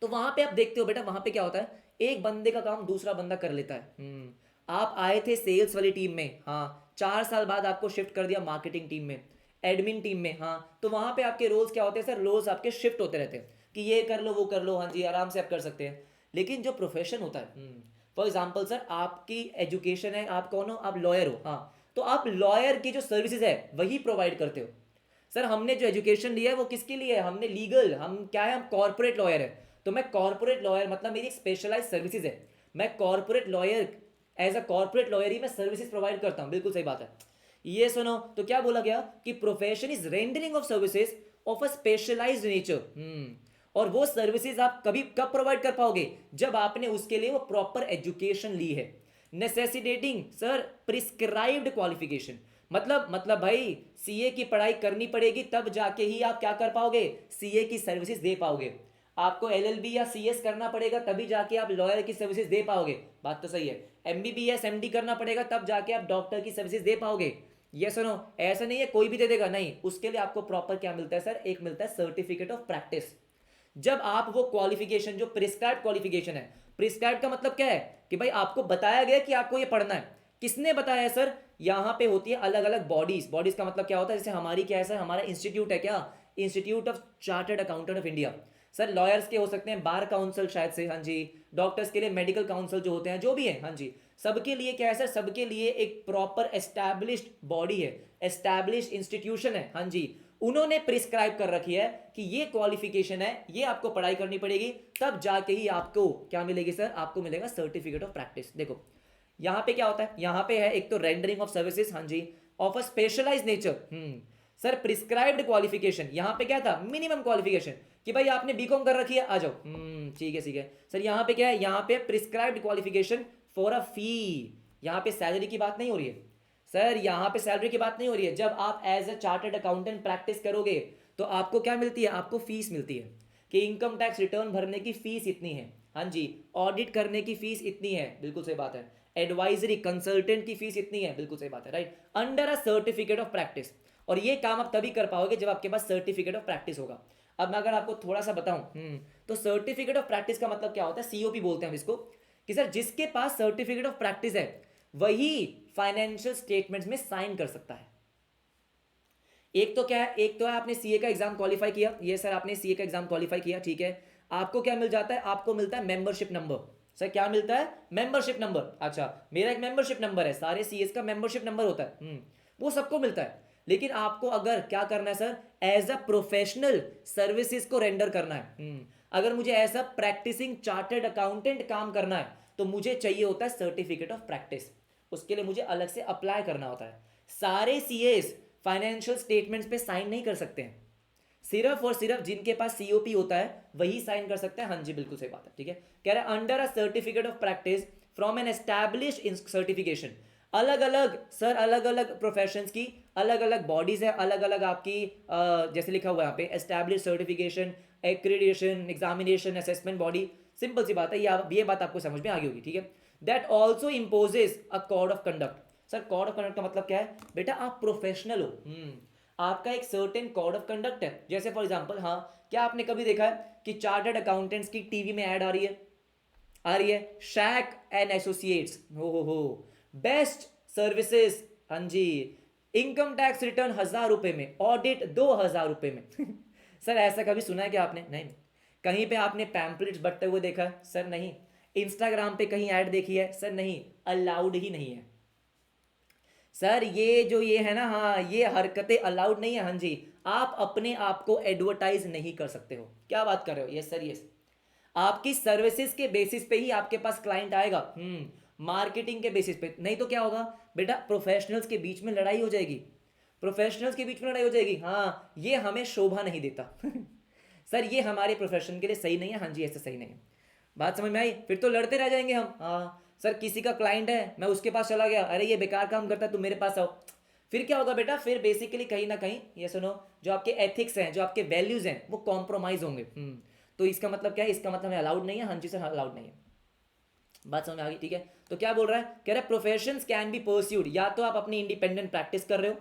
तो वहां पे आप देखते हो बेटा, वहां पे क्या होता है, एक बंदे का काम दूसरा बंदा कर लेता है। आप आए थे सेल्स वाली टीम में, हाँ, 4 साल बाद आपको शिफ्ट कर दिया मार्केटिंग टीम में, एडमिन टीम में, हाँ, तो वहां पे आपके रोल्स क्या होते हैं सर, रोल्स आपके शिफ्ट होते रहते हैं कि ये कर लो वो कर लो, हाँ जी, आराम से आप कर सकते हैं। लेकिन जो प्रोफेशन होता है, फॉर एग्जाम्पल सर आपकी एजुकेशन है, आप कौन हो, आप लॉयर हो, हाँ, तो आप लॉयर की जो सर्विसेज है वही प्रोवाइड करते हो। सर हमने जो एजुकेशन लिया है वो किसके लिए है, हमने लीगल, हम क्या है, हम कॉर्पोरेट लॉयर है। तो मैं कॉर्पोरेट लॉयर मतलब मेरी स्पेशलाइज सर्विसेज है, मैं corporate lawyer, as a corporate lawyer ही मैं सर्विसेज प्रोवाइड करता हूं। बिल्कुल सही बात है। ये सुनो, तो क्या बोला गया कि profession is rendering of services of a specialized nature. और वो सर्विसेज आप कभी कब प्रोवाइड कर पाओगे, जब आपने उसके लिए वो प्रॉपर एजुकेशन ली है। नेसेसिटेटिंग सर प्रिस्क्राइब्ड क्वालिफिकेशन, मतलब भाई सीए की पढ़ाई करनी पड़ेगी, तब जाके ही आप क्या कर पाओगे, सीए की सर्विसेज दे पाओगे। आपको एलएलबी या सीएस करना पड़ेगा, तभी जाके आप लॉयर की सर्विसेज दे पाओगे। बात तो सही है। एमबीबीएस एमडी करना पड़ेगा, तब जाके आप डॉक्टर की सर्विसेज दे पाओगे। ये सुनो, ऐसा नहीं है कोई भी दे देगा, नहीं, उसके लिए आपको प्रॉपर क्या मिलता है सर, एक मिलता है सर्टिफिकेट ऑफ प्रैक्टिस। जब आप वो क्वालिफिकेशन, जो प्रिस्क्राइब क्वालिफिकेशन है, प्रिस्क्राइब का मतलब क्या है कि भाई आपको बताया गया कि आपको ये पढ़ना है। किसने बताया है सर, यहां पे होती है अलग अलग बॉडीज। बॉडीज का मतलब क्या होता है, जैसे हमारी क्या है सर, हमारा इंस्टीट्यूट है, क्या, institute of chartered accountant of India. Sir lawyers के हो सकते हैं बार काउंसिल शायद से, हाँ जी, डॉक्टर्स के लिए मेडिकल काउंसिल जो होते हैं, जो भी है, हाँ जी, सबके लिए क्या है सर, सबके लिए एक प्रॉपर एस्टैब्लिश्ड बॉडी है, एस्टैब्लिश्ड इंस्टीट्यूशन है, हाँ जी, उन्होंने प्रिस्क्राइब कर रखी है कि ये क्वालिफिकेशन है, ये आपको पढ़ाई करनी पड़ेगी, तब जाके ही आपको क्या मिलेगी सर, आपको मिलेगा सर्टिफिकेट ऑफ प्रैक्टिस। देखो यहां पे क्या होता है, यहां पे है एक तो रेंडरिंग ऑफ सर्विसेज, हाँ जी, of a specialise nature. Sir prescribed qualification, यहां पे क्या था, मिनिमम क्वालिफिकेशन, कि भाई आपने बीकॉम कर रखी है, आ जाओ, ठीक है ठीक है। सर यहां पे क्या है, यहां पे प्रिस्क्राइब्ड क्वालिफिकेशन फॉर अ फी। यहां पे सैलरी की बात नहीं हो रही है सर, यहां पे सैलरी की बात नहीं हो रही है। जब आप as a chartered accountant practice करोगे तो आपको क्या मिलती है, आपको फीस मिलती है कि इनकम टैक्स रिटर्न भरने की फीस इतनी है, हाँ जी, ऑडिट करने की फीस इतनी है, बिल्कुल सही बात है, एडवाइजरी कंसल्टेंट की फीस इतनी है, बिल्कुल सही बात है, right, under a certificate of practice. और ये काम आप तभी कर पाओगे जब आपके पास सर्टिफिकेट ऑफ प्रैक्टिस होगा। अब मैं अगर आपको थोड़ा सा बताऊं, तो सर्टिफिकेट ऑफ प्रैक्टिस का मतलब क्या होता है, सीओपी बोलते हैं हम इसको, कि सर जिसके पास सर्टिफिकेट ऑफ प्रैक्टिस है वही फाइनेंशियल स्टेटमेंट्स में साइन कर सकता है। एक तो क्या है, एक तो है आपने सीए का एग्जाम क्वालिफाई किया, ये सर आपने सीए का एग्जाम क्वालिफाई किया, ठीक है, आपको क्या मिल जाता है, आपको मिलता है मेंबरशिप नंबर। सर क्या मिलता है, मेंबरशिप नंबर। अच्छा, मेरा एक मेंबरशिप नंबर है, सारे सीएस का मेंबरशिप नंबर होता है, वो सबको मिलता है। लेकिन आपको अगर क्या करना है sir, as a professional services को रेंडर करना है, अगर मुझे as a practicing chartered accountant काम करना है, तो मुझे चाहिए होता है सर्टिफिकेट ऑफ प्रैक्टिस। उसके लिए मुझे अलग से अप्लाई करना होता है। सारे सीएस फाइनेंशियल स्टेटमेंट्स पे साइन नहीं कर सकते हैं, सिर्फ और सिर्फ जिनके पास सीओपी होता है वही साइन कर सकते हैं। हाँ जी, बिल्कुल सही बात है, ठीक है। कह रहा है under a certificate of practice from an established certification. अलग अलग सर, अलग अलग प्रोफेशंस की अलग अलग बॉडीज है, अलग अलग आपकी जैसे लिखा हुआ है यहाँ पे established certification, accreditation, examination, assessment body. Simple सी बात है, ये बात आपको समझ में आ गई होगी, ठीक है। That also imposes a code of conduct. Sir code of conduct का मतलब क्या है बेटा, आप प्रोफेशनल हो, आपका एक सर्टेन कोड ऑफ कंडक्ट है। जैसे फॉर एग्जांपल, हाँ, क्या आपने कभी देखा है कि चार्टर्ड अकाउंटेंट्स की टीवी में ऐड आ रही है, शैक एंड एसोसिएट्स, हो बेस्ट सर्विसेज, हाँ जी, इनकम टैक्स रिटर्न 1,000 रुपए में, ऑडिट 2,000 रुपए में। सर ऐसा कभी सुना है क्या आपने, नहीं। कहीं पे आपने पैम्पलेट्स बंटते हुए देखा है, सर नहीं। इंस्टाग्राम पे कहीं ऐड देखी है, सर नहीं, अलाउड ही नहीं है सर। ये जो ये है ना, हाँ, ये हरकतें अलाउड नहीं है, हाँ जी। आप अपने आप को एडवर्टाइज नहीं कर सकते हो। क्या बात कर रहे हो, यस सर, यस। आपकी सर्विसेज के बेसिस पे ही आपके पास क्लाइंट आएगा, मार्केटिंग के बेसिस पे नहीं तो क्या होगा बेटा, प्रोफेशनल्स के बीच में लड़ाई हो जाएगी, प्रोफेशनल्स के बीच में लड़ाई हो जाएगी, हाँ, ये हमें शोभा नहीं देता। सर ये हमारे प्रोफेशन के लिए सही नहीं है, हाँ जी, ऐसा सही नहीं है। बात समझ में आई, फिर तो लड़ते रह जाएंगे हम। हाँ सर, किसी का क्लाइंट है, मैं उसके पास चला गया, अरे ये बेकार काम करता है, तुम मेरे पास आओ, फिर क्या होगा बेटा, फिर बेसिकली कहीं ना कहीं ये सुनो, जो आपके एथिक्स हैं, जो आपके वैल्यूज हैं, वो कॉम्प्रोमाइज होंगे। तो इसका मतलब क्या है, इसका मतलब अलाउड नहीं है। हाँ जी सर, अलाउड नहीं है। बात समझ में आ गई, ठीक है। तो क्या बोल रहा है, कह रहा है प्रोफेशंस कैन बी परस्यूड, या तो आप अपनी इंडिपेंडेंट प्रैक्टिस कर रहे हो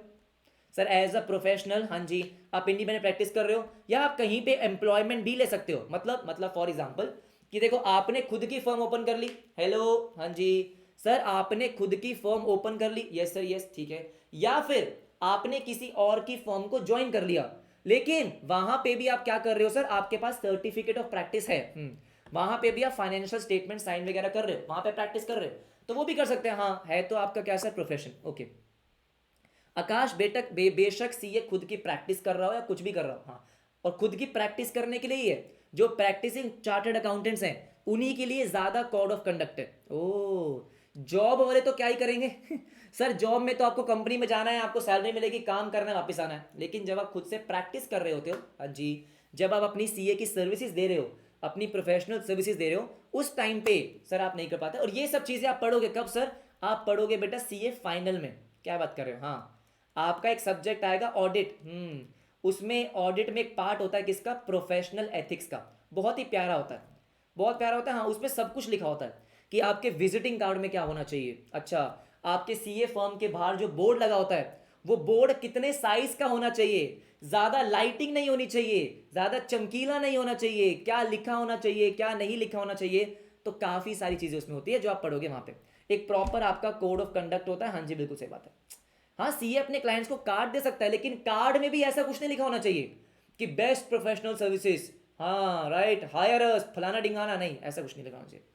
सर एज अ प्रोफेशनल, हाँ जी, आप इंडिपेंडेंट प्रैक्टिस कर रहे हो, या आप कहीं पे एम्प्लॉयमेंट भी ले सकते हो। मतलब फॉर एग्जांपल कि देखो आपने खुद की फर्म ओपन कर ली, हेलो, हाँ जी सर, आपने खुद की फर्म ओपन कर ली, यस सर यस, ठीक है। या फिर आपने किसी और की फर्म को ज्वाइन कर लिया, लेकिन वहां पे भी आप क्या कर रहे हो सर, आपके पास सर्टिफिकेट ऑफ प्रैक्टिस है, वहां पे भी आप फाइनेंशियल स्टेटमेंट साइन वगैरह कर रहे हो, वहां पे प्रैक्टिस कर रहे हो, तो वो भी कर सकते हैं। हाँ है तो आपका क्या सर, प्रोफेशन। ओके, आकाश बेशक सीए खुद की प्रैक्टिस कर रहा हो या कुछ भी कर रहा हो, हाँ, और खुद की प्रैक्टिस करने के लिए ही है। जो प्रैक्टिसिंग चार्टर्ड अकाउंटेंट्स हैं उन्हीं के लिए ज्यादा कोड ऑफ कंडक्ट है। ओ, जॉब वाले तो क्या ही करेंगे सर, जॉब में तो आपको कंपनी में जाना है, आपको सैलरी मिलेगी, काम करना है, वापस आना है। लेकिन जब आप खुद से प्रैक्टिस कर रहे होते हो, हाँ जी, जब आप अपनी सीए की सर्विसेज दे रहे हो, अपनी प्रोफेशनल सर्विसेज दे रहे हो, उस टाइम पे सर आप नहीं कर पाते। और ये सब चीजें आप पढ़ोगे कब सर, आप पढ़ोगे बेटा सीए फाइनल में। क्या बात कर रहे हो, हाँ, आपका एक सब्जेक्ट आएगा ऑडिट, उसमें ऑडिट में एक पार्ट होता है किसका, प्रोफेशनल एथिक्स का, बहुत ही प्यारा होता है, बहुत प्यारा होता है। हाँ, उसमें सब कुछ लिखा होता है कि आपके विजिटिंग कार्ड में क्या होना चाहिए। अच्छा, आपके सीए फर्म के बाहर जो बोर्ड लगा होता है, वो बोर्ड कितने साइज का होना चाहिए, ज्यादा लाइटिंग नहीं होनी चाहिए, ज्यादा चमकीला नहीं होना चाहिए, क्या लिखा होना चाहिए, क्या नहीं लिखा होना चाहिए। तो काफी सारी चीजें उसमें होती है जो आप पढ़ोगे वहां पे। एक प्रॉपर आपका कोड ऑफ कंडक्ट होता है। हाँ जी, बिल्कुल सही बात है। हाँ, सीए अपने क्लाइंट्स को कार्ड दे सकता है, लेकिन कार्ड में भी ऐसा कुछ नहीं लिखा होना चाहिए कि बेस्ट प्रोफेशनल सर्विसेज, हाँ राइट, हायर फलाना डिंगाना, नहीं, ऐसा कुछ नहीं लिखा होना चाहिए।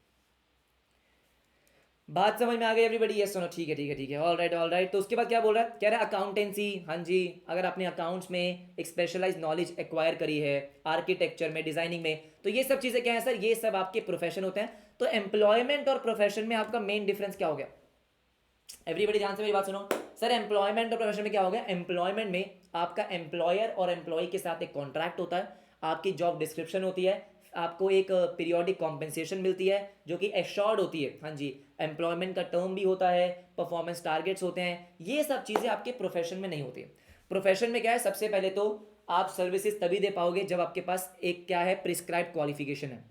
बात समझ में आ गई एवरीबडी, यस सुनो, ठीक है ठीक है ठीक है, ऑल राइट ऑल राइट। तो उसके बाद क्या बोल रहा है, कह रहा है अकाउंटेंसी, हाँ जी, अगर आपने अकाउंट्स में एक स्पेशलाइज नॉलेज एक्वायर करी है, आर्किटेक्चर में, डिजाइनिंग में, तो ये सब चीजें क्या है सर, ये सब आपके प्रोफेशन होते हैं। तो एम्प्लॉयमेंट और प्रोफेशन में आपका मेन डिफरेंस क्या हो गया, एवरीबडी ध्यान से मेरी बात सुनो। सर एम्प्लॉयमेंट और प्रोफेशन में क्या हो गया, एम्प्लॉयमेंट में आपका एम्प्लॉयर और एम्प्लॉय के साथ एक कॉन्ट्रैक्ट होता है, आपकी जॉब डिस्क्रिप्शन होती है, आपको एक पीरियोडिक कॉम्पेंसेशन मिलती है जो कि एश्योर्ड होती है। हाँ जी, एम्प्लॉयमेंट का टर्म भी होता है, परफॉर्मेंस टारगेट्स होते हैं, ये सब चीज़ें आपके प्रोफेशन में नहीं होती। प्रोफेशन में क्या है, सबसे पहले तो आप सर्विसेज तभी दे पाओगे जब आपके पास एक क्या है, प्रिस्क्राइब क्वालिफिकेशन है।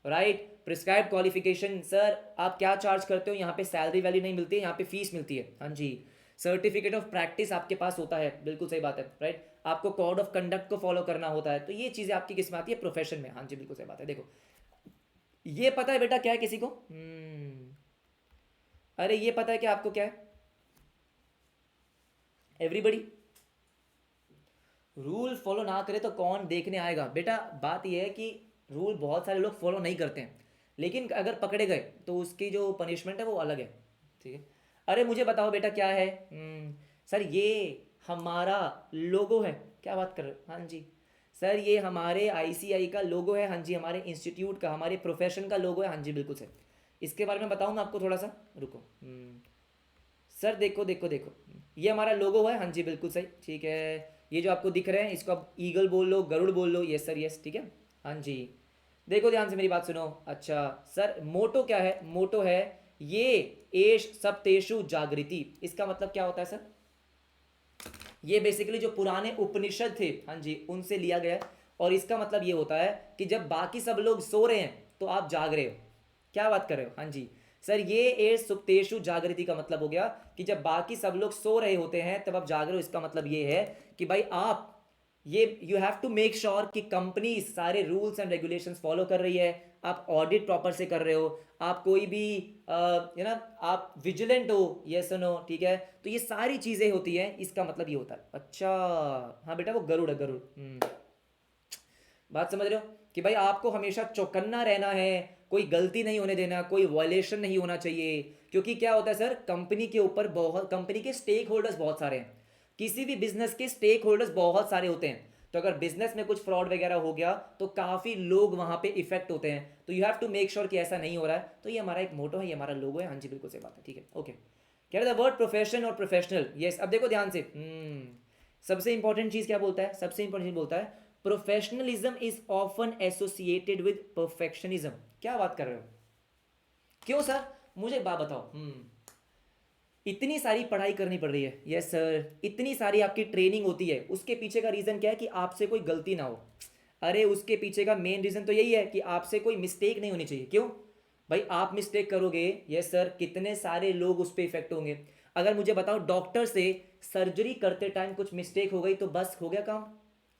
राइट, प्रिस्क्राइब क्वालिफिकेशन, सर आप क्या चार्ज करते हो, यहाँ पे सैलरी वैल्यू नहीं मिलती है, यहाँ पे फीस मिलती है। हाँ जी, सर्टिफिकेट ऑफ प्रैक्टिस आपके पास होता है, बिल्कुल सही बात है, राइट, आपको कोड ऑफ कंडक्ट को फॉलो करना होता है। तो ये चीज़ें आपकी किस में आती है, प्रोफेशन में। हाँ जी, बिल्कुल सही बात है। देखो, ये पता है बेटा क्या है किसी को, अरे ये पता है कि आपको क्या है, एवरीबडी, रूल फॉलो ना करे तो कौन देखने आएगा बेटा। बात यह है कि रूल बहुत सारे लोग फॉलो नहीं करते हैं, लेकिन अगर पकड़े गए तो उसकी जो पनिशमेंट है वो अलग है, ठीक है। अरे मुझे बताओ बेटा क्या है, सर ये हमारा लोगो है, क्या बात कर रहे हो, हाँ जी सर ये हमारे आईसीआई का लोगो है, हाँ जी हमारे इंस्टीट्यूट का, हमारे प्रोफेशन का लोगो है, हाँ जी बिल्कुल सर। इसके बारे में बताऊँ आपको थोड़ा सा, रुको। सर देखो देखो देखो, ये हमारा लोगो है, हाँ जी बिल्कुल सही, ठीक है। ये जो आपको दिख रहे हैं इसको आप ईगल बोल लो, गरुड़ बोल लो, यस सर यस, ठीक है। हाँ जी, देखो ध्यान से मेरी बात सुनो। अच्छा सर, मोटो क्या है, मोटो है ये एश सप्तेषु जागृति, इसका मतलब क्या होता है सर, ये बेसिकली जो पुराने उपनिषद थे, हाँ जी, उनसे लिया गया है। और इसका मतलब ये होता है कि जब बाकी सब लोग सो रहे हैं तो आप जाग रहे हो। क्या बात कर रहे हो, हाँ जी सर, ये ए सुप्तेषु जागृति का मतलब हो गया कि जब बाकी सब लोग सो रहे होते हैं तब आप जाग रहे हो। इसका मतलब ये है कि भाई आप ये you have to make sure कि कंपनी सारे रूल्स एंड रेगुलेशंस फॉलो कर रही है, आप ऑडिट प्रॉपर से कर रहे हो, आप कोई भी यू ना आप विजिलेंट हो, यस नो, ठीक है। तो ये सारी चीजें होती हैं, इसका मतलब ये होता है। अच्छा, हाँ बेटा वो गरुड़ है, गरुड़। बात समझ रहे हो कि भाई आपको हमेशा चौकन्ना रहना है, कोई गलती नहीं होने देना, कोई वायलेशन नहीं होना चाहिए। क्योंकि क्या होता है सर, कंपनी के ऊपर बहुत, कंपनी के स्टेक होल्डर्स बहुत सारे हैं, किसी भी बिजनेस के स्टेक होल्डर्स बहुत सारे होते हैं। तो अगर बिजनेस में कुछ फ्रॉड वगैरह हो गया तो काफी लोग वहां पे इफेक्ट होते हैं। तो you have to make sure कि ऐसा नहीं हो रहा है। तो ये हमारा एक मोटो है, ये हमारा लोगो है। हाँ जी बिल्कुल सही बात है, ठीक है, ओके। कह रहे द वर्ड प्रोफेशन और प्रोफेशनल, यस। अब देखो ध्यान से, सबसे इंपॉर्टेंट चीज क्या बोलता है, सबसे इंपॉर्टेंट चीज बोलता है professionalism is often associated with perfectionism. क्या बात कर रहे हो, क्यों सर, मुझे बात बताओ। इतनी सारी पढ़ाई करनी पड़ रही है, यस सर, इतनी सारी आपकी ट्रेनिंग होती है, उसके पीछे का रीज़न क्या है कि आपसे कोई गलती ना हो। अरे उसके पीछे का मेन रीज़न तो यही है कि आपसे कोई मिस्टेक नहीं होनी चाहिए। क्यों भाई, आप मिस्टेक करोगे, यस सर, कितने सारे लोग उस पर इफेक्ट होंगे। अगर मुझे बताओ डॉक्टर से सर्जरी करते टाइम कुछ मिस्टेक हो गई तो बस हो गया काम।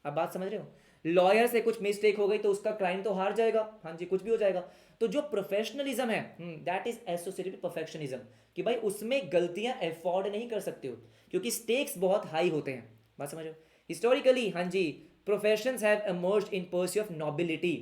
आप बात समझ रहे हो? लॉयर से कुछ मिस्टेक हो गई तो उसका क्लाइंट तो हार जाएगा, हाँ जी, कुछ भी हो जाएगा। तो जो प्रोफेशनलिज्म है, that is associated with perfectionism, कि भाई उसमें गलतियां अफोर्ड नहीं कर सकते हो, क्योंकि स्टेक्स बहुत हाई होते हैं। बात समझ रहे हो? हिस्टोरिकली, हाँ जी, professions have emerged in pursue of nobility.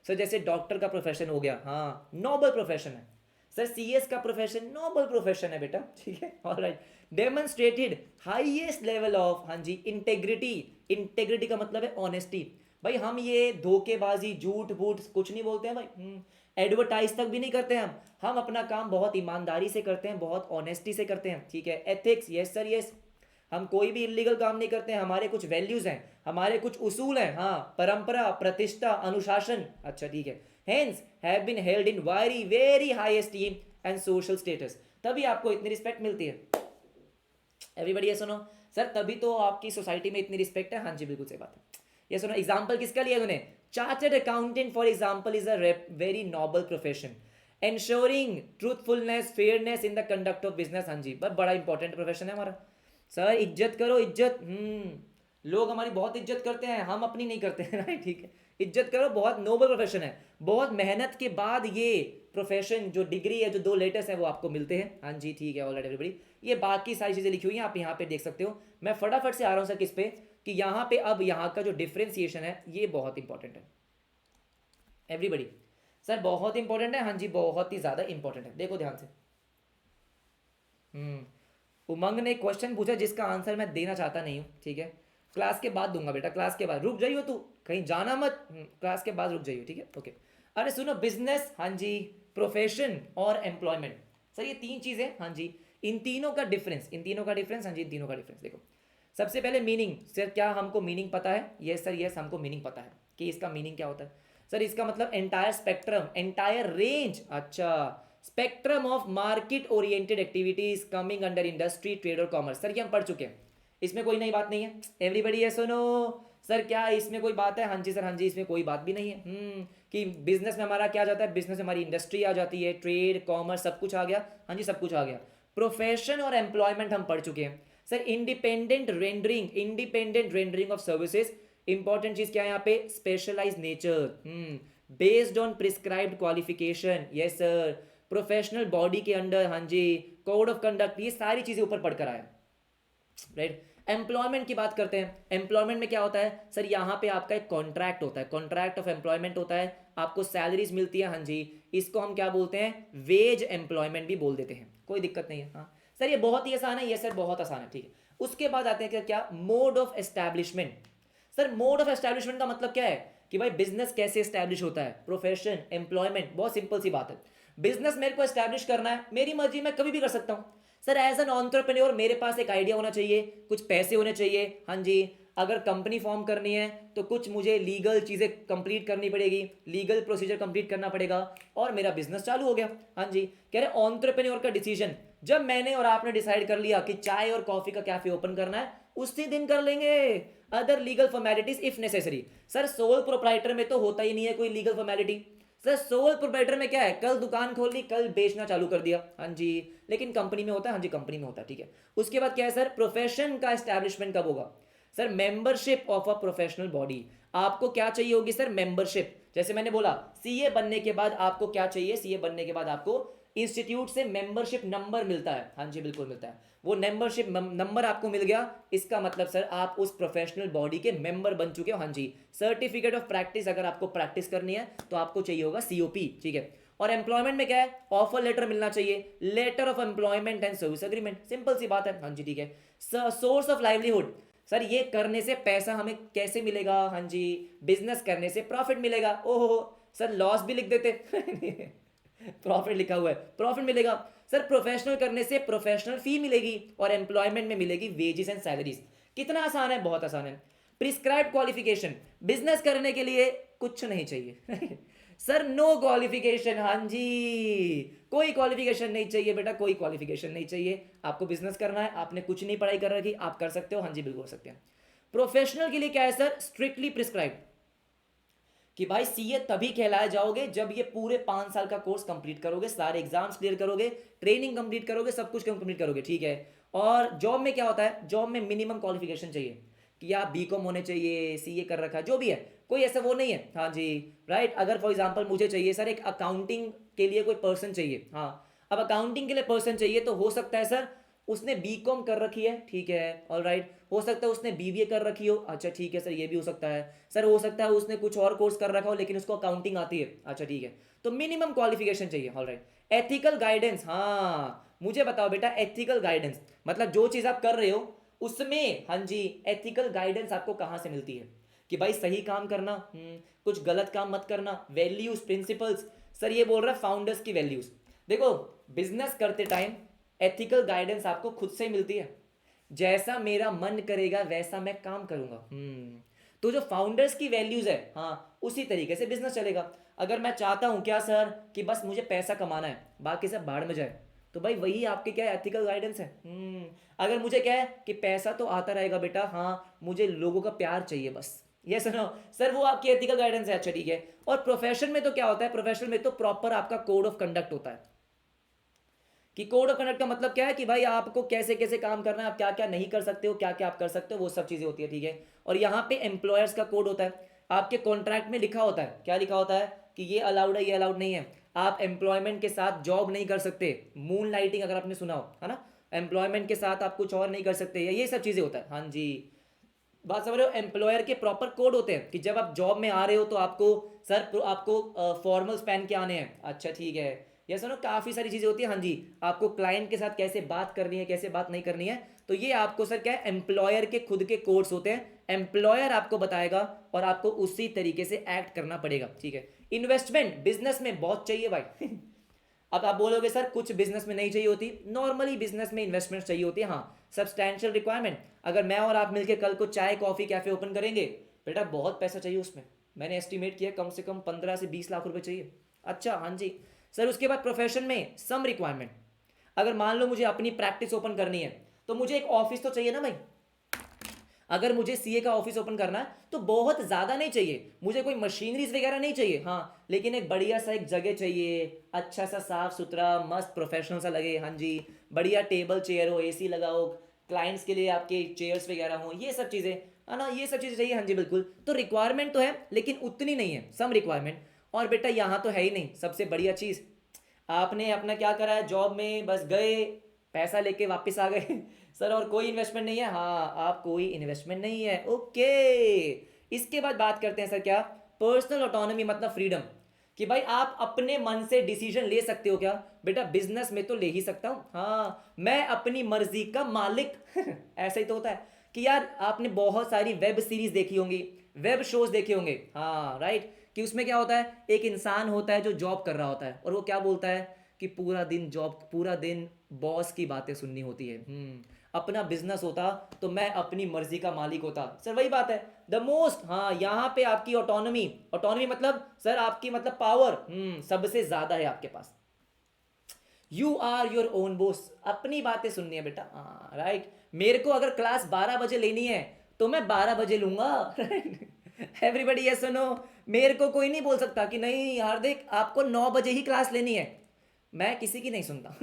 Sir जैसे डॉक्टर का प्रोफेशन हो गया, हाँ, नोबल प्रोफेशन है। सर सीएस का प्रोफेशन नोबल प्रोफेशन है बेटा, ठीक है, all right. Demonstrated highest level of, हाँ जी, इंटेग्रिटी। इंटेग्रिटी का मतलब है ऑनेस्टी। भाई हम ये धोखेबाजी, झूठ बूठ कुछ नहीं बोलते हैं भाई, एडवर्टाइज तक भी नहीं करते हैं हम अपना काम बहुत ईमानदारी से करते हैं, बहुत ऑनेस्टी से करते हैं, ठीक है। एथिक्स, यस सर, यस, हम कोई भी इलीगल काम नहीं करते हैं, हमारे कुछ वैल्यूज हैं, हमारे कुछ उसूल हैं, हाँ, परंपरा, प्रतिष्ठा, अनुशासन, अच्छा ठीक है। Hence have been held in very very high esteem and social status, तभी आपको इतनी रिस्पेक्ट मिलती है। एवरीबॉडी ये सुनो सर, तभी तो आपकी सोसाइटी में इतनी रिस्पेक्ट है, हाँ जी, बिल्कुल सही बात है। ये सुनो, एग्जाम्पल किसका लिया तूने? Chartered accountant for example is a very noble profession, ensuring truthfulness fairness in the conduct of business, हाँ जी, बड़ा इंपॉर्टेंट प्रोफेशन है हमारा। सर इज्जत करो, इज्जत, लोग हमारी बहुत इज्जत करते हैं, हम अपनी नहीं करते हैं, राइट, ठीक है। इज्जत करो, बहुत नोबल प्रोफेशन है, बहुत मेहनत के बाद ये प्रोफेशन, जो डिग्री है, जो 2 लेटर्स हैं वो आपको मिलते हैं, हाँ जी, ठीक है, ऑलराइट एवरीबॉडी। ये बाकी सारी चीज़ें लिखी हुई हैं, आप यहाँ पे देख सकते हो। मैं फटाफट से आ रहा हूँ सर किस पे, कि यहाँ पे अब यहाँ का जो डिफ्रेंसिएशन है ये बहुत इंपॉर्टेंट है एवरीबॉडी। सर बहुत इंपॉर्टेंट है, हाँ जी, बहुत ही ज़्यादा इंपॉर्टेंट है, देखो ध्यान से। उमंग ने एक क्वेश्चन पूछा जिसका आंसर मैं देना चाहता नहीं हूँ, ठीक है, क्लास के बाद दूंगा बेटा, क्लास के बाद। रुक जाइयो तू, कहीं जाना मत, क्लास के बाद रुक जाइयो, ठीक है, ओके। अरे सुनो, बिजनेस, हाँ जी, प्रोफेशन और एम्प्लॉयमेंट, सर ये 3 चीज़ें, हाँ जी, इन तीनों का डिफरेंस, इन तीनों का डिफरेंस, हाँ जी, इन तीनों का डिफरेंस देखो। सबसे पहले मीनिंग, सर क्या हमको मीनिंग पता है? यस सर, यस, हमको मीनिंग पता है कि इसका मीनिंग क्या होता है। सर इसका मतलब एंटायर स्पेक्ट्रम, एंटायर रेंज, अच्छा, spectrum of market oriented activities coming under industry, trade और कॉमर्स। सर ये हम पढ़ चुके हैं, इसमें कोई नई बात नहीं है। एवरीबडी ये सुनो, सर क्या इसमें कोई बात है? हाँ जी सर, हाँ जी, इसमें कोई बात भी नहीं है। कि बिजनेस में हमारा क्या जाता है? बिजनेस में हमारी इंडस्ट्री आ जाती है, ट्रेड, कॉमर्स, सब कुछ आ गया, हाँ जी, सब कुछ आ गया। प्रोफेशन और एम्प्लॉयमेंट हम पढ़ चुके हैं। Sir independent rendering, independent rendering of services, important चीज क्या है यहाँ पे? Specialize nature, based on prescribed qualification, yes sir, professional body के अंडर, हाँ जी, कोड ऑफ कंडक्ट, ये सारी चीजें ऊपर पढ़कर आया, राइट। एम्प्लॉयमेंट की बात करते हैं। एम्प्लॉयमेंट में क्या होता है? सर यहाँ पे आपका एक कॉन्ट्रैक्ट होता है, कॉन्ट्रैक्ट ऑफ एम्प्लॉयमेंट होता है, आपको सैलरीज मिलती है, हाँ जी, इसको हम क्या बोलते हैं? वेज एम्प्लॉयमेंट भी बोल देते हैं, कोई दिक्कत नहीं है। हाँ सर ये बहुत ही आसान है, ये सर बहुत आसान है, ठीक है। उसके बाद आते हैं क्या? Mode of establishment. Sir mode of establishment का मतलब क्या है? कि भाई बिजनेस कैसे एस्टैब्लिश होता है, प्रोफेशन, एम्प्लॉयमेंट, बहुत सिंपल सी बात है। बिजनेस मेरे को एस्टैब्लिश करना है, मेरी मर्जी, मैं कभी भी कर सकता हूं। सर एज एन एंटरप्रेन्योर मेरे पास एक आइडिया होना चाहिए, कुछ पैसे होने चाहिए, हाँ जी। अगर कंपनी फॉर्म करनी है तो कुछ मुझे लीगल चीज़ें कंप्लीट करनी पड़ेगी, लीगल प्रोसीजर कंप्लीट करना पड़ेगा, और मेरा बिजनेस चालू हो गया, हाँ जी। कह रहे एंटरप्रेन्योर का डिसीजन जब मैंने और आपने डिसाइड कर लिया कि चाय और कॉफी का कैफे ओपन करना है, उसी दिन कर लेंगे। Other legal formalities if necessary. Sir sole proprietor में तो होता ही नहीं है कोई legal formality. Sir sole proprietor में क्या है? कल दुकान खोल ली, कल बेचना चालू कर दिया, हाँ जी। लेकिन कंपनी में होता है, हाँ जी, कंपनी में होता है, ठीक है। उसके बाद क्या है सर? प्रोफेशन का एस्टैब्लिशमेंट कब होगा? Sir membership of a professional body. आपको क्या चाहिए होगी सर? मेंबरशिप। जैसे मैंने बोला सीए बनने के बाद आपको क्या चाहिए? सीए बनने के बाद आपको इंस्टीट्यूट से मेंबरशिप नंबर मिलता है, हाँ जी, बिल्कुल मिलता है। वो मेंबरशिप नंबर आपको मिल गया, इसका मतलब सर आप उस प्रोफेशनल बॉडी के मेंबर बन चुके हो, हाँ जी। सर्टिफिकेट ऑफ प्रैक्टिस, अगर आपको प्रैक्टिस करनी है तो आपको चाहिए होगा सीओपी, ठीक है। और एम्प्लॉयमेंट में क्या है? ऑफर लेटर मिलना चाहिए, letter of employment and service agreement, simple सी बात है, हाँ जी, ठीक है। सोर्स ऑफ लाइवलीहुड, सर ये करने से पैसा हमें कैसे मिलेगा? हाँ जी, बिजनेस करने से प्रॉफिट मिलेगा। ओहो सर लॉस भी लिख देते प्रॉफिट लिखा हुआ है, प्रॉफिट मिलेगा। सर प्रोफेशनल करने से प्रोफेशनल फी मिलेगी, और एम्प्लॉयमेंट में मिलेगी वेजेस एंड सैलरीज। कितना आसान है? बहुत आसान है। प्रिस्क्राइब्ड क्वालिफिकेशन, बिजनेस करने के लिए कुछ नहीं चाहिए सर नो क्वालिफिकेशन, हाँ जी, कोई क्वालिफिकेशन नहीं चाहिए बेटा, कोई क्वालिफिकेशन नहीं चाहिए। आपको बिजनेस करना है, आपने कुछ नहीं पढ़ाई कर रखी, आप कर सकते हो। हाँ जी बिल्कुल कर सकते हैं। प्रोफेशनल के लिए क्या है सर, स्ट्रिक्टली प्रिस्क्राइब कि भाई सीए तभी कहलाए जाओगे जब ये पूरे 5 साल का कोर्स कंप्लीट करोगे, सारे एग्जाम्स क्लियर करोगे, ट्रेनिंग कंप्लीट करोगे, सब कुछ कंप्लीट करोगे, ठीक है। और जॉब में क्या होता है, जॉब में मिनिमम क्वालिफिकेशन चाहिए कि आप बीकॉम होने चाहिए, सीए कर रखा है, जो भी है, कोई ऐसा वो नहीं है। हाँ जी राइट। अगर फॉर एग्जांपल मुझे चाहिए सर एक अकाउंटिंग के लिए कोई पर्सन चाहिए, हाँ अब अकाउंटिंग के लिए पर्सन चाहिए तो हो सकता है सर उसने बीकॉम कर रखी है, ठीक है ऑल राइट। हो सकता है उसने बीबीए कर रखी हो, अच्छा ठीक है सर, ये भी हो सकता है सर। हो सकता है उसने कुछ और कोर्स कर रखा हो लेकिन उसको अकाउंटिंग आती है, अच्छा ठीक है। तो मिनिमम क्वालिफिकेशन चाहिए, ऑल राइट। एथिकल गाइडेंस, हाँ मुझे बताओ बेटा, एथिकल गाइडेंस मतलब जो चीज़ आप कर रहे हो उसमें, हाँ जी, एथिकल गाइडेंस आपको कहाँ से मिलती है कि भाई सही काम करना, कुछ गलत काम मत करना, वैल्यूज प्रिंसिपल्स। सर ये बोल रहा है फाउंडर्स की वैल्यूज। देखो बिजनेस करते टाइम एथिकल गाइडेंस आपको खुद से मिलती है, जैसा मेरा मन करेगा वैसा मैं काम करूंगा। तो जो फाउंडर्स की वैल्यूज है, हाँ उसी तरीके से बिजनेस चलेगा। अगर मैं चाहता हूं क्या सर कि बस मुझे पैसा कमाना है, बाकी सब भाड़ में जाए, तो भाई वही आपके क्या एथिकल गाइडेंस है। अगर मुझे क्या है कि पैसा तो आता रहेगा बेटा, हाँ मुझे लोगों का प्यार चाहिए बस, ये सुनो सर, वो आपकी एथिकल गाइडेंस है, अच्छा ठीक है। और प्रोफेशन में तो क्या होता है, प्रोफेशन में तो प्रॉपर आपका कोड ऑफ कंडक्ट होता है कि कोड ऑफ कंडक्ट का मतलब क्या है कि भाई आपको कैसे कैसे काम करना है, आप क्या क्या नहीं कर सकते हो, क्या क्या आप कर सकते हो, वो सब चीज़ें होती है, ठीक है। और यहाँ पे एम्प्लॉयर्स का कोड होता है, आपके कॉन्ट्रैक्ट में लिखा होता है, क्या लिखा होता है कि ये अलाउड है, ये अलाउड नहीं है। आप एम्प्लॉयमेंट के साथ जॉब नहीं कर सकते, मून लाइटिंग अगर आपने सुना हो, है ना, एम्प्लॉयमेंट के साथ आप कुछ और नहीं कर सकते, ये सब चीज़ें होता है। हाँ जी बात समझ रहे हो, एम्प्लॉयर के प्रॉपर कोड होते हैं कि जब आप जॉब में आ रहे हो तो आपको सर आपको फॉर्मल्स पहन के आने हैं, अच्छा ठीक है। या सुनो काफ़ी सारी चीज़ें होती है, हाँ जी, आपको क्लाइंट के साथ कैसे बात करनी है, कैसे बात नहीं करनी है, तो ये आपको सर क्या है, एम्प्लॉयर के खुद के कोड्स होते हैं, एम्प्लॉयर आपको बताएगा और आपको उसी तरीके से एक्ट करना पड़ेगा, ठीक है। इन्वेस्टमेंट बिजनेस में बहुत चाहिए भाई अब आप बोलोगे सर कुछ बिजनेस में नहीं चाहिए होती, नॉर्मली बिजनेस में इन्वेस्टमेंट चाहिए होती है, हाँ सब्सटैंशियल रिक्वायरमेंट। अगर मैं और आप मिलकर कल को चाय कॉफी कैफे ओपन करेंगे, बेटा बहुत पैसा चाहिए उसमें, मैंने एस्टिमेट किया कम से कम 15 से 20 लाख रुपए चाहिए। अच्छा हाँ जी सर। उसके बाद प्रोफेशन में सम रिक्वायरमेंट, अगर मान लो मुझे अपनी प्रैक्टिस ओपन करनी है तो मुझे एक ऑफिस तो चाहिए ना भाई। अगर मुझे सीए का ऑफिस ओपन करना है तो बहुत ज़्यादा नहीं चाहिए, मुझे कोई मशीनरीज वगैरह नहीं चाहिए, हाँ लेकिन एक बढ़िया सा एक जगह चाहिए, अच्छा सा साफ सुथरा मस्त प्रोफेशनल सा लगे, हाँ जी, बढ़िया टेबल चेयर हो, एसी लगा हो, क्लाइंट्स के लिए आपके चेयर्स वगैरह हो, ये सब चीज़ें है ना, ये सब चीज़ें चाहिए, हाँ जी बिल्कुल। तो रिक्वायरमेंट तो है लेकिन उतनी नहीं है, सम रिक्वायरमेंट। और बेटा यहाँ तो है ही नहीं सबसे बढ़िया चीज़, आपने अपना क्या करा है, जॉब में बस गए, पैसा लेके वापस आ गए सर और कोई इन्वेस्टमेंट नहीं है, हाँ आप कोई इन्वेस्टमेंट नहीं है, ओके। इसके बाद बात करते हैं सर क्या, पर्सनल ऑटोनॉमी मतलब फ्रीडम, कि भाई आप अपने मन से डिसीजन ले सकते हो क्या, बेटा बिजनेस में तो ले ही सकता हूँ, हाँ मैं अपनी मर्जी का मालिक ऐसा ही तो होता है कि यार आपने बहुत सारी वेब सीरीज देखी होंगी, वेब शोज देखे होंगे, हाँ राइट, कि उसमें क्या होता है, एक इंसान होता है जो जॉब कर रहा होता है और वो क्या बोलता है कि पूरा दिन जॉब, पूरा दिन बॉस की बातें सुननी होती है। अपना बिजनेस होता तो मैं अपनी मर्जी का मालिक होता, सर वही बात है, द मोस्ट, हाँ यहाँ पे आपकी ऑटोनॉमी, ऑटोनॉमी मतलब सर आपकी मतलब पावर सबसे ज्यादा है आपके पास, you are your own boss, अपनी बातें सुननी है बेटा, हाँ राइट। मेरे को अगर क्लास 12 बजे लेनी है तो मैं 12 बजे लूंगा एवरीबडी ये सुनो, मेरे को कोई नहीं बोल सकता कि नहीं हार्दिक आपको 9 बजे ही क्लास लेनी है, मैं किसी की नहीं सुनता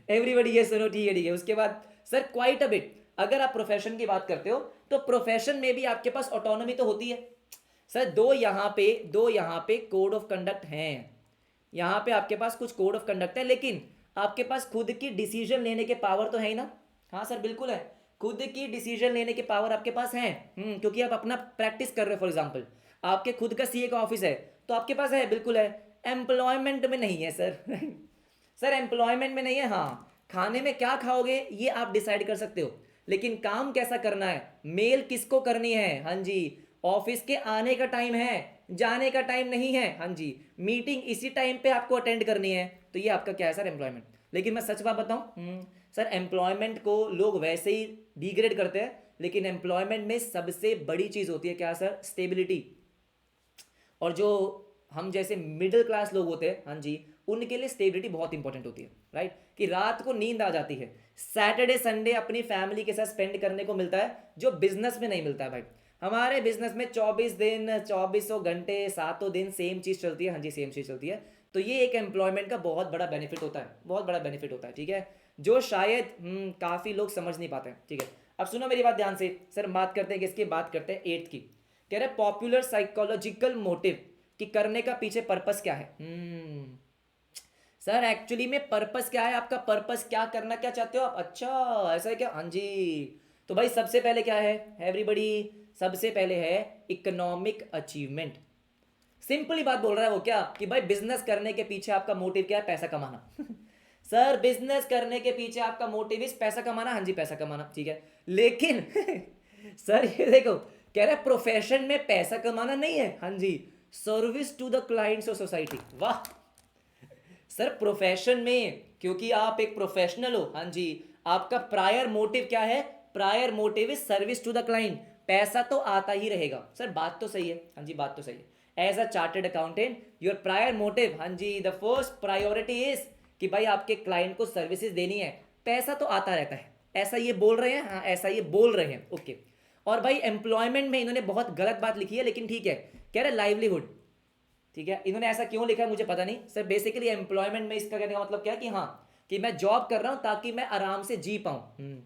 एवरीबडी ये सुनो, ठीक है ठीक है। उसके बाद सर क्वाइट अ बिट, अगर आप प्रोफेशन की बात करते हो तो प्रोफेशन में भी आपके पास ऑटोनॉमी तो होती है सर, दो यहाँ पे कोड ऑफ कंडक्ट हैं, यहाँ पे आपके पास कुछ कोड ऑफ कंडक्ट है, लेकिन आपके पास खुद की डिसीजन लेने के पावर तो है ही ना, हाँ सर बिल्कुल है, खुद की डिसीजन लेने के पावर आपके पास है, क्योंकि आप अपना प्रैक्टिस कर रहे हो, फॉर एग्जांपल आपके खुद का सीए का ऑफिस है तो आपके पास है, बिल्कुल है। एम्प्लॉयमेंट में नहीं है सर सर एम्प्लॉयमेंट में नहीं है, हाँ खाने में क्या खाओगे ये आप डिसाइड कर सकते हो, लेकिन काम कैसा करना है, मेल किसको करनी है, हाँ जी, ऑफिस के आने का टाइम है, जाने का टाइम नहीं है, हाँ जी, मीटिंग इसी टाइम पे आपको अटेंड करनी है, तो ये आपका क्या है सर, एम्प्लॉयमेंट। लेकिन मैं सच बात बताऊं, सर एम्प्लॉयमेंट को लोग वैसे ही डिग्रेड करते हैं, लेकिन एम्प्लॉयमेंट में सबसे बड़ी चीज़ होती है क्या सर, स्टेबिलिटी। और जो हम जैसे मिडिल क्लास लोग होते हैं, हाँ जी, उनके लिए स्टेबिलिटी बहुत इंपॉर्टेंट होती है, राइट, कि रात को नींद आ जाती है, सैटरडे संडे अपनी फैमिली के साथ स्पेंड करने को मिलता है, जो बिजनेस में नहीं मिलता है भाई। हमारे बिजनेस में 24 दिन 2400 घंटे 7 दिन सेम चीज़ चलती है, हाँ जी सेम चीज़ चलती है। तो ये एक एम्प्लॉयमेंट का बहुत बड़ा बेनिफिट होता है, बहुत बड़ा बेनिफिट होता है, ठीक है, जो शायद काफ़ी लोग समझ नहीं पाते हैं, ठीक है। अब सुनो मेरी बात ध्यान से सर, बात करते हैं किसकी, बात करते हैं 8th की। कह रहे पॉपुलर साइकोलॉजिकल मोटिव कि करने का पीछे पर्पस क्या है। सर एक्चुअली में पर्पस क्या है आपका, पर्पस क्या करना क्या चाहते हो आप, अच्छा ऐसा है क्या, हाँ जी। तो भाई सबसे पहले क्या है एवरीबडी, सबसे पहले है इकोनॉमिक अचीवमेंट। सिंपली बात बोल रहा है वो क्या, कि भाई बिजनेस करने के पीछे आपका मोटिव क्या है, पैसा कमाना। सर बिजनेस करने के पीछे आपका मोटिव इस पैसा कमाना, हाँ जी पैसा कमाना, ठीक है। लेकिन सर ये देखो, कह रहा है प्रोफेशन में पैसा कमाना नहीं है, हाँ जी service to the clients of society. वाह सर, प्रोफेशन में क्योंकि आप एक प्रोफेशनल हो, हाँ जी, आपका प्रायर मोटिव क्या है, prior motive is service to the client, पैसा तो आता ही रहेगा। सर बात तो सही है, हाँ जी बात तो सही है। As a chartered accountant your prior motive, हाँ जी द फर्स्ट प्रायोरिटी इज कि भाई आपके क्लाइंट को सर्विसेज देनी है, पैसा तो आता रहता है, ऐसा ये बोल रहे हैं, हाँ ऐसा ये बोल रहे हैं, ओके। और भाई एम्प्लॉयमेंट में इन्होंने बहुत गलत बात लिखी है, लेकिन ठीक है, कह रहे लाइवलीहुड, ठीक है। इन्होंने ऐसा क्यों लिखा है मुझे पता नहीं सर, बेसिकली एम्प्लॉयमेंट में इसका कहने का मतलब क्या है कि हाँ, कि मैं जॉब कर रहा हूं ताकि मैं आराम से जी पाऊं,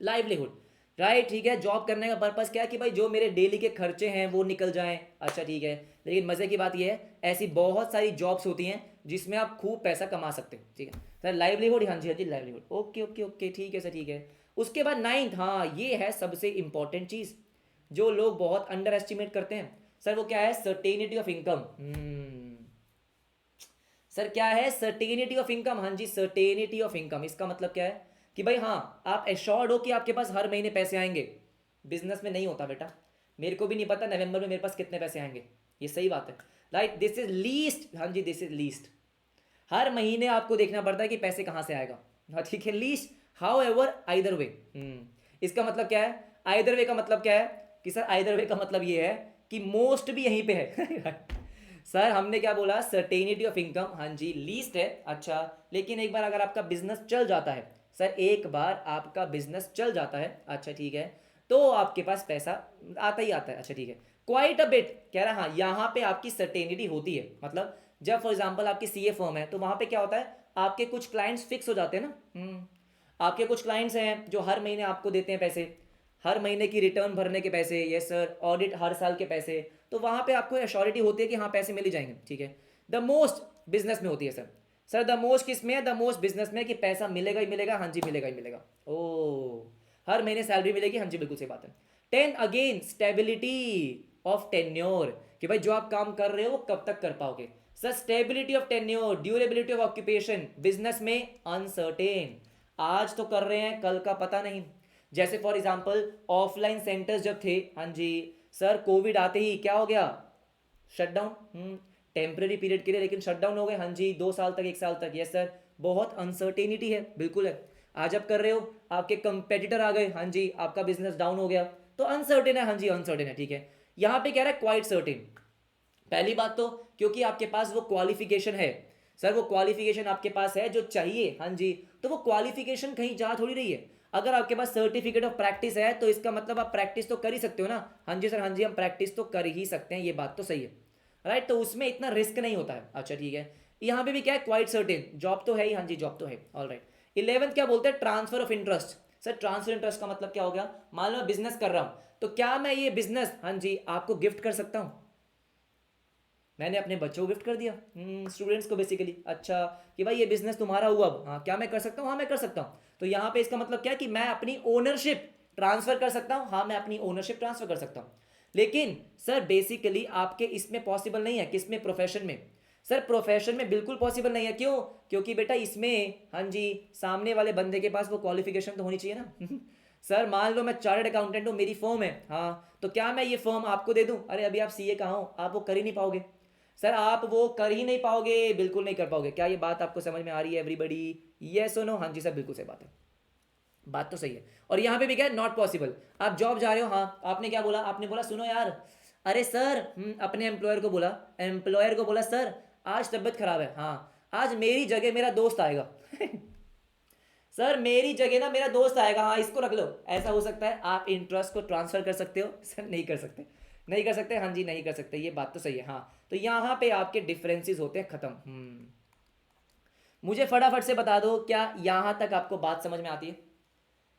लाइवलीहुड, राइट, ठीक है। जॉब करने का पर्पस क्या है कि भाई जो मेरे डेली के खर्चे हैं वो निकल जाएं, अच्छा ठीक है। लेकिन मजे की बात यह है ऐसी बहुत सारी जॉब्स होती हैं जिसमें आप खूब पैसा कमा सकते हो, ठीक है सर, लाइवलीहुड, हाँ जी हाँ जी लाइवलीहुड, ओके ओके ओके ठीक है सर, ठीक है। उसके बाद 9th, हाँ ये है सबसे इंपॉर्टेंट चीज जो लोग बहुत अंडर एस्टिमेट करते हैं सर, वो क्या है, सर्टेनिटी ऑफ इनकम। सर क्या है, सर्टेनिटी ऑफ इनकम, हाँ जी सर्टेनिटी ऑफ इनकम। इसका मतलब क्या है कि भाई हाँ आप एश्योर्ड हो कि आपके पास हर महीने पैसे आएंगे। बिजनेस में नहीं होता बेटा, मेरे को भी नहीं पता नवंबर में मेरे पास कितने पैसे आएंगे, ये सही बात है, राइट, दिस इज लीस्ट, हाँ जी दिस इज लीस्ट। हर महीने आपको देखना पड़ता है कि पैसे कहाँ से आएगा, हाँ ठीक है, least how ever either way. इसका मतलब क्या है, आइदर वे का मतलब क्या है कि सर आइदर वे का मतलब ये है कि मोस्ट भी यहीं पे है। सर हमने क्या बोला, सर्टेनिटी ऑफ इनकम, हाँ जी लीस्ट है, अच्छा। लेकिन एक बार अगर आपका बिजनेस चल जाता है सर, एक बार आपका बिजनेस चल जाता है, अच्छा ठीक है, तो आपके पास पैसा आता ही आता है, अच्छा ठीक है। क्वाइट अ बिट कह रहा है, हाँ यहाँ पे आपकी सर्टेनिटी होती है, मतलब जब फॉर एग्जांपल आपकी सीए फर्म है तो वहां पे क्या होता है, आपके कुछ क्लाइंट्स फिक्स हो जाते हैं ना, आपके कुछ क्लाइंट्स हैं जो हर महीने आपको देते हैं पैसे, हर महीने की रिटर्न भरने के पैसे, यस सर, ऑडिट हर साल के पैसे, तो वहां पे आपको एश्योरिटी होती है कि हाँ पैसे मिल ही जाएंगे, ठीक है। द मोस्ट बिजनेस में होती है सर, सर द मोस्ट किस में है, द मोस्ट बिजनेस में कि पैसा मिलेगा ही मिलेगा, हाँ जी मिलेगा ही मिलेगा, ओ हर महीने सैलरी मिलेगी, हाँ जी बिल्कुल सही बात है। 10 अगेन स्टेबिलिटी ऑफ टेन्योर, कि भाई जो आप काम कर रहे हो वो कब तक कर पाओगे, sir stability of tenure, durability of occupation, business में अनसर्टेन, आज तो कर रहे हैं कल का पता नहीं। जैसे फॉर एग्जांपल ऑफलाइन सेंटर्स जब थे, हाँ जी सर कोविड आते ही क्या हो गया, शटडाउन, टेम्पररी पीरियड के लिए, लेकिन शटडाउन हो गए, हाँ जी 2 साल तक 1 साल तक, यस सर, बहुत अनसर्टेनिटी है, बिल्कुल है। आज आप कर रहे हो, आपके कंपेटिटर आ गए, हाँ जी आपका बिजनेस डाउन हो गया, तो अनसर्टेन है, हाँ जी अनसर्टेन है, ठीक है। यहाँ पे कह रहा है क्वाइट सर्टेन, पहली बात तो क्योंकि आपके पास वो क्वालिफिकेशन है, सर वो क्वालिफिकेशन आपके पास है जो चाहिए, हाँ जी, तो वो क्वालिफिकेशन कहीं जा थोड़ी रही है। अगर आपके पास सर्टिफिकेट ऑफ प्रैक्टिस है तो इसका मतलब आप प्रैक्टिस तो कर ही सकते हो ना, हाँ जी सर हाँ जी हम प्रैक्टिस तो कर ही सकते हैं, ये बात तो सही है, राइट, तो उसमें इतना रिस्क नहीं होता है, अच्छा ठीक है। यहाँ पे भी क्या है, क्वाइट सर्टेन, जॉब तो है ही, हाँ जी जॉब तो है, ऑल राइट। 11th क्या बोलते हैं, transfer of interest. Sir transfer interest का मतलब क्या हो गया, मान लो बिजनेस कर रहा हूँ तो क्या मैं ये बिजनेस, हाँ जी आपको गिफ्ट कर सकता हूँ, मैंने अपने बच्चों को गिफ्ट कर दिया, स्टूडेंट्स को बेसिकली, अच्छा कि भाई ये बिजनेस तुम्हारा हुआ अब, हाँ क्या मैं कर सकता हूँ, हाँ मैं कर सकता हूँ। तो यहाँ पे इसका मतलब क्या है कि मैं अपनी ओनरशिप ट्रांसफर कर सकता हूँ, हाँ मैं अपनी ओनरशिप ट्रांसफर कर सकता हूँ। लेकिन सर बेसिकली आपके इसमें पॉसिबल नहीं है, किसमें, प्रोफेशन में। सर प्रोफेशन में बिल्कुल पॉसिबल नहीं है, क्यों, क्योंकि बेटा इसमें हाँ जी सामने वाले बंदे के पास वो क्वालिफिकेशन तो होनी चाहिए ना। सर मान लो मैं चार्टर्ड अकाउंटेंट हूँ, मेरी फर्म है, हाँ तो क्या मैं ये फर्म आपको दे दूं, अरे अभी आप सीए कहाँ हो, आप वो कर ही नहीं पाओगे, सर आप वो कर ही नहीं पाओगे, बिल्कुल नहीं कर पाओगे। क्या ये बात आपको समझ में आ रही है एवरीबडी, यस और नो, हाँ जी सर बिल्कुल सही बात है, बात तो सही है। और यहाँ पे भी क्या है, नॉट पॉसिबल, आप जॉब जा रहे हो, हाँ आपने क्या बोला, आपने बोला सुनो यार, अरे सर अपने एम्प्लॉयर को बोला, एम्प्लॉयर को बोला सर आज तबीयत खराब है, हाँ आज मेरी जगह मेरा दोस्त आएगा। सर मेरी जगह ना मेरा दोस्त आएगा, हाँ इसको रख लो, ऐसा हो सकता है? आप इंटरेस्ट को ट्रांसफर कर सकते हो? सर नहीं कर सकते, नहीं कर सकते, हाँ जी नहीं कर सकते, ये बात तो सही है। हाँ तो यहाँ पे आपके डिफरेंसेस होते हैं खत्म। मुझे फटाफट से बता दो, क्या यहाँ तक आपको बात समझ में आती है?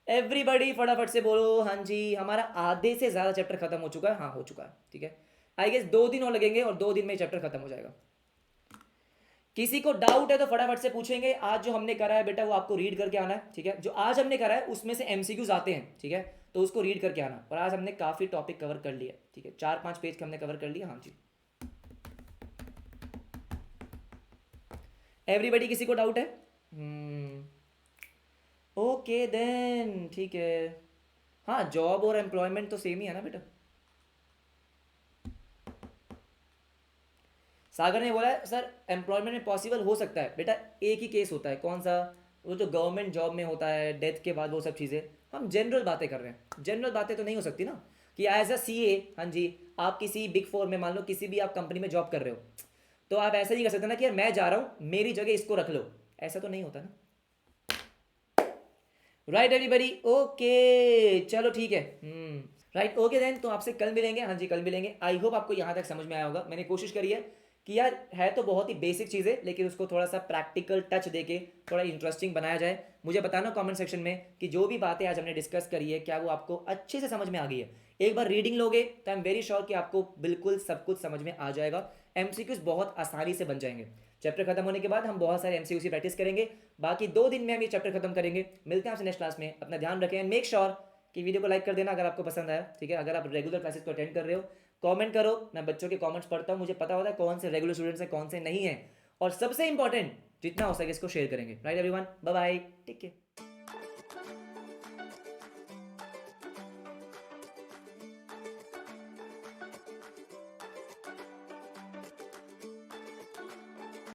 एवरीबडी फटाफट से बोलो हाँ जी। हमारा आधे से ज़्यादा चैप्टर खत्म हो चुका है, हाँ हो चुका है, ठीक है। आई गेस 2 दिन और लगेंगे और 2 दिन में चैप्टर खत्म हो जाएगा। किसी को डाउट है तो फटाफट से पूछेंगे। आज जो हमने करा है बेटा वो आपको रीड करके आना है, ठीक है। जो आज हमने करा है उसमें से एमसीक्यूज आते हैं, ठीक है, तो उसको रीड करके आना। और आज हमने काफ़ी टॉपिक कवर कर लिया, ठीक है, 4-5 पेज के हमने कवर कर लिया, हाँ जी। एवरीबडी किसी को डाउट है? ओके देन ठीक है। हाँ जॉब और एम्प्लॉयमेंट तो सेम ही है ना बेटा। सागर ने बोला है सर एम्प्लॉयमेंट में पॉसिबल हो सकता है बेटा, एक ही केस होता है, कौन सा? वो जो गवर्नमेंट जॉब में होता है, डेथ के बाद वो सब चीज़ें। हम जनरल बातें कर रहे हैं, जनरल बातें तो नहीं हो सकती ना कि एज अ सीए, हाँ जी, आप किसी बिग फोर में मान लो किसी भी आप कंपनी में जॉब कर रहे हो, तो आप ऐसा नहीं कर सकते ना कि यार मैं जा रहा हूँ मेरी जगह इसको रख लो, ऐसा तो नहीं होता ना। राइट एवरीबडी, ओके चलो ठीक है। राइट ओके देन, तो आपसे कल मिलेंगे, हाँ जी कल मिलेंगे। आई होप आपको यहाँ तक समझ में आया होगा। मैंने कोशिश करी है कि यार है तो बहुत ही बेसिक चीज़ें, लेकिन उसको थोड़ा सा प्रैक्टिकल टच देके थोड़ा इंटरेस्टिंग बनाया जाए। मुझे बताना कमेंट सेक्शन में कि जो भी बातें आज हमने डिस्कस करी है क्या वो आपको अच्छे से समझ में आ गई है। एक बार रीडिंग लोगे तो आई एम वेरी श्योर कि आपको बिल्कुल सब कुछ समझ में आ जाएगा। एमसीक्यूज बहुत आसानी से बन जाएंगे। चैप्टर खत्म होने के बाद हम बहुत सारे एमसीक्यूज की प्रैक्टिस करेंगे। बाकी 2 दिन में हम ये चैप्टर खत्म करेंगे। मिलते हैं आपसे नेक्स्ट क्लास में। अपना ध्यान रखें एंड मेक श्योर कि वीडियो को लाइक कर देना अगर आपको पसंद आया, ठीक है। अगर आप रेगुलर क्लासेस को अटेंड कर रहे हो कमेंट करो, मैं बच्चों के कमेंट्स पढ़ता हूँ, मुझे पता होता है कौन से रेगुलर स्टूडेंट्स हैं कौन से नहीं हैं। और सबसे इंपॉर्टेंट जितना हो सके इसको शेयर करेंगे। Right everyone, bye bye, take care.